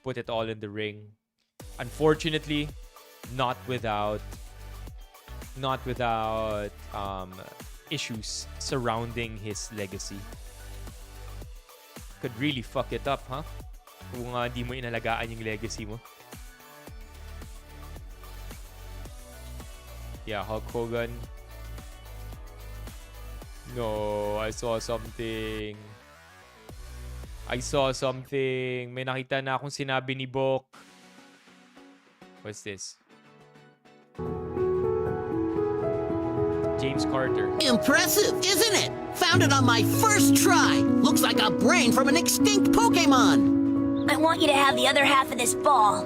put it all in the ring. Unfortunately, not without issues surrounding his legacy. Could really fuck it up, huh? Kung di mo inalagaan yung legacy mo. Yeah, Hulk Hogan. No, I saw something. May nakita na akong sinabi ni Bok. What's this? James Carter. Impressive, isn't it? Found it on my first try. Looks like a brain from an extinct Pokemon. I want you to have the other half of this ball.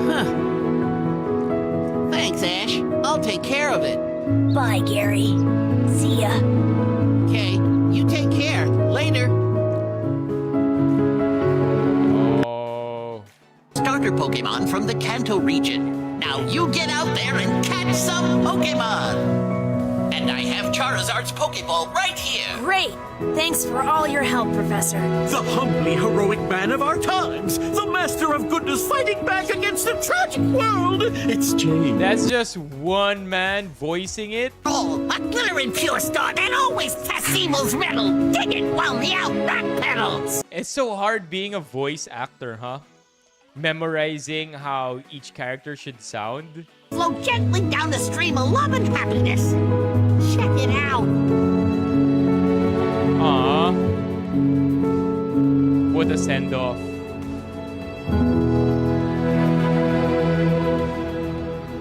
Huh. Thanks, Ash. I'll take care of it. Bye, Gary. See ya. Okay, you take care. Later. Oh. Starter Pokemon from the Kanto region. Now you get out there and catch some Pokemon! And I have Charizard's Pokeball right here! Great! Thanks for all your help, Professor. The humbly heroic man of our times, the master of goodness fighting back against the tragic world. It's James. That's just one man voicing it. Oh, a glittering pure star that always tests evil's metal! Dig it while the out backpedals! It's so hard being a voice actor, huh? Memorizing how each character should sound. Flow gently down the stream of love and happiness. Check it out. Aww. What a send-off.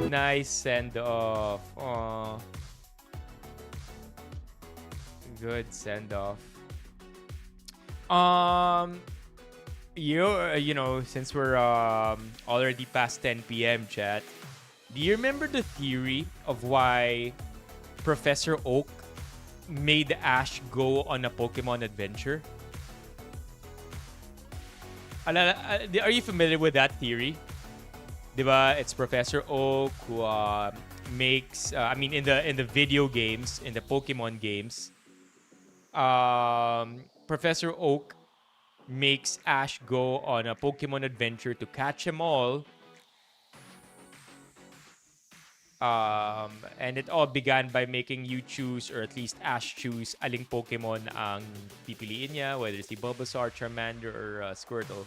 Nice send-off. Aww. Good send-off. You know, since we're already past 10 p.m. chat, Do you remember the theory of why Professor Oak made Ash go on a Pokemon adventure? Are you familiar with that theory? Diba? It's Professor Oak who makes in the video games, in the Pokemon games, Professor Oak makes Ash go on a Pokemon adventure to catch them all. And it all began by making you choose, or at least Ash choose, aling Pokemon ang pipiliin niya, whether it's the Bulbasaur, Charmander, or Squirtle.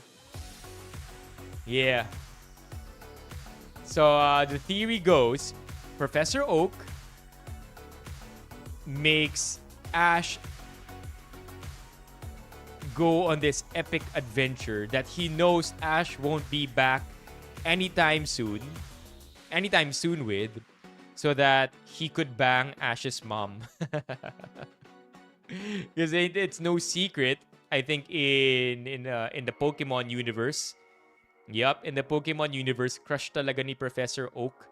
Yeah. So the theory goes, Professor Oak makes Ash go on this epic adventure that he knows Ash won't be back anytime soon with, so that he could bang Ash's mom. Because it's no secret, I think in the Pokemon universe, in the Pokemon universe, crush talaga ni Professor Oak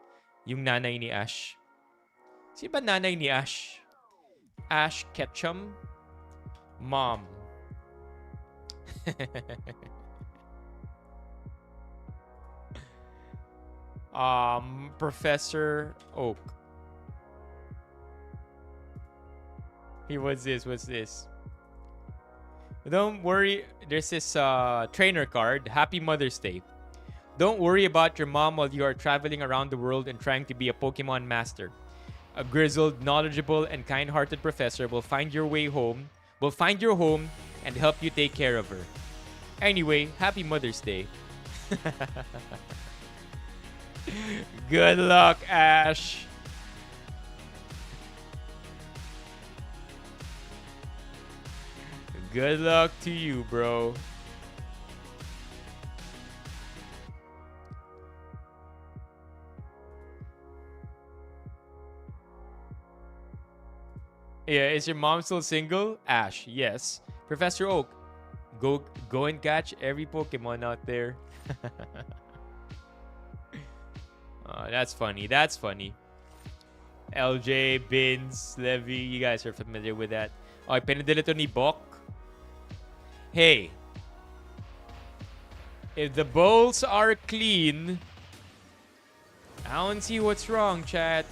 yung nanay ni Ash. Sino ba nanay ni Ash? Ash Ketchum? Mom. Professor Oak. What's this? Don't worry, there's this trainer card. Happy Mother's Day. Don't worry about your mom while you are traveling around the world and trying to be a Pokemon master. A grizzled, knowledgeable, and kind-hearted professor will find your home and help you take care of her. Anyway, happy Mother's Day. Good luck, Ash. Good luck to you, bro. Yeah, is your mom still single? Ash, yes. Professor Oak, go and catch every Pokemon out there. That's funny. LJ, Bins, Levy, you guys are familiar with that. Okay, pinadala to ni Bok. Hey, if the bowls are clean, I don't see what's wrong, chat.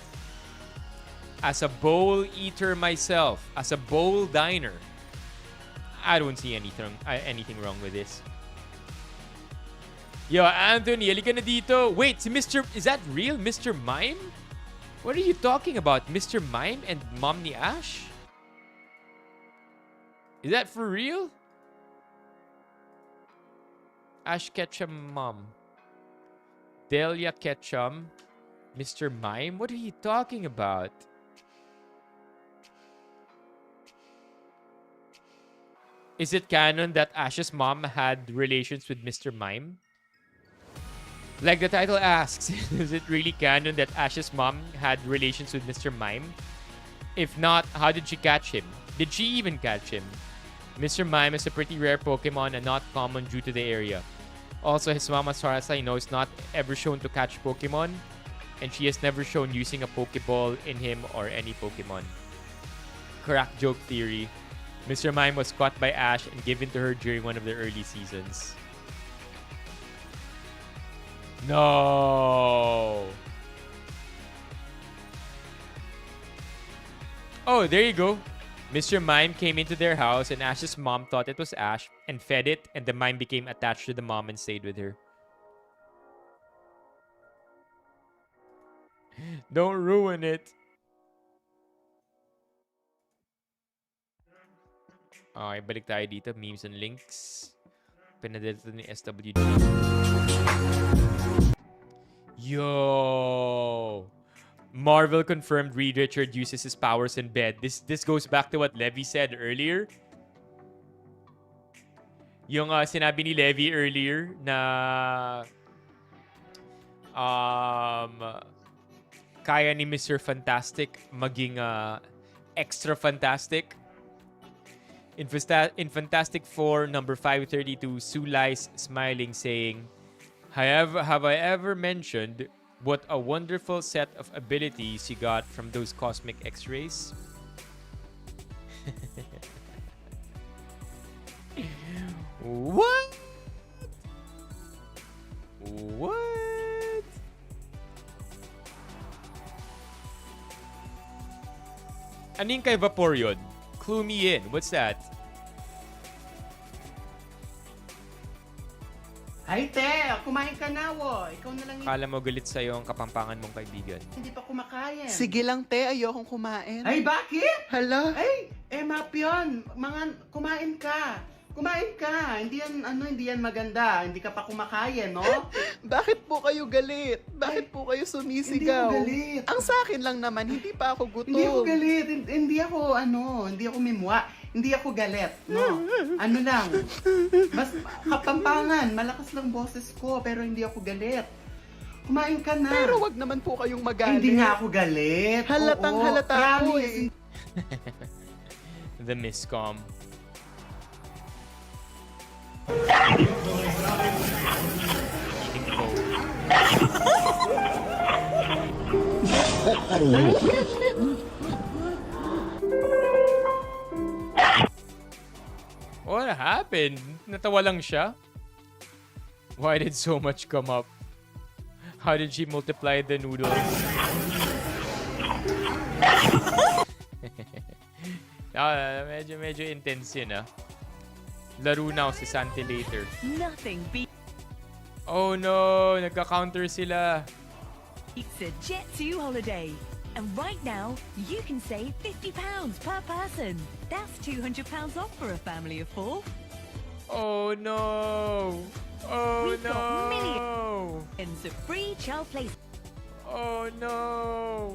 As a bowl eater myself, as a bowl diner, I don't see anything wrong with this. Yo, Anthony, halika na dito. Wait, is that real? Mr. Mime? What are you talking about? Mr. Mime and Mom ni Ash? Is that for real? Ash Ketchum Mom. Delia Ketchum. Mr. Mime? What are you talking about? Is it canon that Ash's mom had relations with Mr. Mime? Like the title asks, is it really canon that Ash's mom had relations with Mr. Mime? If not, how did she catch him? Did she even catch him? Mr. Mime is a pretty rare Pokemon and not common due to the area. Also, his mom, as far as I know, is not ever shown to catch Pokemon, and she has never shown using a Pokeball in him or any Pokemon. Crack joke theory. Mr. Mime was caught by Ash and given to her during one of the early seasons. No. Oh, there you go. Mr. Mime came into their house and Ash's mom thought it was Ash and fed it, and the mime became attached to the mom and stayed with her. Don't ruin it. Okay, balik tayo dito. Memes and links. Pinadala ni SWG. Yo! Marvel confirmed Reed Richard uses his powers in bed. This goes back to what Levy said earlier. Yung sinabi ni Levy earlier na kaya ni Mr. Fantastic maging extra fantastic. In Fantastic 4, number 532, Sue lies smiling, saying, have I ever mentioned What a wonderful set of abilities you got from those cosmic X-rays. What? What? Aning kay Vaporeon? Clue me in. What's that? Ay, te! Kumain ka na, wo. Ikaw na lang yung Kala mo galit sa'yo ang kapampangan mong kaibigan. hindi pa kumakain. Sige lang, te. Ayokong kumain. Ay, bakit? Hala. Ay, map yun. Kumain ka. Kumain ka. Hindi yan maganda. Hindi ka pa kumakain, no? Bakit po kayo galit? Bakit po kayo sumisigaw? Hindi ako galit. Ang sa akin lang naman, hindi pa ako gutom. Hindi ako galit. Hindi ako mimwa. Hindi ako galit, no? Ano lang. Mas kapampangan. Malakas lang boses ko, pero hindi ako galit. Kumain ka na. Pero wag naman po kayong magalit. Hindi nga ako galit. Halatang Oo, halata ko promise. eh. The miscom. Eating cold. What happened? Natawa lang siya? Why did so much come up? How did she multiply the noodles? Medyo intense yun, ah. Laro na ako si Santi later. Nothing beats Oh no! Nagka-counter sila. a Jet2 holiday. And right now, you can save £50 per person. That's £200 off for a family of 4. Oh no! Oh We've got no! And a free child place. Oh no!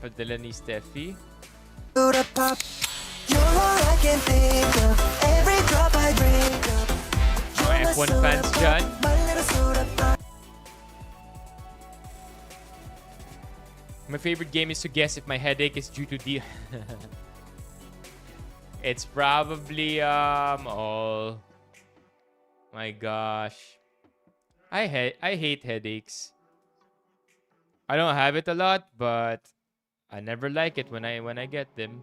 Padala ni Steffi. Mga F1 fans dyan. My favorite game is to guess if my headache is due to the... It's probably, all... My gosh. I hate headaches. I don't have it a lot, but I never like it when I get them.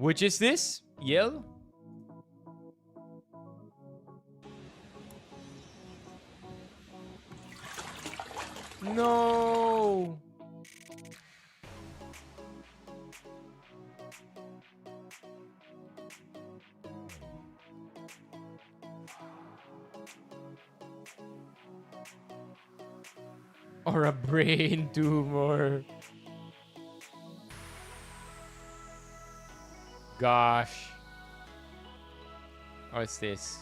Which is this? Yell? No! Or a brain tumor. Gosh. What's this?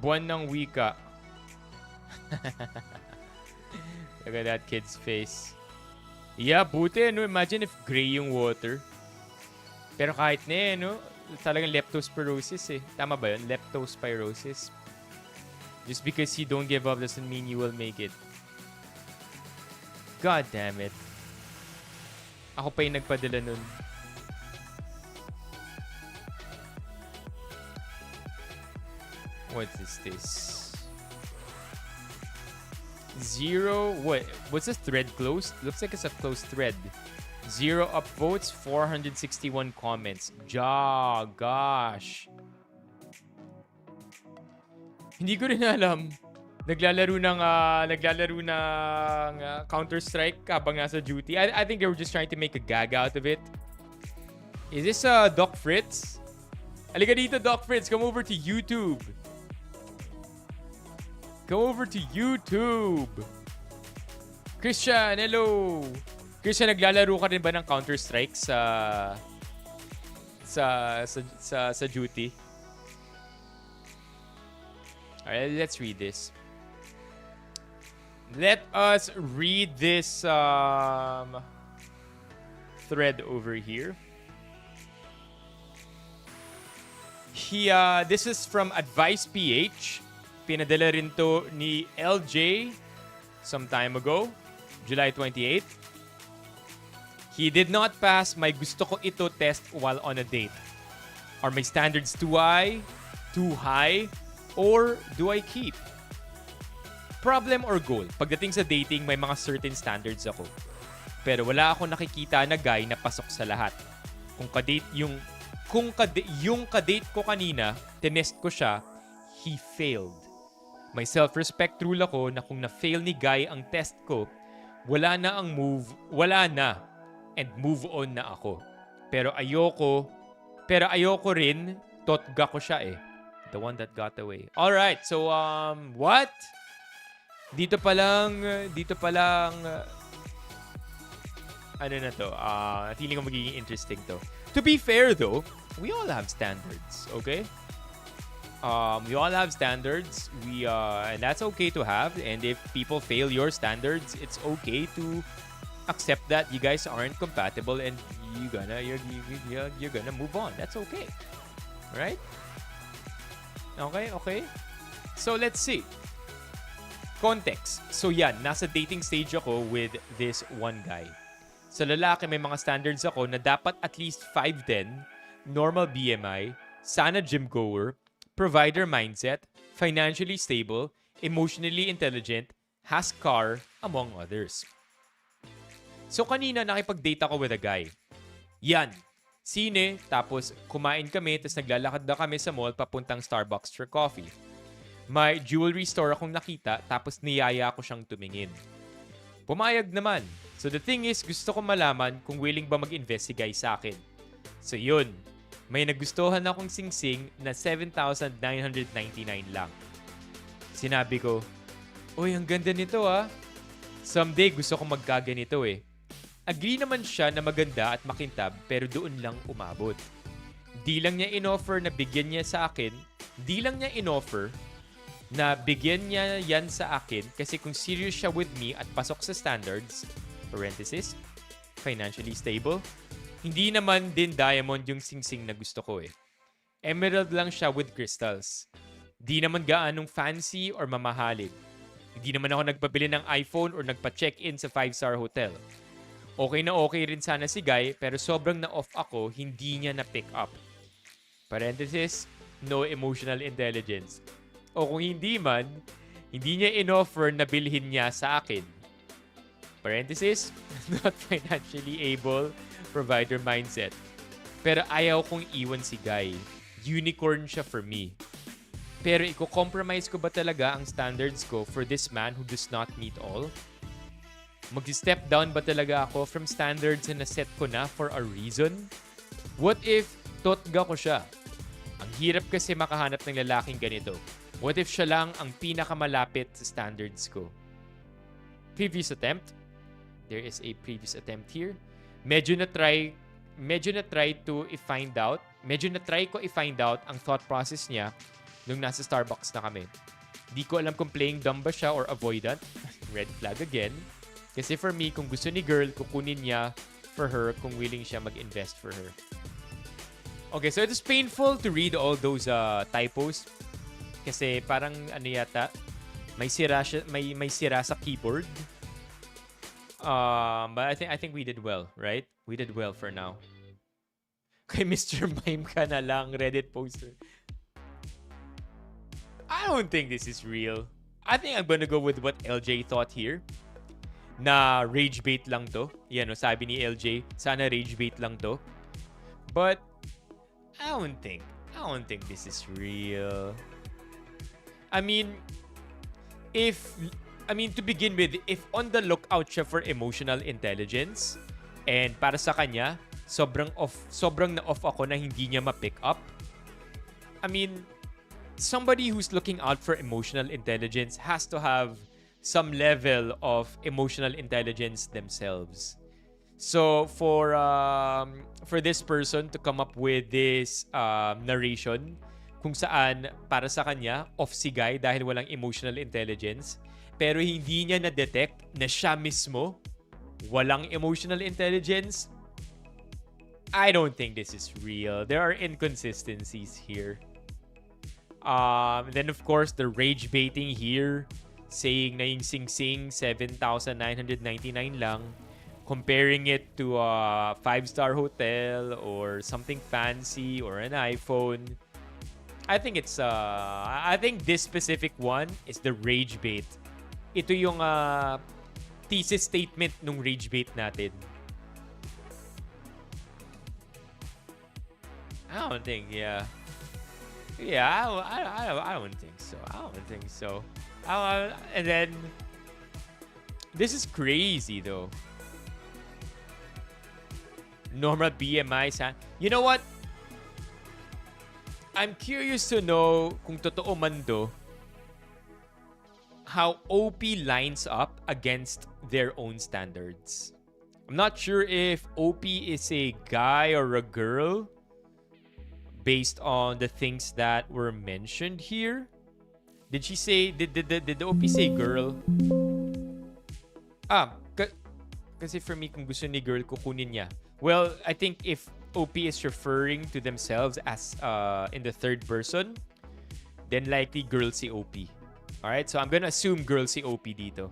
Buwan ng wika. Look at that kid's face. Yeah, buti, no? Imagine if gray yung water. Pero kahit na no? Talagang leptospirosis eh. Tama ba yun? Leptospirosis. Just because you don't give up doesn't mean you will make it. God damn it. Ako pa yung nagpadala nun. What is this? Zero. What's this thread closed? Looks like it's a closed thread. 0 upvotes, 461 comments. Gosh. Hindi ko rin alam. Naglalaro ng Counter-Strike habang nasa duty. I think they were just trying to make a gag out of it. Is this Doc Fritz? Halika dito, Doc Fritz. Come over to YouTube. Come over to YouTube. Christian, hello. Christian, naglalaro ka rin ba ng Counter-Strike sa duty? Alright, let's read this. Let us read this thread over here. This is from Advice PH. Pinadala rin to ni LJ some time ago, July 28. He did not pass my gusto ko ito test while on a date. Are my standards too high? too high? Or do I keep? Problem or goal? Pagdating sa dating, may mga certain standards ako. Pero wala akong nakikita na guy na pasok sa lahat. Kung kadate ko kanina, tinest ko siya, he failed. May self-respect rule ako na kung na-fail ni guy ang test ko, wala na and move on na ako. Pero ayoko rin, totga ko siya eh. The one that got away. Alright, so what? Dito pa lang, ano na to? Feeling ko magiging interesting to. To be fair though, we all have standards, okay? We all have standards. And that's okay to have. And if people fail your standards, it's okay to accept that you guys aren't compatible and you're gonna move on. That's okay, right? Okay. So let's see. Context. So yan, nasa dating stage ako with this one guy. Sa lalaki, may mga standards ako na dapat at least 5'10", normal BMI, sana gym goer, provider mindset, financially stable, emotionally intelligent, has car, among others. So kanina nakipag-date ako with a guy. Yan. Sine, tapos kumain kami, tapos naglalakad na kami sa mall papuntang Starbucks for coffee. May jewelry store akong nakita, tapos niyaya ko siyang tumingin. Pumayag naman. So the thing is, gusto ko malaman kung willing ba mag-invest si guy sa akin. So yun, may nagustuhan akong singsing na 7,999 lang. Sinabi ko, "Uy, ang ganda nito ah. Someday gusto ko magkaganito eh." Agree naman siya na maganda at makintab pero doon lang umabot. Di lang niya in-offer na bigyan niya yan sa akin kasi kung serious siya with me at pasok sa standards, parenthesis, financially stable, hindi naman din diamond yung singsing na gusto ko eh. Emerald lang siya with crystals. Di naman gaanong fancy or mamahalin. Hindi naman ako nagpabili ng iPhone or nagpa-check-in sa 5-star hotel. Okay na okay rin sana si guy pero sobrang na-off ako, hindi niya na-pick up. Parenthesis, no emotional intelligence. O kung hindi man, hindi niya in-offer na bilhin niya sa akin. Parenthesis, not financially able, provider mindset. Pero ayaw kong iwan si guy. Unicorn siya for me. Pero i-compromise ko ba talaga ang standards ko for this man who does not meet all? Mag-step down ba talaga ako from standards na set ko na for a reason? What if totga ko siya? Ang hirap kasi makahanap ng lalaking ganito. What if siya lang ang pinakamalapit sa standards ko? Previous attempt. There is a previous attempt here. Medyo na try ko i-find out ang thought process niya nung nasa Starbucks na kami. Di ko alam kung playing dumb ba siya or avoidant. Red flag again. Kasi for me, kung gusto ni girl, kukunin niya for her kung willing siya mag-invest for her. Okay, so it is painful to read all those typos. Kasi parang ano yata, may sira sa keyboard. But I think we did well, right? We did well for now. Kay Mr. Mime ka na lang, Reddit poster. I don't think this is real. I think I'm gonna go with what LJ thought here. Na rage bait lang to. Yan o, sabi ni LJ, sana rage bait lang to. But I don't think this is real. I mean, to begin with, if on the lookout siya for emotional intelligence, and para sa kanya, sobrang na-off ako na hindi niya ma-pick up. I mean, somebody who's looking out for emotional intelligence has to have some level of emotional intelligence themselves. So for this person to come up with this narration kung saan para sa kanya off si guy dahil walang emotional intelligence, pero hindi niya na-detect na siya mismo walang emotional intelligence, I don't think this is real. There are inconsistencies here. Then of course the rage baiting here, saying na yung sing-sing 7,999 lang, comparing it to a 5-star hotel or something fancy or an iPhone. I think it's I think this specific one is the rage bait. Ito yung thesis statement nung rage bait natin. I don't think, yeah. Yeah, I don't think so. I don't think so. And then, this is crazy though. Normal BMI, you know what? I'm curious to know kung totoo man do, how OP lines up against their own standards. I'm not sure if OP is a guy or a girl based on the things that were mentioned here. Did she say, did the OP say girl? Kasi for me, kung gusto ni girl, kukunin niya. Well, I think if OP is referring to themselves as in the third person, then likely girl si OP. Alright, so I'm gonna assume girl si OP dito.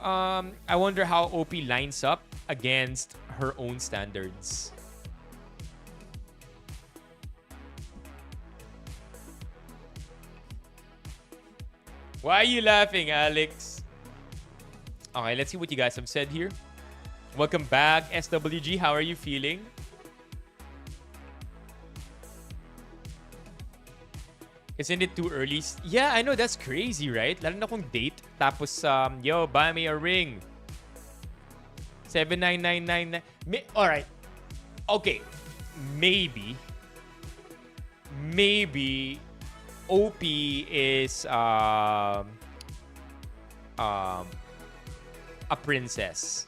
I wonder how OP lines up against her own standards. Why are you laughing, Alex? Okay, let's see what you guys have said here. Welcome back, SWG. How are you feeling? Isn't it too early? Yeah, I know. That's crazy, right? Lalo na kung date. Tapos, yo, buy me a ring. 79999. Alright. Okay. Maybe OP is a princess.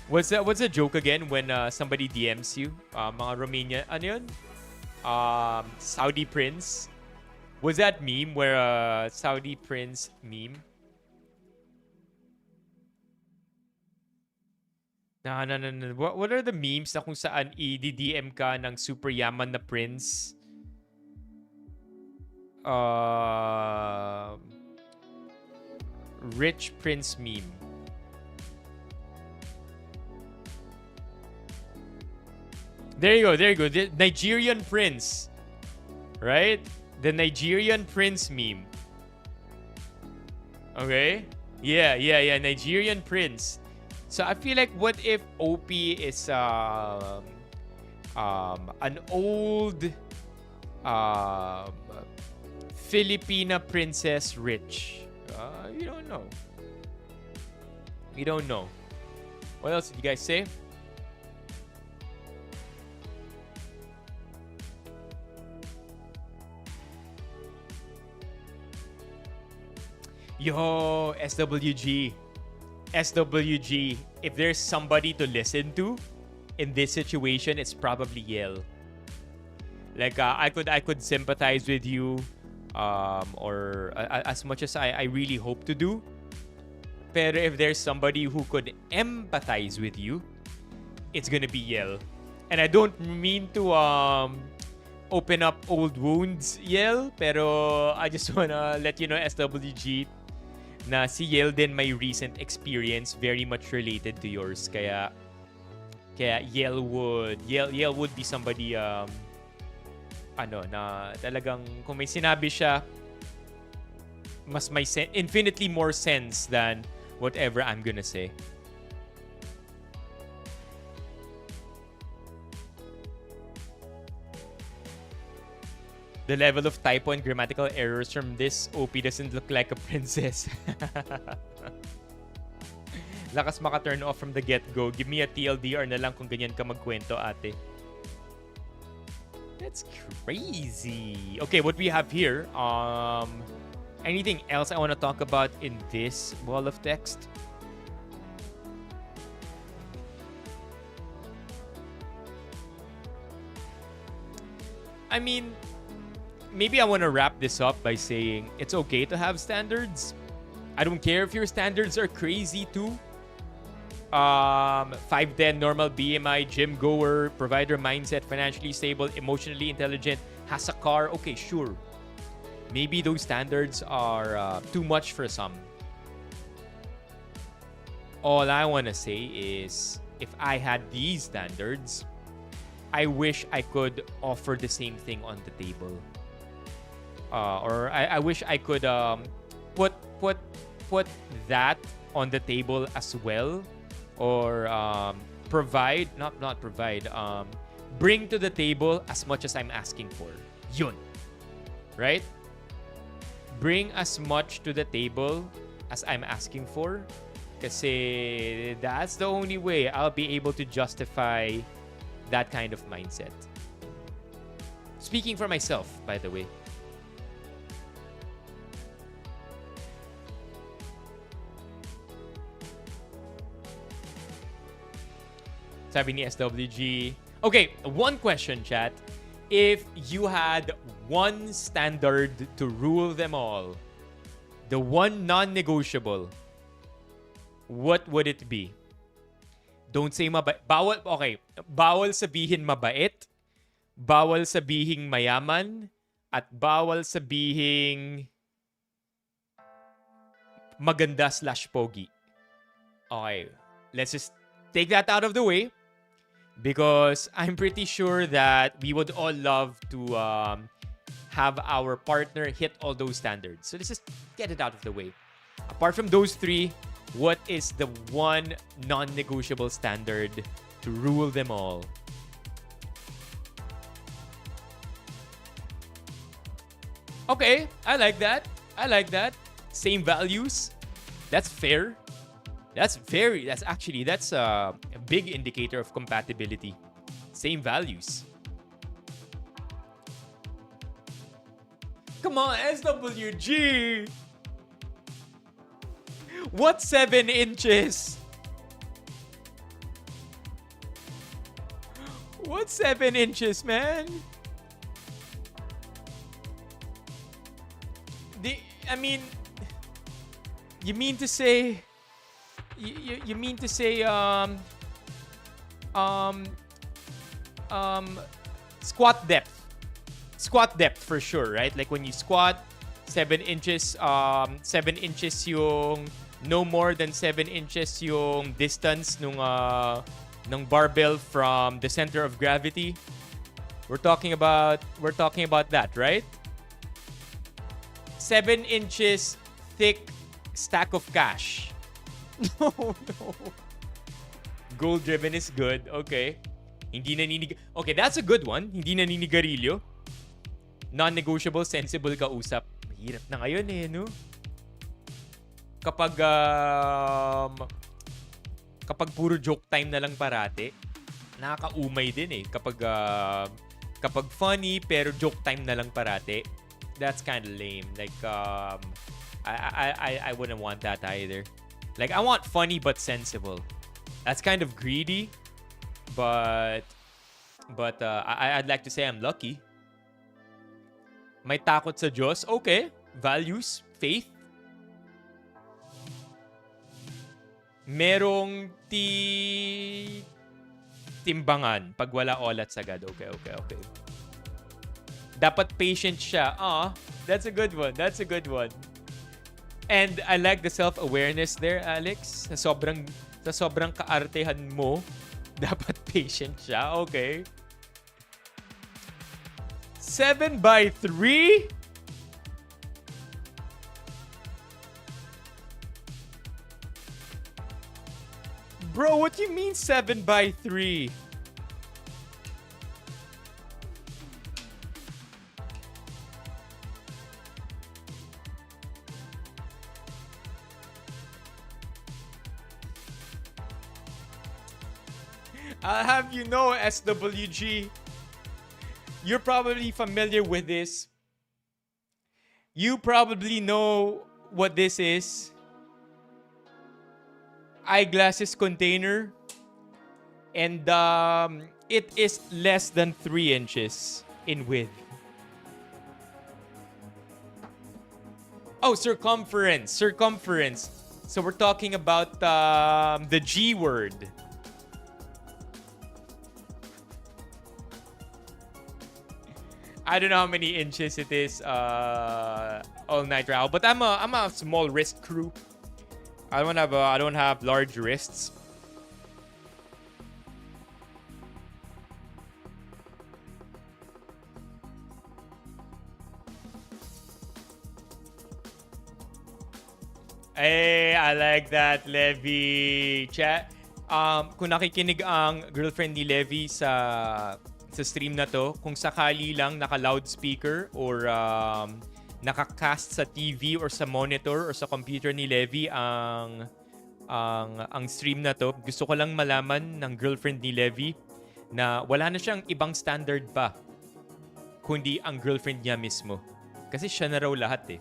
What's the joke again when somebody DMs you? Mga Romania, ano yun? Saudi prince. Was that meme where Saudi prince meme? No. What are the memes na kung saan i-DM ka ng super yaman na prince? Rich prince meme. There you go. The Nigerian prince. Right? The Nigerian prince meme. Okay? Yeah. Nigerian prince. So I feel like what if OP is an old Filipina princess rich? You don't know. You don't know. What else did you guys say? Yo, SWG. If there's somebody to listen to in this situation, it's probably Yel. Like, I could sympathize with you, or as much as I really hope to do. Pero if there's somebody who could empathize with you, it's gonna be Yel. And I don't mean to open up old wounds, Yel, pero I just wanna let you know, SWG, na si Yel din may recent experience very much related to yours. Kaya Yel would be somebody na talagang kung may sinabi siya, mas may infinitely more sense than whatever I'm gonna say. The level of typo and grammatical errors from this OP doesn't look like a princess. Lakas maka-turn off from the get-go. Give me a TLDR na lang kung ganyan ka magkwento, ate. That's crazy. Okay, what we have here. Anything else I want to talk about in this wall of text? I mean, maybe I want to wrap this up by saying it's okay to have standards. I don't care if your standards are crazy too. 5'10", normal BMI, gym goer, provider mindset, financially stable, emotionally intelligent, has a car. Okay, sure. Maybe those standards are too much for some. All I want to say is, if I had these standards, I wish I could offer the same thing on the table. Or I wish I could put that on the table as well, or bring to the table as much as I'm asking for. Yun. Right? Bring as much to the table as I'm asking for. Kasi that's the only way I'll be able to justify that kind of mindset. Speaking for myself, by the way. Sabi ni SWG. Okay, one question, chat. If you had one standard to rule them all, the one non-negotiable, what would it be? Don't say mabait. Bawal sabihin mabait, bawal sabihin mayaman, at bawal sabihin maganda/pogi. Okay, let's just take that out of the way. Because I'm pretty sure that we would all love to have our partner hit all those standards. So let's just get it out of the way. Apart from those three, what is the one non-negotiable standard to rule them all? Okay, I like that. Same values. That's fair. That's a big indicator of compatibility. Same values. Come on, SWG! What 7 inches? What 7 inches, man? You mean to say... You mean to say squat depth for sure, right? Like when you squat 7 inches yung no more than 7 inches yung distance ng barbell from the center of gravity. We're talking about that, right? 7 inches thick stack of cash. No. Goal driven is good. Okay. Okay, that's a good one. Hindi naninigarilyo. Non-negotiable, sensible kausap. Mahirap na ngayon no? Kapag puro joke time na lang parate, nakakaumay din Kapag funny pero joke time na lang parate, that's kind of lame. Like I wouldn't want that either. Like, I want funny but sensible. That's kind of greedy, but I'd like to say I'm lucky. May takot sa Diyos. Okay. Values, faith. Merong timbangan pag wala olat sagad. Okay. Dapat patient siya. That's a good one. And I like the self-awareness there, Alex. Sa sobrang kaartehan mo, dapat patient siya. Okay. 7x3? Bro, what do you mean 7x3? I'll have you know, SWG, you're probably familiar with this. You probably know what this is. Eyeglasses container. And it is less than 3 inches in width. Oh, circumference. So we're talking about the G word. I don't know how many inches it is all night round, but I'm a small wrist crew. I don't have large wrists. Hey, I like that, Levi. Chat. Kung nakikinig ang girlfriend ni Levi sa stream na to, kung sakali lang naka-loudspeaker or naka-cast sa TV or sa monitor or sa computer ni Levi ang stream na to, gusto ko lang malaman ng girlfriend ni Levi na wala na siyang ibang standard pa kundi ang girlfriend niya mismo. Kasi siya na raw lahat eh.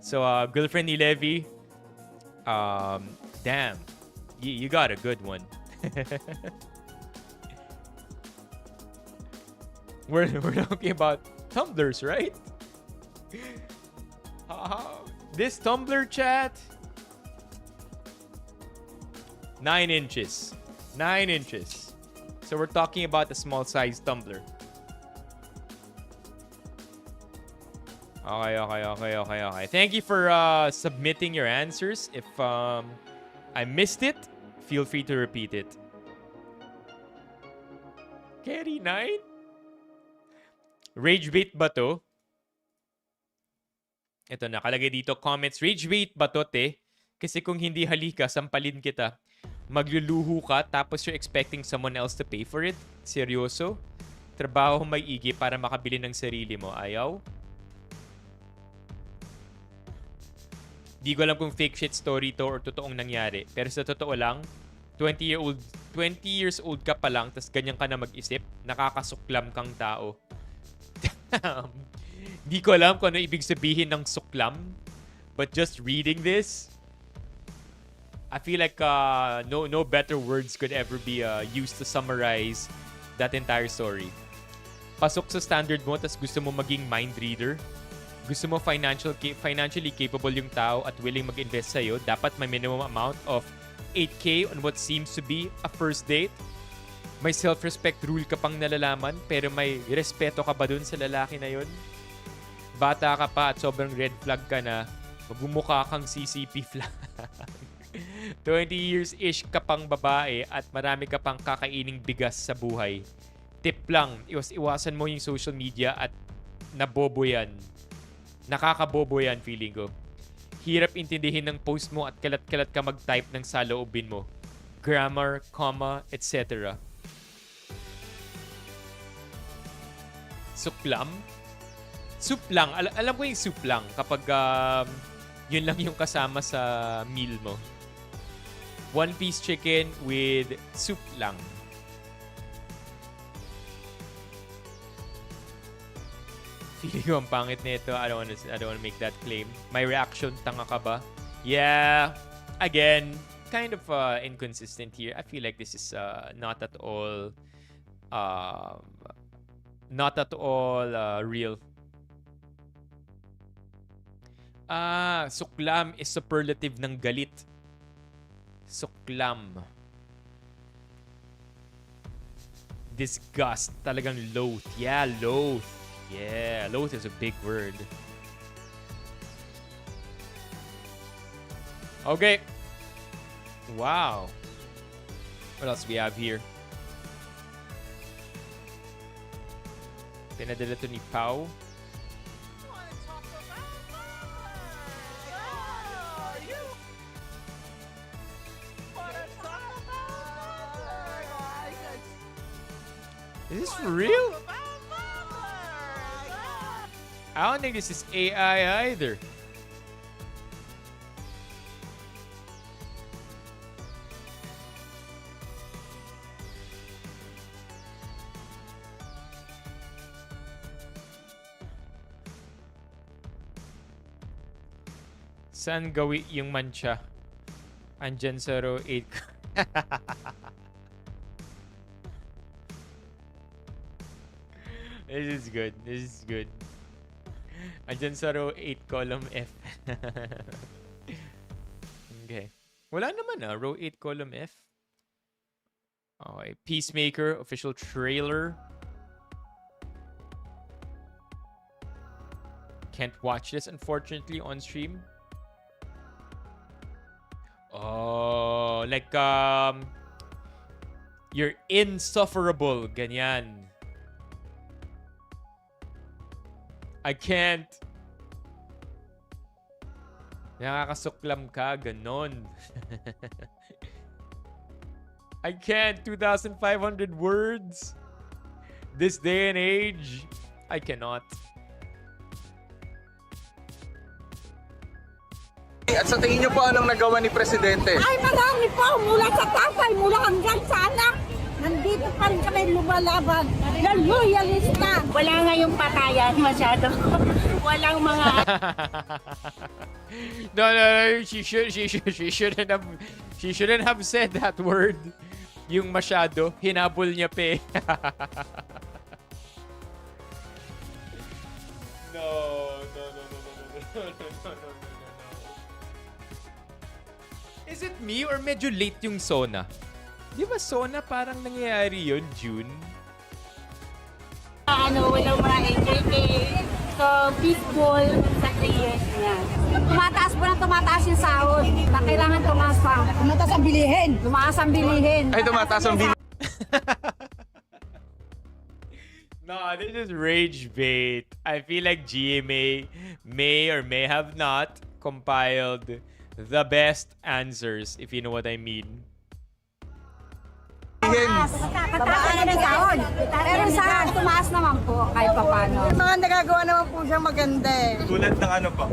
So, girlfriend ni Levi, damn, you got a good one. We're talking about tumblers, right? This tumbler chat, 9 inches. 9 inches. So we're talking about a small size tumbler. Okay. Thank you for submitting your answers. If I missed it, feel free to repeat it. Carry 9? Rage bait ba to? Ito, nakalagay dito, comments. Rage bait ba to, te? Kasi kung hindi halika, sampalin kita. Magluluho ka, tapos you're expecting someone else to pay for it? Seryoso? Trabaho may igi para makabili ng sarili mo. Ayaw? Di ko alam kung fake shit story to or totoong nangyari. Pero sa totoo lang, 20 years old ka pa lang, tas ganyan ka na mag-isip, nakakasuklam kang tao. Di ko alam kung ano ibig sabihin ng suklam. But just reading this, I feel like no better words could ever be used to summarize that entire story. Pasok sa standard mo, tas gusto mo maging mind reader. Gusto mo financially capable yung tao at willing mag-invest sa'yo. Dapat may minimum amount of 8K on what seems to be a first date. May self-respect rule ka pang nalalaman, pero may respeto ka ba dun sa lalaki na yun? Bata ka pa at sobrang red flag ka na, magmumukha kang CCP flag. 20 years-ish ka pang babae at marami ka pang kakaining bigas sa buhay. Tip lang, iwasan mo yung social media at nabobo yan. Nakakabobo yan, feeling ko. Hirap intindihin ng post mo at kalat-kalat ka mag-type ng saloobin mo. Grammar, comma, etc. Suklam? Soup lang. Alam ko yung soup lang kapag yun lang yung kasama sa meal mo. One piece chicken with soup lang. Feeling ko ang pangit nito. I don't wanna make that claim. My reaction, tanga ka ba? Yeah. Again, kind of inconsistent here. I feel like this is not at all real. Suklam is superlative ng galit. Suklam. Disgust. Talagang loath. Yeah, loath. Yeah, loath is a big word. Okay. Wow. What else we have here? Pinadala to ni Pau. Is this real? I don't think this is AI either. Saan gawi yung mancha? Andyan sa row 8. This is good. This is good. Andyan sa row 8, column F. Okay. Wala naman row 8, column F. Okay. Peacemaker, official trailer. Can't watch this, unfortunately, on stream. Oh, like, you're insufferable. Ganyan. I can't. Nakakasuklam ka, ganon. I can't. 2,500 words. This day and age, I cannot. At sa tingin niyo po anong nagawa ni Presidente? Ay, marami po. Mula sa tatay, mula hanggang sa anak. Nandito pa rin kami lumalaban. Loyalista. Wala nga yung patayan masyado. Walang mga... No. She shouldn't have said that word. Yung masyado, hinabol niya pe. No. Is it me or medyo late yung Sona? Di ba Sona parang nangyayari yun, June? Walang mga entertain. So, peaceful sa 3 years niya. Tumataas po ng tumataas yung sahod. Na kailangan tumaas pa. Tumataas ang bilihin. Tumaas ang bilihin. Ay, tumataas ang bilihin. No, this is rage bait. I feel like GMA may or may have not compiled the best answers, if you know what I mean. Babaan na ng sahod. Pero sa tumaas naman po, kahit pa paano. Mga nagagawa naman po siyang maganda eh. Tulad ng ano po?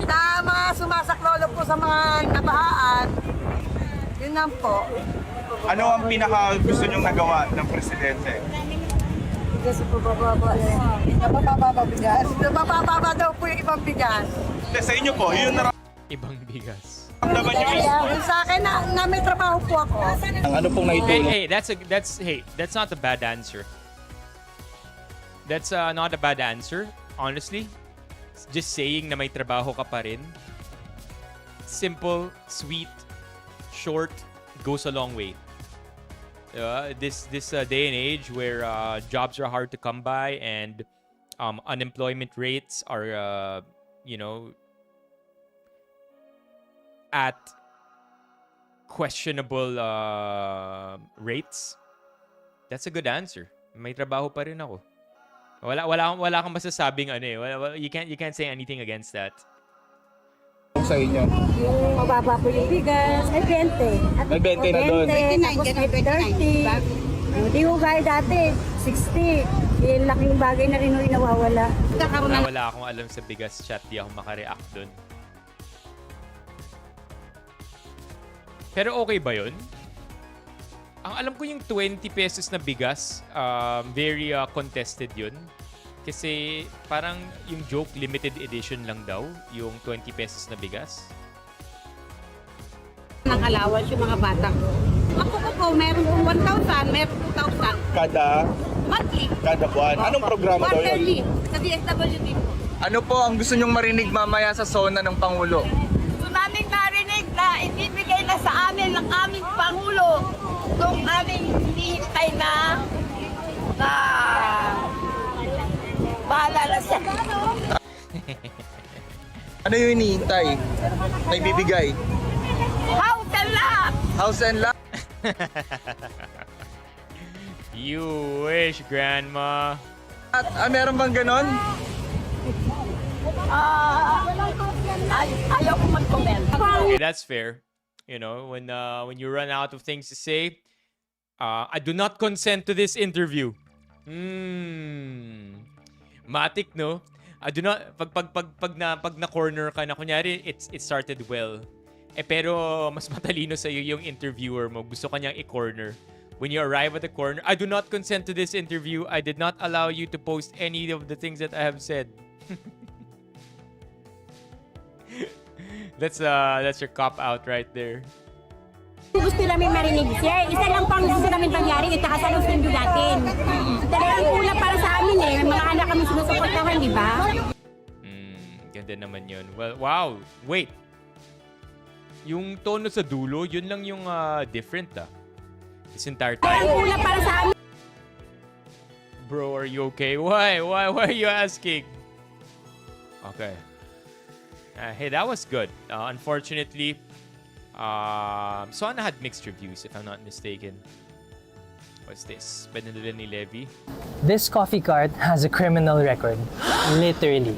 Sa mga sumasaklolo po sa mga nabahaan, yun lang po. Ano ang pinaka gusto niyong nagawa ng Presidente? Kasi po bababa. Nabababa bigas. Nabababa daw po yung ibang bigas. Sa inyo po, yun na Ibang bigas. naman Yung sa akin na may trabaho po ako. Ano pong naitulong? Hey, that's not a bad answer. That's not a bad answer, honestly. Just saying na may trabaho ka pa rin. Simple, sweet, short, goes a long way. This day and age where jobs are hard to come by and unemployment rates are at questionable rates. That's a good answer. May trabaho pa rin ako. Wala kang masasabing ano eh. You can't say anything against that. Sa inyo? Yung mababa po yung bigas, ay 20. May 20 na doon. 29, 30. Hindi ko gaya dati, 60. Yung laking bagay na rin yung nawawala. Wala akong alam sa bigas chat. Di ako makareact dun. Pero okay ba yun? Ang alam ko yung 20 pesos na bigas, very contested yun. Kasi parang yung joke limited edition lang daw, yung 20 pesos na bigas. Ng allowance yung mga bata. Ako po, meron pong 1,000, meron 2,000. Kada? Monthly. Kada buwan. Anong programa daw Quarterly. yun? Sa DSWD po. Ano po ang gusto nyong marinig mamaya sa SONA ng Pangulo? Gusto namin marinig na ibibigay na sa amin ng aming Pangulo itong aming hinihintay na bahala na siya. Ano yung hinihintay? Na ibibigay? House and lot! House and lot? You wish, Grandma. At meron bang ganon? Ayaw ko mag-comment. Okay, that's fair. You know, when you run out of things to say, I do not consent to this interview. Matik, no? I do not pag na corner ka na kunyari it started well. Pero mas matalino sa iyo yung interviewer mo. Gusto kanyang i-corner. When you arrive at the corner, I do not consent to this interview. I did not allow you to post any of the things that I have said. That's your cop out right there. Gusto namin marinig siya. Isa lang pang gusto namin pangyari, ito sa sundo natin. Talagang kulang para sa amin eh. May mga anak kami sinusuportahan, di ba? Ganda naman yun. Well, wow. Wait. Yung tono sa dulo, yun lang yung different this entire time. Kulang para sa amin. Bro, are you okay? Why are you asking? Okay. Hey, that was good. Unfortunately, Sona had mixed reviews, if I'm not mistaken. What's this? Benedilla ni Levy. This coffee cart has a criminal record. Literally.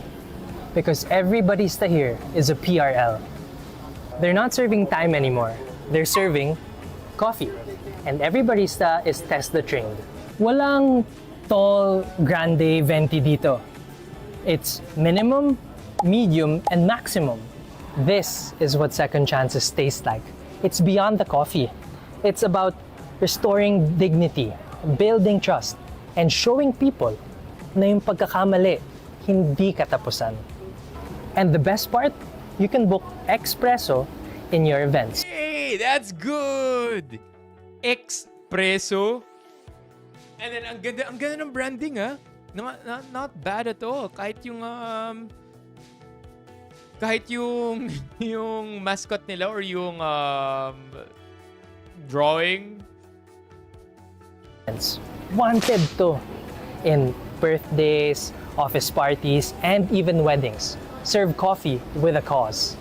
because every barista here is a PRL. They're not serving time anymore. They're serving coffee. And every barista is Tesla trained. Walang tall, grande, venti dito. It's minimum, medium, and maximum. This is what second chances taste like. It's beyond the coffee. It's about restoring dignity, building trust, and showing people na yung pagkakamali, hindi katapusan. And the best part, you can book Expresso in your events. Hey, that's good! Expresso. And then, ang ganda ng branding, ah. Not bad at all. Kahit yung yung mascot nila or yung drawing. Wanted to in birthdays, office parties, and even weddings. Serve coffee with a cause.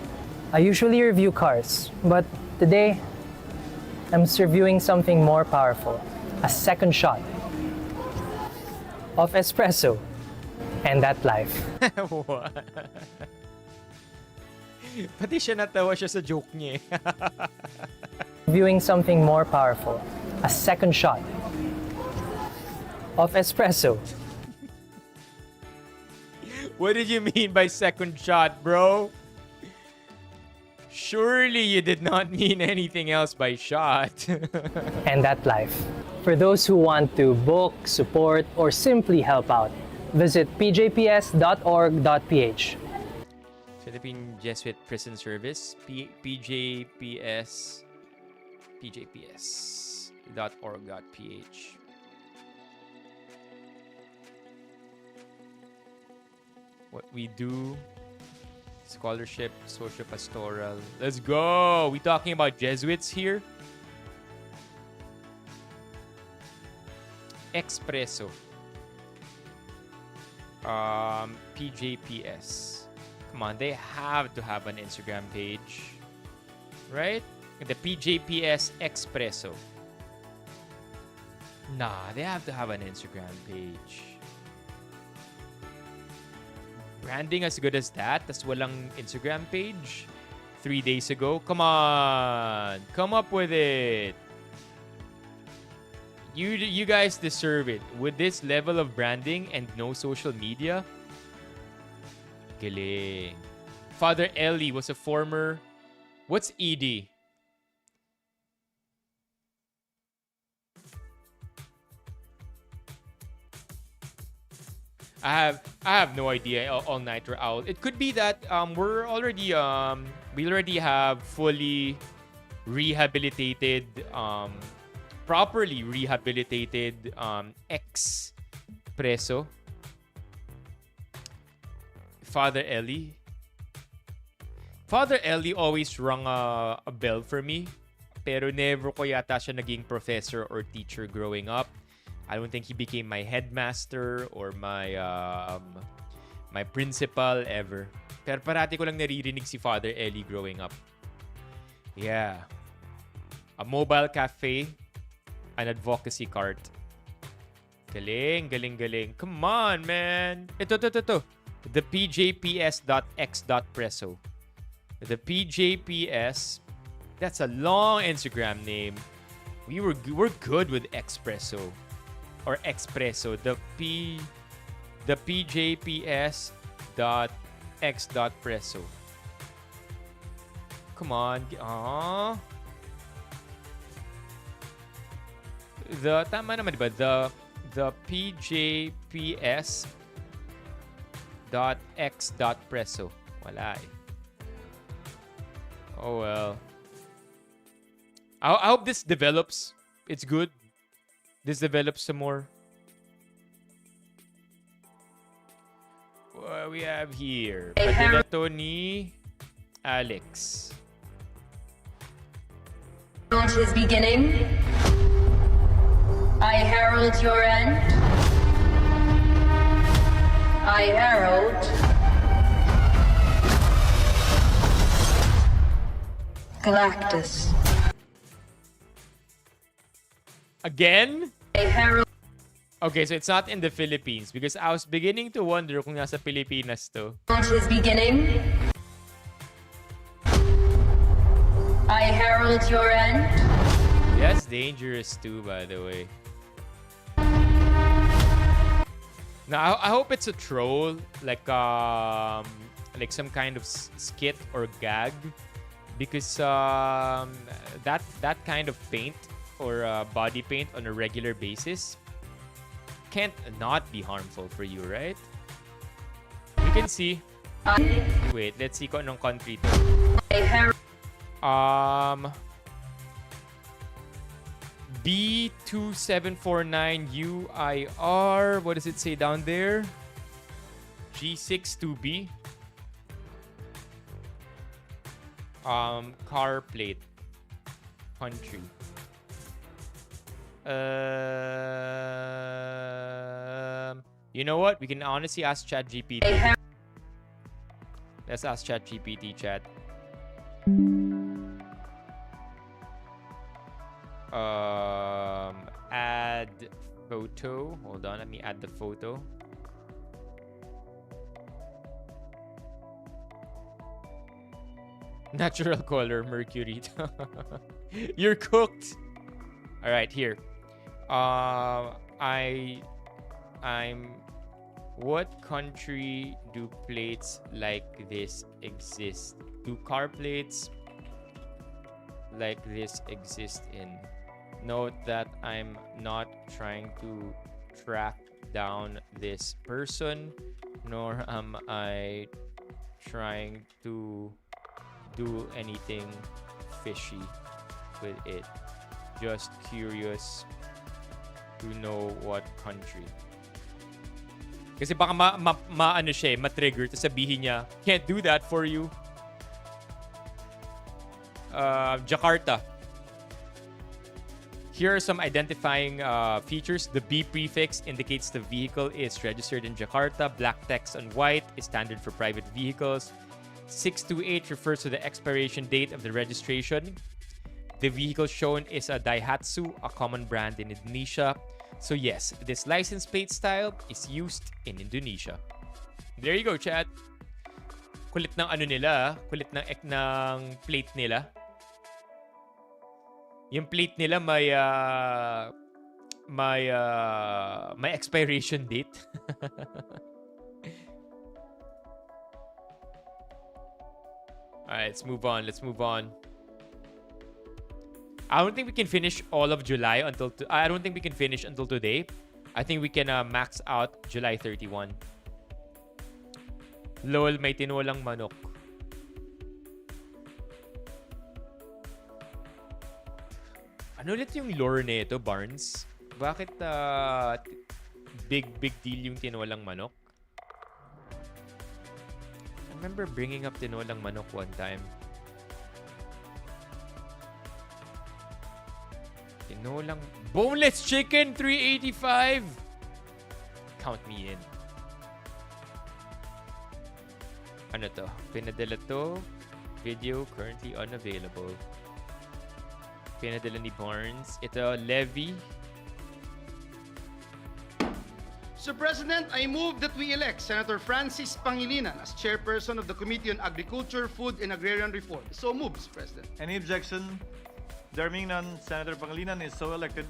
I usually review cars, but today I'm reviewing something more powerful. A second shot of espresso and that life. What? Pati siya natawa siya sa joke niya. Reviewing something more powerful. A second shot of espresso. What did you mean by second shot, bro? Surely you did not mean anything else by shot. And that life. For those who want to book, support, or simply help out, visit pjps.org.ph. Philippine Jesuit Prison Service, pjps.org.ph. What we do, scholarship, social pastoral. Let's go! We talking about Jesuits here? Expresso. PJPS. Come on, they have to have an Instagram page. Right? The PJPS Expresso. Nah, they have to have an Instagram page. Branding as good as that, tas walang Instagram page 3 days ago. Come on, come up with it. You guys deserve it. With this level of branding and no social media, galing. Father Ellie was a former. What's ED? I have no idea. All nighter owl. It could be that we already have fully rehabilitated, properly rehabilitated ex-preso Father Ellie. Father Ellie always rung a bell for me, pero never ko yata siya naging professor or teacher growing up. I don't think he became my headmaster or my principal ever. Pero parati ko lang naririnig si Father Ellie growing up. Yeah. A mobile cafe, an advocacy cart. Galing, galing, galing. Come on, man. Ito. The pjps.x.presso. The PJPS. That's a long Instagram name. We're good with Expresso. Or Expresso, the pjps.x.presso. Come on. Aww. Tama naman, diba? The pjps.x.presso. Wala eh. Oh well. I hope this develops. It's good. This develops some more. What we have here? Padala to ni Alex. His beginning. I herald your end. I herald Galactus. Again? Okay, so it's not in the Philippines because I was beginning to wonder kung nasa Pilipinas to. At his beginning, I herald your end. That's dangerous too, by the way. Now, I hope it's a troll, like some kind of skit or gag, because that kind of paint or body paint on a regular basis can't not be harmful for you, right? We can see. Wait, let's see kung anong country to. B2749UIR. What does it say down there? G62B. Car plate. Country. You know what? We can honestly ask ChatGPT. Let's ask ChatGPT, chat. Add photo. Hold on, let me add the photo. Natural color, mercury. You're cooked. All right, here. What country do plates like this exist? Do car plates like this exist in? Note that I'm not trying to track down this person, nor am I trying to do anything fishy with it. Just curious to know what country. Kasi baka ano siya, ma-trigger to sabihin niya, can't do that for you. Jakarta. Here are some identifying features. The B prefix indicates the vehicle is registered in Jakarta. Black text on white is standard for private vehicles. 628 refers to the expiration date of the registration. The vehicle shown is a Daihatsu, a common brand in Indonesia. So yes, this license plate style is used in Indonesia. There you go, chat. Kulit ng ano nila, kulit ng plate nila. Yung plate nila may expiration date. Alright, let's move on. I don't think we can finish all of July I don't think we can finish until today. I think we can max out July 31. Lol, may tinolang manok. Ano ulit yung lore nito, Barnes? Bakit big deal yung tinolang manok? I remember bringing up tinolang manok one time. Tinolang boneless chicken, 385. Count me in. Ano to? Pinadala to. Video currently unavailable. Pinadala ni Barnes. Ito, Levy. Mr. President, I move that we elect Senator Francis Pangilinan as chairperson of the Committee on Agriculture, Food, and Agrarian Reform. So move, Mr. President. Any objection? There being none, Senator Pangilinan is so elected.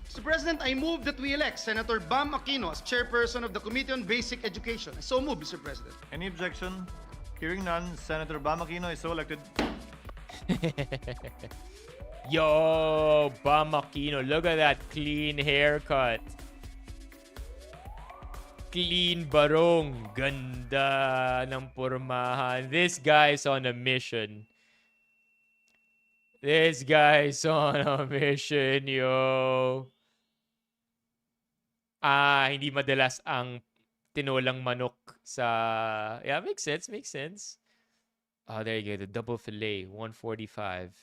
Mr. President, I move that we elect Senator Bam Aquino as chairperson of the Committee on Basic Education. So move, Mr. President. Any objection? Hearing none, Senator Bam Aquino is so elected. Yo, Bam Aquino, look at that clean haircut. Clean barong. Ganda ng pormahan. This guy's on a mission. This guy's on a mission, yo. Hindi madalas ang tinolang manok sa... Yeah, makes sense. Oh, there you go. The double fillet, 145.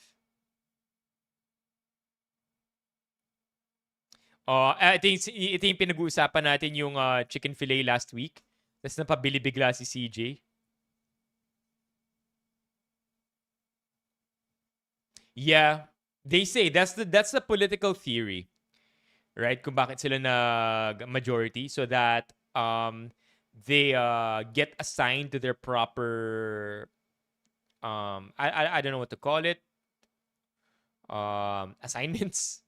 Ito yung pinag-uusapan natin yung chicken fillet last week. Tapos napabili bigla si CJ. Yeah, they say that's the political theory, right? Kung bakit sila majority, so that they get assigned to their proper I don't know what to call it. Assignments.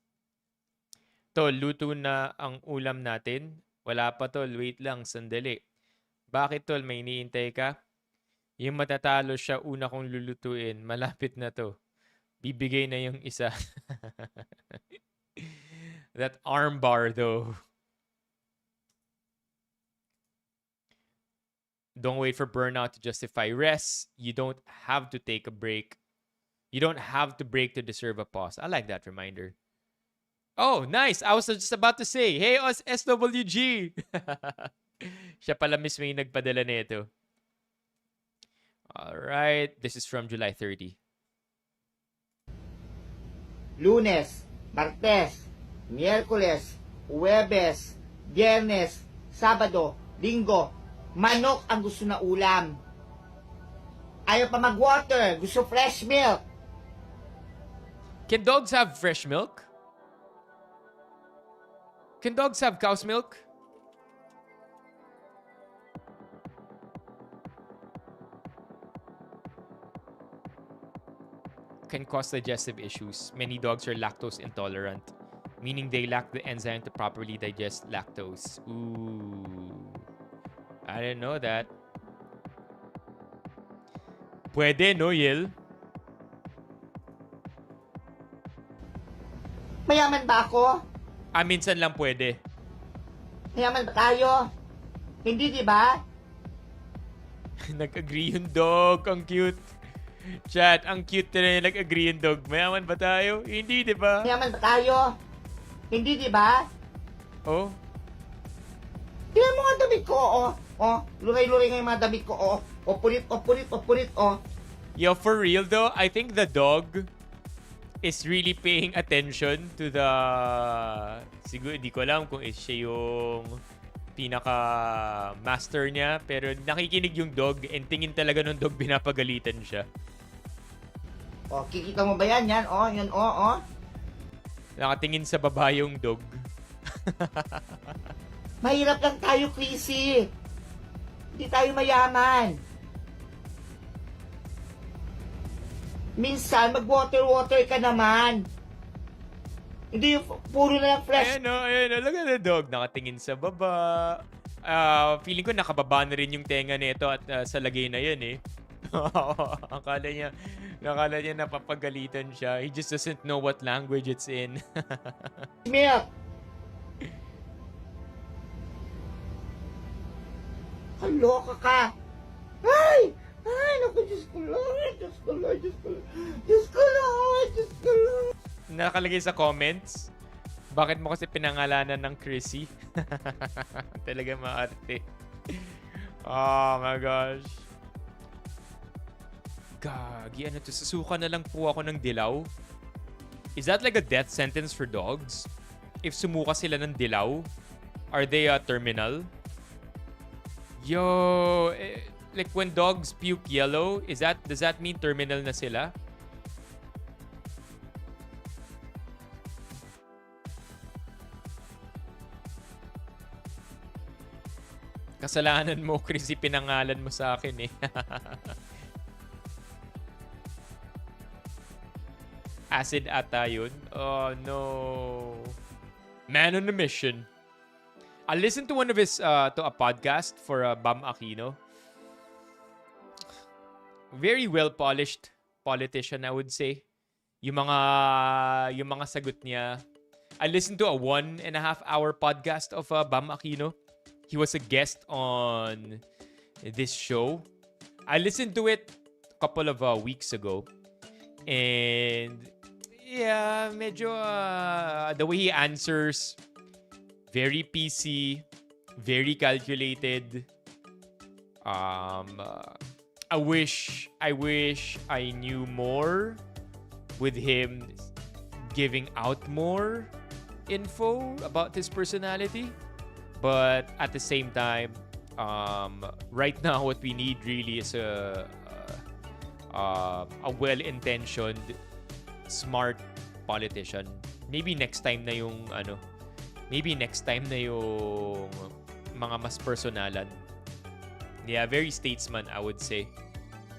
Tol, luto na ang ulam natin. Wala pa, tol. Wait lang, sandali. Bakit, tol? May iniintay ka? Yung matatalo siya, una kong lulutuin. Malapit na to. Bibigay na yung isa. That armbar, though. Don't wait for burnout to justify rest. You don't have to take a break. You don't have to break to deserve a pause. I like that reminder. Oh, nice. I was just about to say, hey, SWG. Siya pala mismo yung nagpadala nito. All right. This is from July 30. Lunes, Martes, Miyerkules, Huwebes, Biyernes, Sabado, Linggo, manok ang gusto na ulam. Ayaw pa mag-water, gusto fresh milk. Can dogs have fresh milk? Can dogs have cow's milk? Can cause digestive issues. Many dogs are lactose intolerant, meaning they lack the enzyme to properly digest lactose. Ooh. I didn't know that. Pwede, no, Yil? Mayaman ba ako? Minsan lang pwede. Mayaman ba tayo? Hindi, di ba? Nag-agree yung dog. Ang cute. Chat, ang cute na yung nag-agree yung dog. Mayaman ba tayo? Hindi, di ba? Mayaman ba tayo? Hindi, di ba? Oh? Tingnan mo nga damit ko, oh. Oh, luray-luray nga yung mga damit ko, oh. O punit, oh. Yo, for real though, I think the dog is really paying attention to the... Siguro, hindi ko alam kung siya yung pinaka-master niya. Pero nakikinig yung dog and tingin talaga ng dog binapagalitan siya. Oh, kikita mo ba yan? Yan, oh. Yan, oh. Nakatingin sa baba yung dog. Mahirap lang tayo, Chrissy. Hindi tayo mayaman. Minsan, mag-water ka naman. Hindi yung puro na lang fresh. Ayan, look at the dog. Nakatingin sa baba. Feeling ko nakababa na rin yung tenga nito at sa lagay na yun eh. Akala niya napapagalitan siya. He just doesn't know what language it's in. Milk! Kaloka ka! Ay! Ay, naku, Diyos ko lang. Nakalagay sa comments, bakit mo kasi pinangalanan ng Chrissy? Talaga maarte. Oh my gosh. Gagi, ano to? Susuka na lang po ako ng dilaw? Is that like a death sentence for dogs? If sumuka sila ng dilaw, are they terminal? Yo, like when dogs puke yellow, does that mean terminal na sila? Kasalanan mo, Chrissy, pinangalan mo sa akin eh. Acid ata yun. Oh no. Man on a mission. I listened to one of his to a podcast for Bam Aquino. Very well polished politician, I would say. Yung mga sagot niya. I listened to a 1.5-hour podcast of Bam Aquino. He was a guest on this show. I listened to it a couple of weeks ago. And yeah, medyo the way he answers, very PC, very calculated. I wish I knew more with him giving out more info about his personality. But at the same time, right now what we need really is a well-intentioned, smart politician. Maybe next time na yung Maybe next time na yung mga mas personalan. Yeah, very statesman, I would say.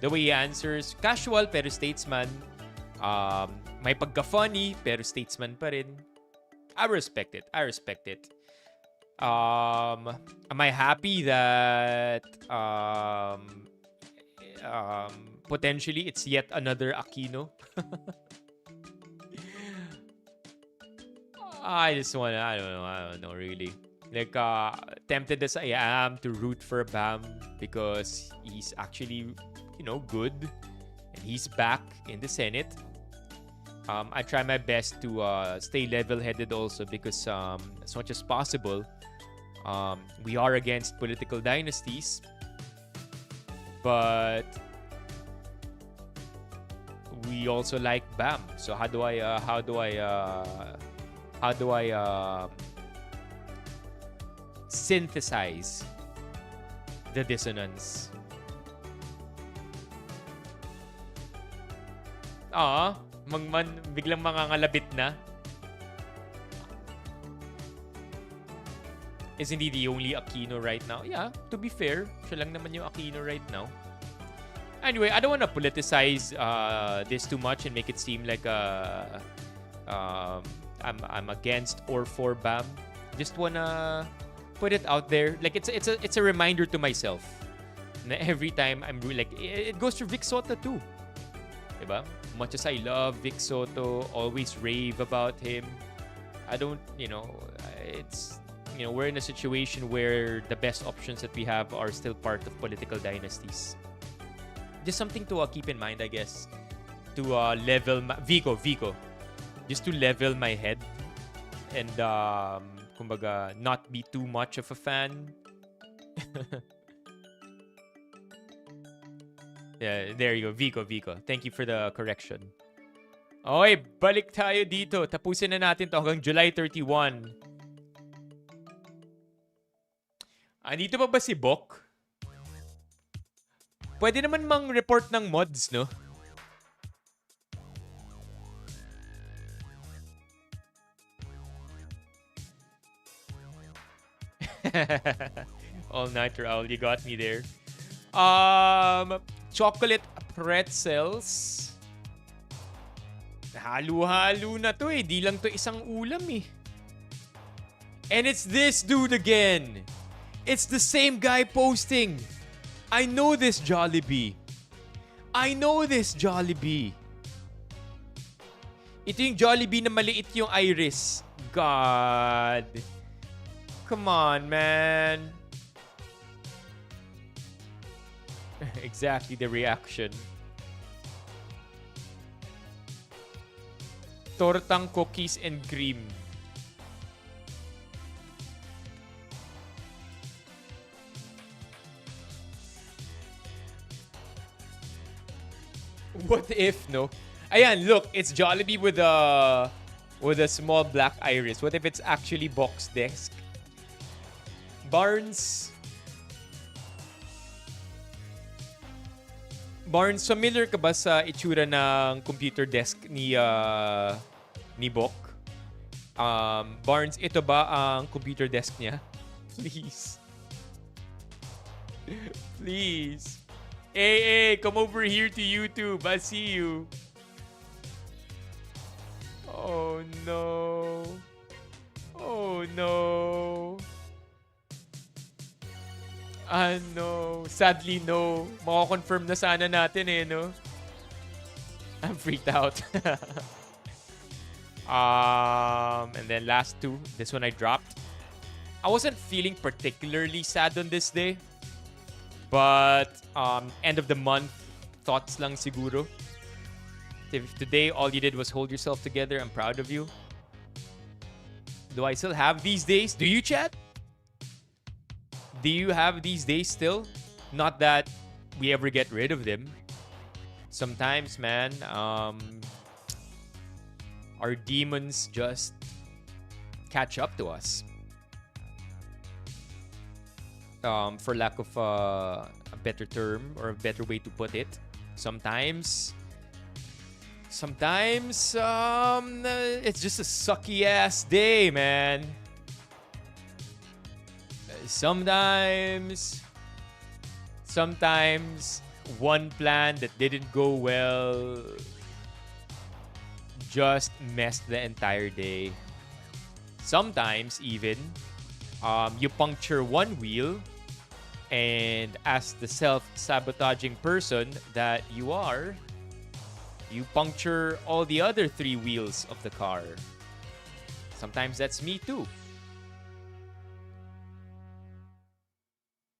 The way he answers, casual pero statesman. May pagka-funny pero statesman pa rin. I respect it. Am I happy that potentially it's yet another Aquino? I don't know really. Like, tempted as I am to root for Bam because he's actually, good. And he's back in the Senate. I try my best to stay level-headed also because as much as possible, we are against political dynasties. But we also like Bam. So how do I synthesize the dissonance? Biglang mangangalabit na. Isn't he the only Aquino right now? Yeah, to be fair, siya lang naman yung Aquino right now. Anyway, I don't want to politicize this too much and make it seem like I'm against or for Bam. Just wanna put it out there. Like it's a reminder to myself. Na every time I'm like, it goes to Vic Soto too. Diba? Much as I love Vic Soto, always rave about him. I don't, it's, we're in a situation where the best options that we have are still part of political dynasties. Just something to keep in mind, I guess. To level Vico. Just to level my head and kumbaga not be too much of a fan. Yeah, there you go. Vico. Thank you for the correction. Okay, balik tayo dito. Tapusin na natin to hanggang July 31. Andito pa ba si Bok? Pwede naman mang-report ng mods, no? All natural, you got me there. Chocolate pretzels. Halo-halo na to eh. Di lang to isang ulam eh. And it's this dude again. It's the same guy posting. I know this Jollibee. Ito yung Jollibee na maliit yung iris. God. Come on, man. Exactly the reaction. Tortang cookies and cream. What if, no? Ayan, look, it's Jollibee with a small black iris. What if it's actually box desk? Barnes, familiar ka ba sa itsura ng computer desk ni Bok? Barnes, ito ba ang computer desk niya? Please. Please. Hey, come over here to YouTube. I see you. Oh, no. No. Sadly, no. Mako-confirm na sana natin eh, no? I'm freaked out. And then last two. This one I dropped. I wasn't feeling particularly sad on this day. But, end of the month, thoughts lang siguro. If today all you did was hold yourself together, I'm proud of you. Do I still have these days? Do you, chat? Do you have these days still? Not that we ever get rid of them. Sometimes, man, our demons just catch up to us. For lack of a better term or a better way to put it, sometimes it's just a sucky ass day, man. sometimes one plan that didn't go well just messed the entire day. Sometimes even you puncture one wheel, and as the self-sabotaging person that you are, you puncture all the other 3 wheels of the car. Sometimes that's me too.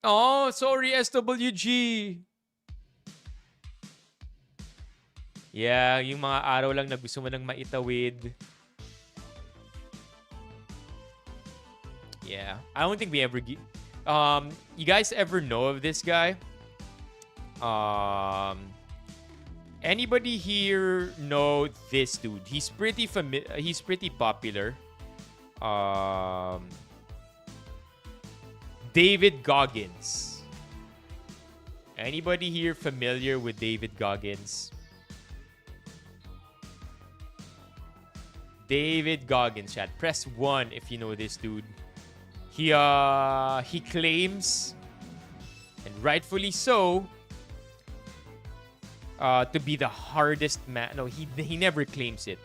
Oh, sorry, SWG. Yeah, yung mga araw lang na gusto mo nang maitawid. Yeah, I don't think we ever... you guys ever know of this guy? Anybody here know this dude? He's pretty popular. David Goggins. Anybody here familiar with David Goggins? David Goggins, chat. Press 1 if you know this dude. He claims, and rightfully so, to be the hardest man. No, he never claims it,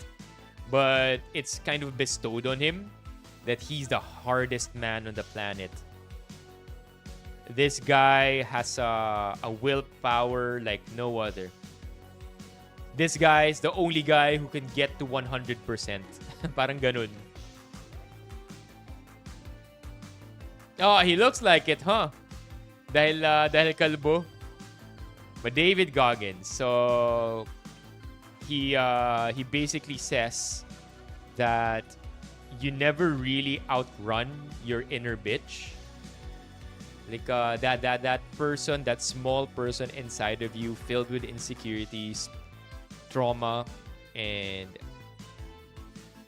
but it's kind of bestowed on him that he's the hardest man on the planet. This guy has a willpower like no other. This guy is the only guy who can get to 100%. Parang ganun. Oh, he looks like it, huh? Dahil kalbo. But David Goggins, so he basically says that you never really outrun your inner bitch. Like that person, that small person inside of you, filled with insecurities, trauma, and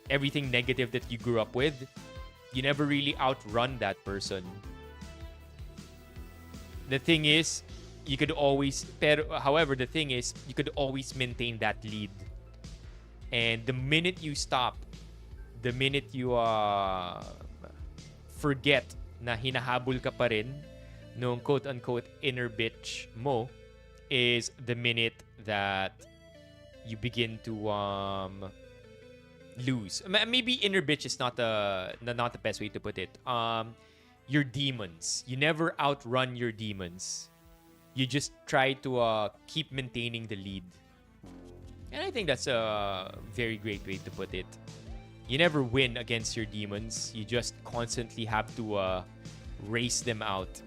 everything negative that you grew up with. You never really outrun that person. The thing is, you could always... However, the thing is, you could always maintain that lead. And the minute you stop, the minute you forget na hinahabol ka pa rin nung quote-unquote inner bitch mo, is the minute that you begin to lose. Maybe inner bitch is not the best way to put it. Your demons. You never outrun your demons. You just try to keep maintaining the lead. And I think that's a very great way to put it. You never win against your demons. You just constantly have to race them out.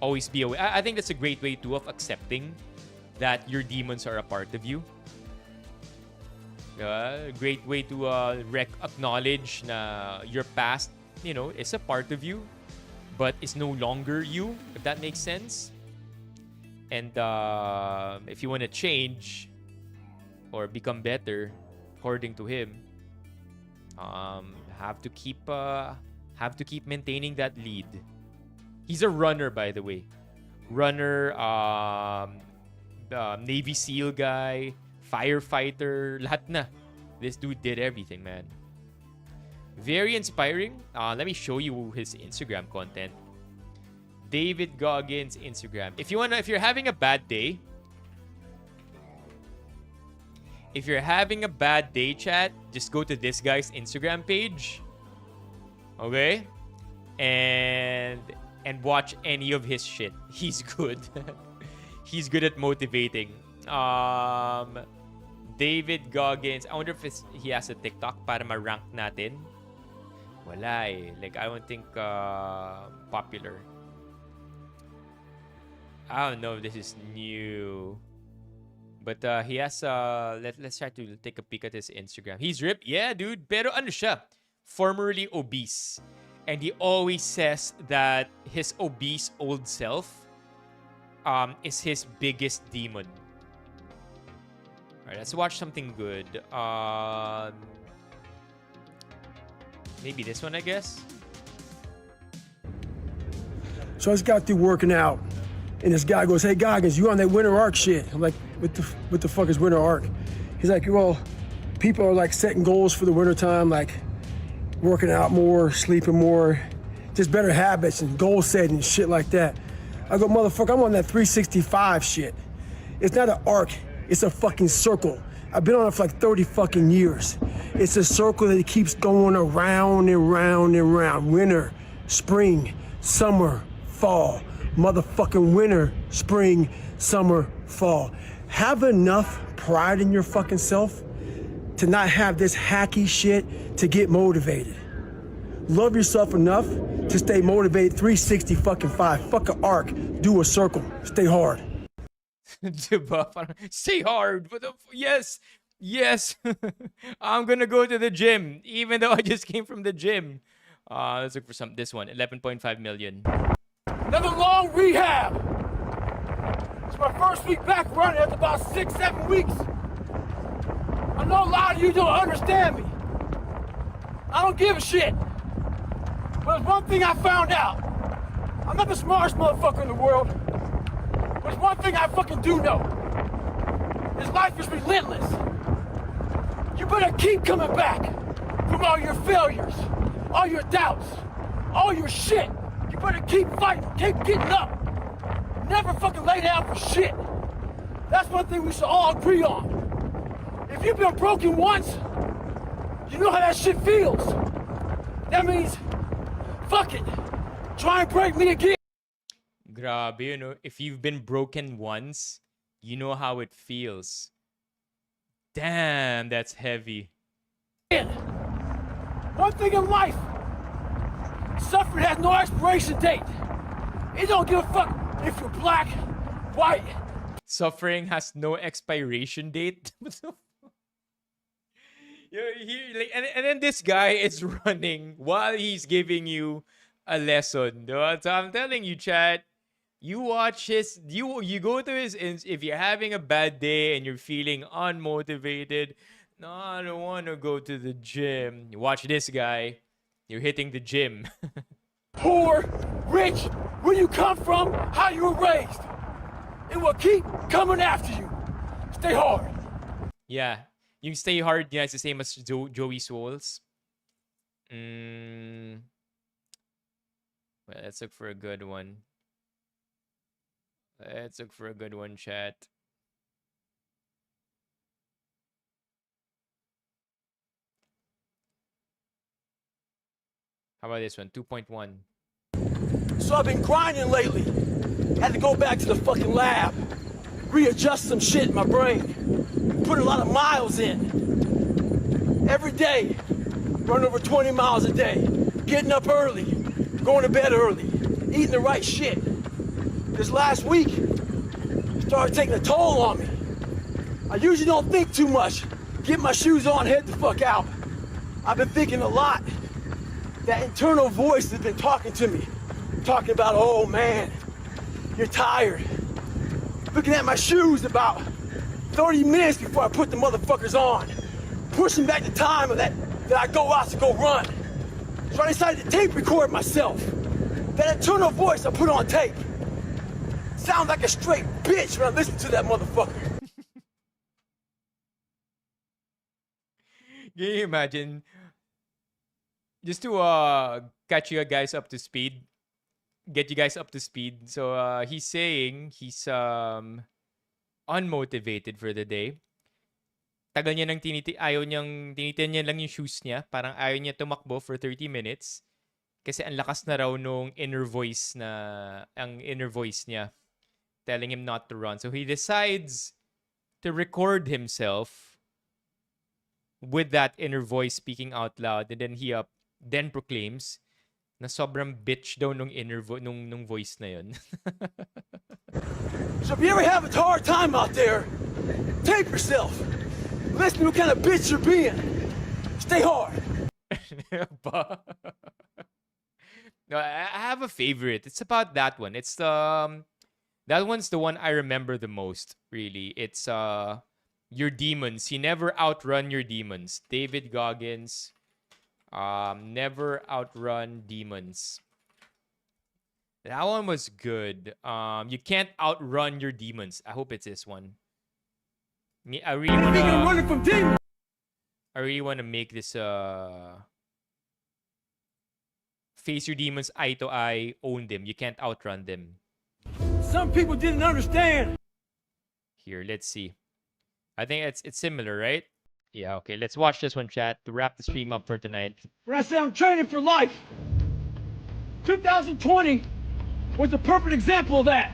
Always be aware. I think that's a great way too of accepting that your demons are a part of you. A great way to acknowledge na your past, is a part of you, but it's no longer you, if that makes sense. And if you want to change or become better, according to him, have to keep maintaining that lead. He's a runner, by the way. Runner, Navy SEAL guy, firefighter, lahat na. This dude did everything, man. Very inspiring. Let me show you his Instagram content. David Goggins Instagram. If you're having a bad day, chat, just go to this guy's Instagram page. Okay? And watch any of his shit. He's good. He's good at motivating. David Goggins. I wonder if he has a TikTok para ma-rank natin. Wala eh. Like, I don't think popular. I don't know if this is new. But he has... let's try to take a peek at his Instagram. He's ripped. Yeah, dude. Pero ano siya? Formerly obese. And he always says that his obese old self is his biggest demon. Alright, let's watch something good. Maybe this one, I guess. So I just got through working out, and this guy goes, "Hey Goggins, you on that winter arc shit?" I'm like, what the fuck is winter arc? He's like, well, people are like setting goals for the winter time, like working out more, sleeping more, just better habits and goal setting and shit like that. I go, motherfucker, I'm on that 365 shit. It's not an arc, it's a fucking circle. I've been on it for like 30 fucking years. It's a circle that keeps going around and round and round. Winter, spring, summer, fall. Motherfucking winter, spring, summer, fall. Have enough pride in your fucking self to not have this hacky shit to get motivated. Love yourself enough to stay motivated 360 fucking 5. Fuck an arc, do a circle, stay hard. Diba? Parang, stay hard. Yes. Yes. I'm gonna go to the gym, even though I just came from the gym. Let's look for this one. 11.5 million. Another long rehab. It's my first week back running after about 6-7 weeks. I know a lot of you don't understand me. I don't give a shit. But there's one thing I found out. I'm not the smartest motherfucker in the world. But there's one thing I fucking do know. This life is relentless. You better keep coming back from all your failures, all your doubts, all your shit. You better keep fighting, keep getting up. Never fucking lay down for shit. That's one thing we should all agree on. If you've been broken once, you know how that shit feels. That means, fuck it. Try and break me again. Grabe, you know, if you've been broken once, you know how it feels. Damn, that's heavy. One thing in life, suffering has no expiration date. It don't give a fuck if you're black, white. Suffering has no expiration date. And then this guy is running while he's giving you a lesson. Dude. So I'm telling you, chat, you watch his, you go to his, if you're having a bad day and you're feeling unmotivated, no, I don't want to go to the gym. You watch this guy, you're hitting the gym. Poor, rich, where you come from, how you were raised. It will keep coming after you. Stay hard. Yeah, you can stay hard. Yeah, it's the same as Joey Souls. Well, let's look for a good one. Let's look for a good one, chat. How about this one? 2.1. So I've been grinding lately. Had to go back to the fucking lab. Readjust some shit in my brain. Put a lot of miles in. Every day. Run over 20 miles a day. Getting up early. Going to bed early. Eating the right shit. This last week, it started taking a toll on me. I usually don't think too much. Get my shoes on, head the fuck out. I've been thinking a lot. That internal voice has been talking to me. Talking about, oh man, you're tired. Looking at my shoes about 30 minutes before I put the motherfuckers on. Pushing back the time of that I go out to go run. So I decided to tape record myself. That internal voice I put on tape. Sounds like a straight bitch when I listen to that motherfucker. Can you imagine? Just to catch you guys up to speed, get you guys up to speed. So he's saying he's unmotivated for the day. Tagal niya nang ayaw niyang tinitin niya lang yung shoes niya. Parang ayaw niya tumakbo for 30 minutes. Kasi ang lakas na raw nung inner voice niya telling him not to run. So he decides to record himself with that inner voice speaking out loud, and then he then proclaims na sobrang bitch daw nung nung voice na yun. So if you ever have a hard time out there, tape yourself. Listen to what kind of bitch you're being. Stay hard. No, I have a favorite. It's about that one. It's that one's the one I remember the most, really. It's your demons. You never outrun your demons. David Goggins. Never outrun demons. That one was good. You can't outrun your demons. I hope it's this one. I really wanna make this face your demons eye to eye, own them. You can't outrun them. Some people didn't understand. Here, let's see. I think it's similar, right? Yeah, okay. Let's watch this one, chat, to wrap the stream up for tonight. When I say I'm training for life, 2020 was a perfect example of that.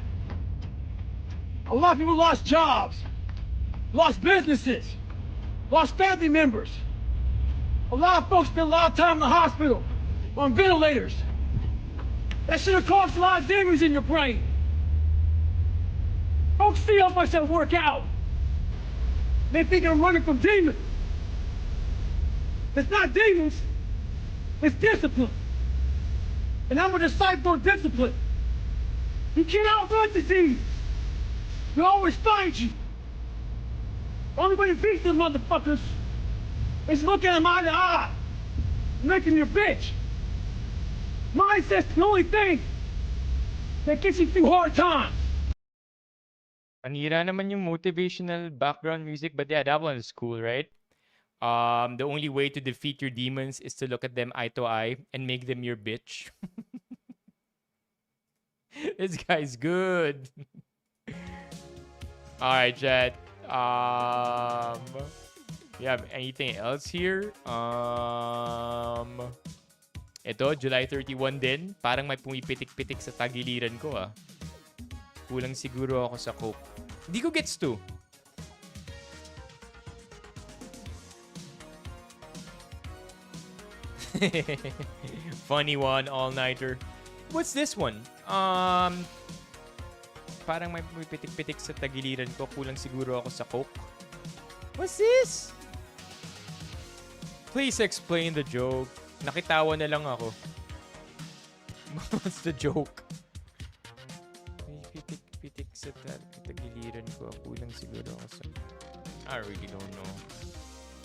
A lot of people lost jobs, lost businesses, lost family members. A lot of folks spent a lot of time in the hospital on ventilators. That should have caused a lot of damage in your brain. Folks see how much I work out. They think I'm running from demons. It's not demons, it's discipline. And I'm a disciple of discipline. You can't outrun disease. They'll always find you. The only way to beat them motherfuckers is looking them eye to eye, making your bitch. Mindset's the only thing that gets you through hard times. Anira naman yung motivational background music, but yeah, that one is cool, right? The only way to defeat your demons is to look at them eye to eye and make them your bitch. This guy's good. All right, chat. You have anything else here? Ito, July 31 din. Parang may pumipitik-pitik sa tagiliran ko, ah. Kulang siguro ako sa coke. Hindi ko gets to. Funny one, all-nighter. What's this one? Parang may pitik-pitik sa tagiliran ko. Kulang siguro ako sa coke. What's this? Please explain the joke. Nakitawa na lang ako. What's the joke? May pitik-pitik sa tagiliran ko. Kulang siguro ako sa... I really don't know.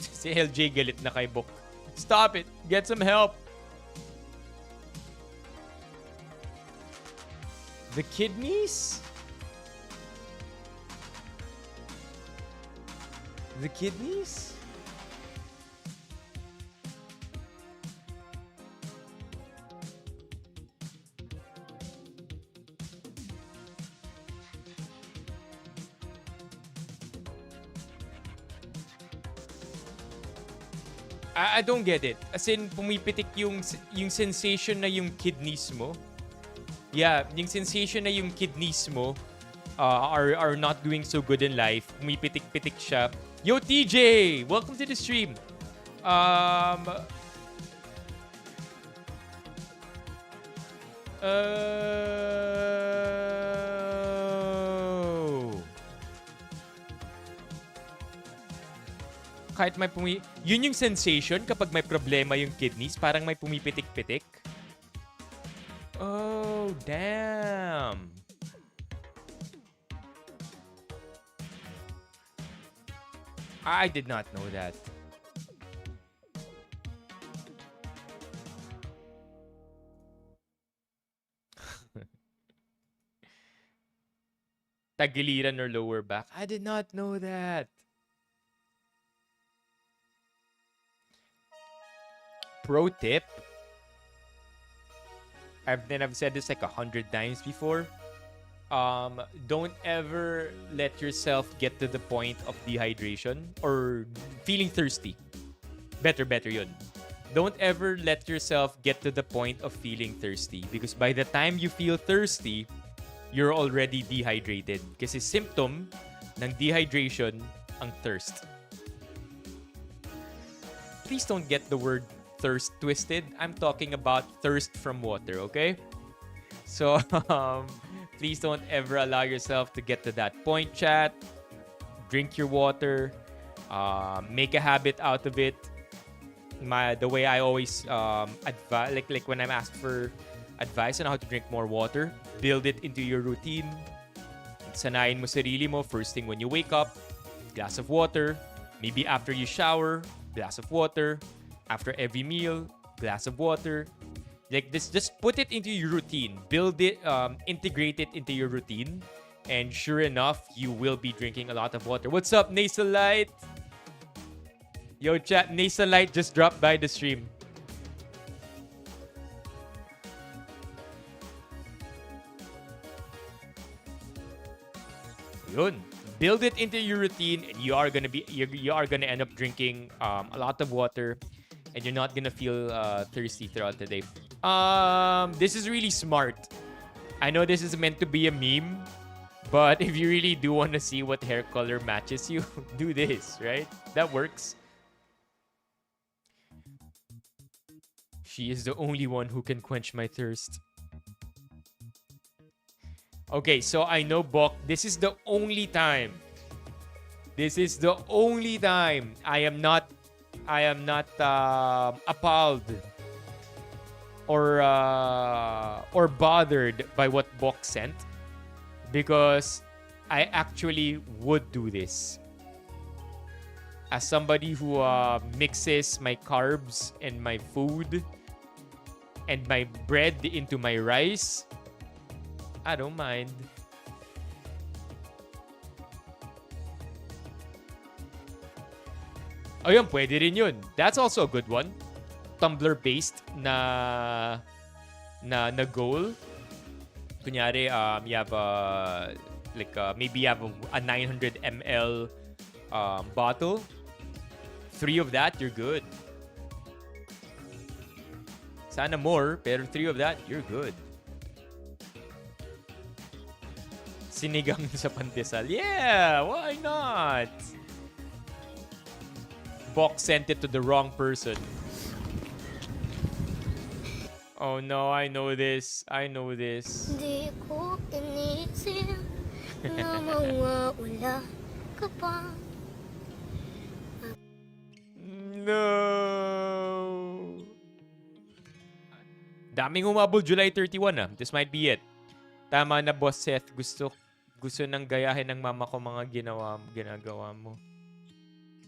Si LJ galit na kay Bok. Stop it! Get some help! The kidneys? The kidneys? I don't get it. As in, pumipitik yung sensation na yung kidneys mo. Yeah, yung sensation na yung kidneys mo are not doing so good in life. Pumipitik-pitik siya. Yo, TJ! Welcome to the stream. Kahit may yun yung sensation kapag may problema yung kidneys, parang may pumipitik-pitik. Oh, damn. I did not know that. Tagiliran or lower back. I did not know that. Pro tip. I've said this like 100 times before. Don't ever let yourself get to the point of dehydration or feeling thirsty. Better yun. Don't ever let yourself get to the point of feeling thirsty, because by the time you feel thirsty, you're already dehydrated. Kasi symptom ng dehydration ang thirst. Please don't get the word thirst twisted. I'm talking about thirst from water, okay? So, please don't ever allow yourself to get to that point, chat. Drink your water. Make a habit out of it. The way I always advise, like when I'm asked for advice on how to drink more water, build it into your routine. Sanayin mo sarili mo, first thing when you wake up, glass of water. Maybe after you shower, glass of water. After every meal, glass of water. Like this, just put it into your routine. Build it, integrate it into your routine. And sure enough, you will be drinking a lot of water. What's up, Nasal Light? Yo, chat, Nasal Light just dropped by the stream. Yun. Build it into your routine, and you are gonna end up drinking a lot of water, and you're not gonna feel thirsty throughout the day. This is really smart. I know this is meant to be a meme, but if you really do want to see what hair color matches you, do this, right? That works. She is the only one who can quench my thirst. Okay, so I know, Bok, this is the only time. This is the only time I am not appalled or bothered by what Bok sent, because I actually would do this. As somebody who mixes my carbs and my food and my bread into my rice, I don't mind. Ayun, pwede rin yun. That's also a good one. Tumbler-based na goal. Kunyari, you have maybe you have a 900 ml bottle. 3 of that, you're good. Sana more, pero 3 of that, you're good. Sinigang sa pandesal. Yeah, why not? Bok sent it to the wrong person. Oh no, I know this. I know this. Di ko inisip na mawawala ka pa. No. Daming umabol July 31 ah. This might be it. Tama na, Boss Seth. Gusto nang gayahin ng mama ko mga ginagawa mo.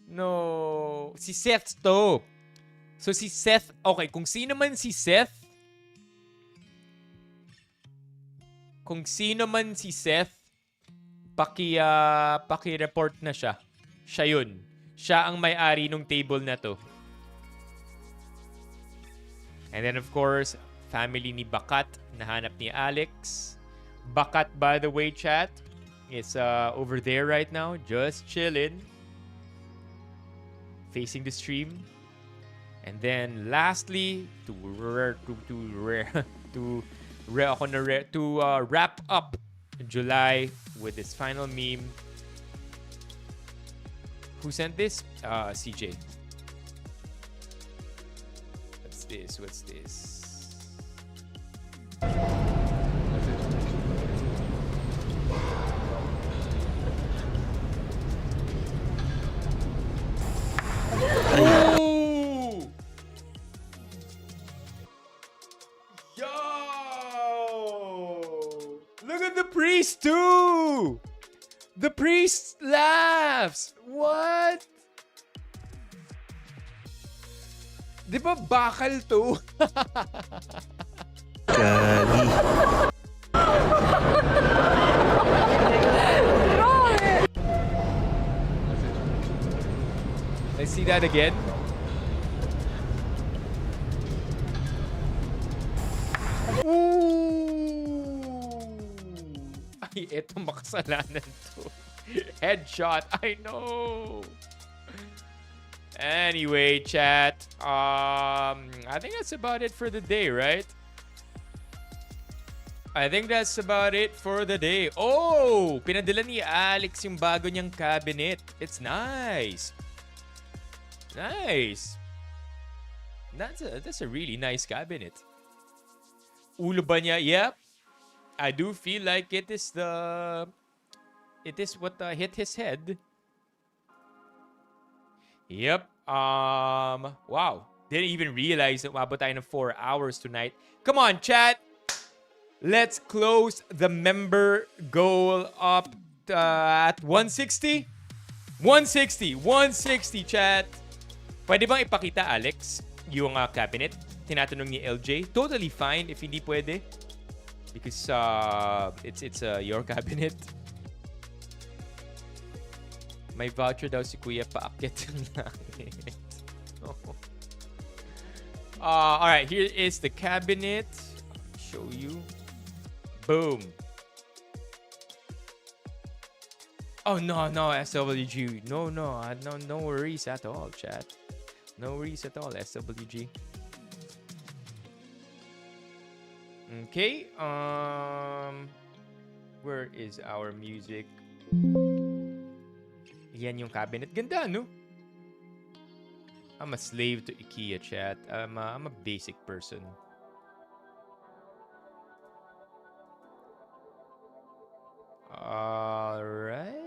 No. Si Seth to. So si Seth, okay, kung sino man si Seth, paki-report na siya. Siya yun. Siya ang may-ari ng table na to. And then of course, family ni Bakat, nahanap ni Alex. Bakat, by the way, chat, is over there right now, just chilling, facing the stream. And then lastly, to wrap up July with this final meme. Who sent this? CJ. What's this? Ooh! Yo! Look at the priest too! The priest laughs! What? Di ba bakal to? Kali. Let's see that again. Ooh! Ay, eto makasalanan to. Headshot, I know. Anyway, chat. I think that's about it for the day, right? I think that's about it for the day. Oh! Pinadala ni Alex yung bago niyang cabinet. It's nice. Nice. That's a really nice cabinet. Ulo ba niya? Yep. I do feel like it is what hit his head. Yep. Wow. Didn't even realize that umabot tayo ng 4 hours tonight. Come on, chat. Let's close the member goal up at 160. 160, chat. Pwede bang ipakita, Alex, yung cabinet? Tinatanong ni LJ. Totally fine if hindi pwede. Because it's your cabinet. May voucher daw si Kuya paakyat ng langit. Alright, here is the cabinet. Show you. Boom. Oh, no, SWG. No, no worries at all, chat. No worries at all, SWG. Okay, where is our music? Yan yung cabinet. Ganda, no? I'm a slave to IKEA, chat. I'm a basic person. Alright.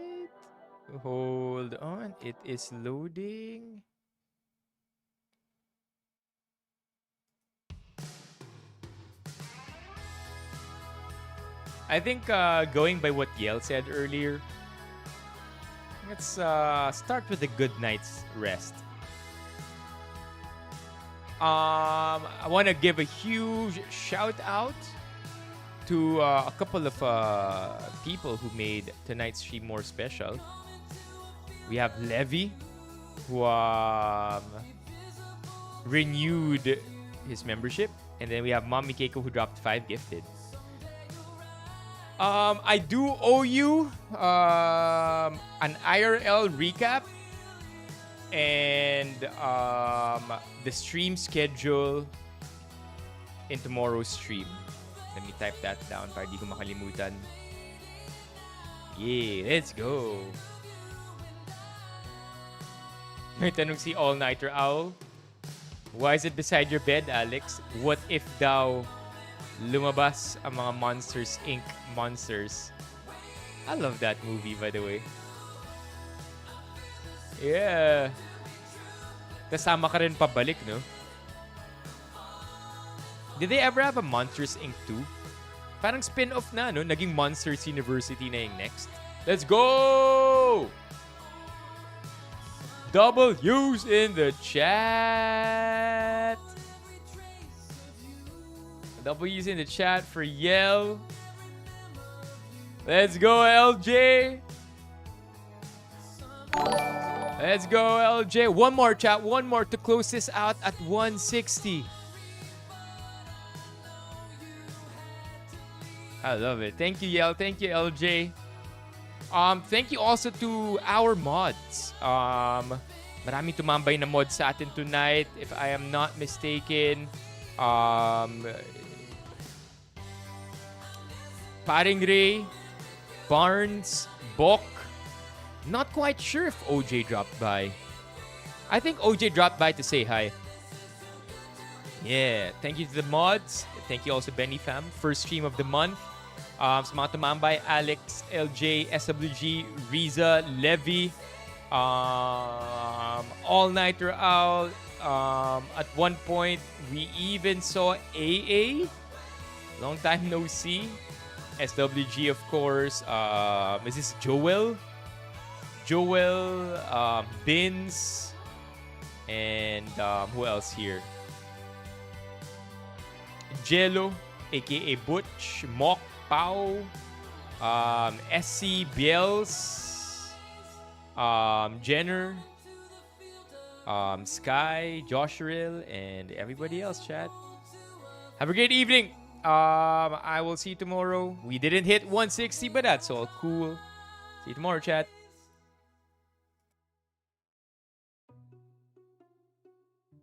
Hold on. It is loading. I think going by what Yel said earlier, let's start with a good night's rest. I want to give a huge shout out to a couple of people who made tonight's stream more special. We have Levi, who renewed his membership. And then we have Mommy Keiko, who dropped 5 gifted. I do owe you an IRL recap and the stream schedule in tomorrow's stream. Let me type that down para di ko makalimutan. Yeah, let's go. May tanong si All-Nighter Owl. Why is it beside your bed, Alex? What if daw lumabas ang mga Monsters Inc. monsters? I love that movie, by the way. Yeah. Kasama ka rin pabalik, no? Did they ever have a Monsters Inc. 2? Parang spin-off na, no? Naging Monsters University na yung next. Let's go! W's in the chat. W's in the chat for Yell. Let's go, LJ. Let's go, LJ. One more, chat. One more to close this out at 160. I love it. Thank you, Yell. Thank you, LJ. Thank you also to our mods. Maraming tumambay na mods sa atin tonight, if I am not mistaken. Paring Ray, Barnes, Bok. Not quite sure if OJ dropped by. I think OJ dropped by to say hi. Yeah, thank you to the mods. Thank you also, Benny Fam. First stream of the month. Sa mga tumambay, Alex, LJ, SWG, Riza, Levy, All-Nighter Owl. At one point, we even saw AA. Long time no see. SWG, of course. Is this Joel? Bins. And who else here? Jello, aka Butch, Mock, Pau, SC, Biels, Jenner, Sky, Joshua, and everybody else, chat. Have a great evening. I will see you tomorrow. We didn't hit 160, but that's all cool. See you tomorrow, chat.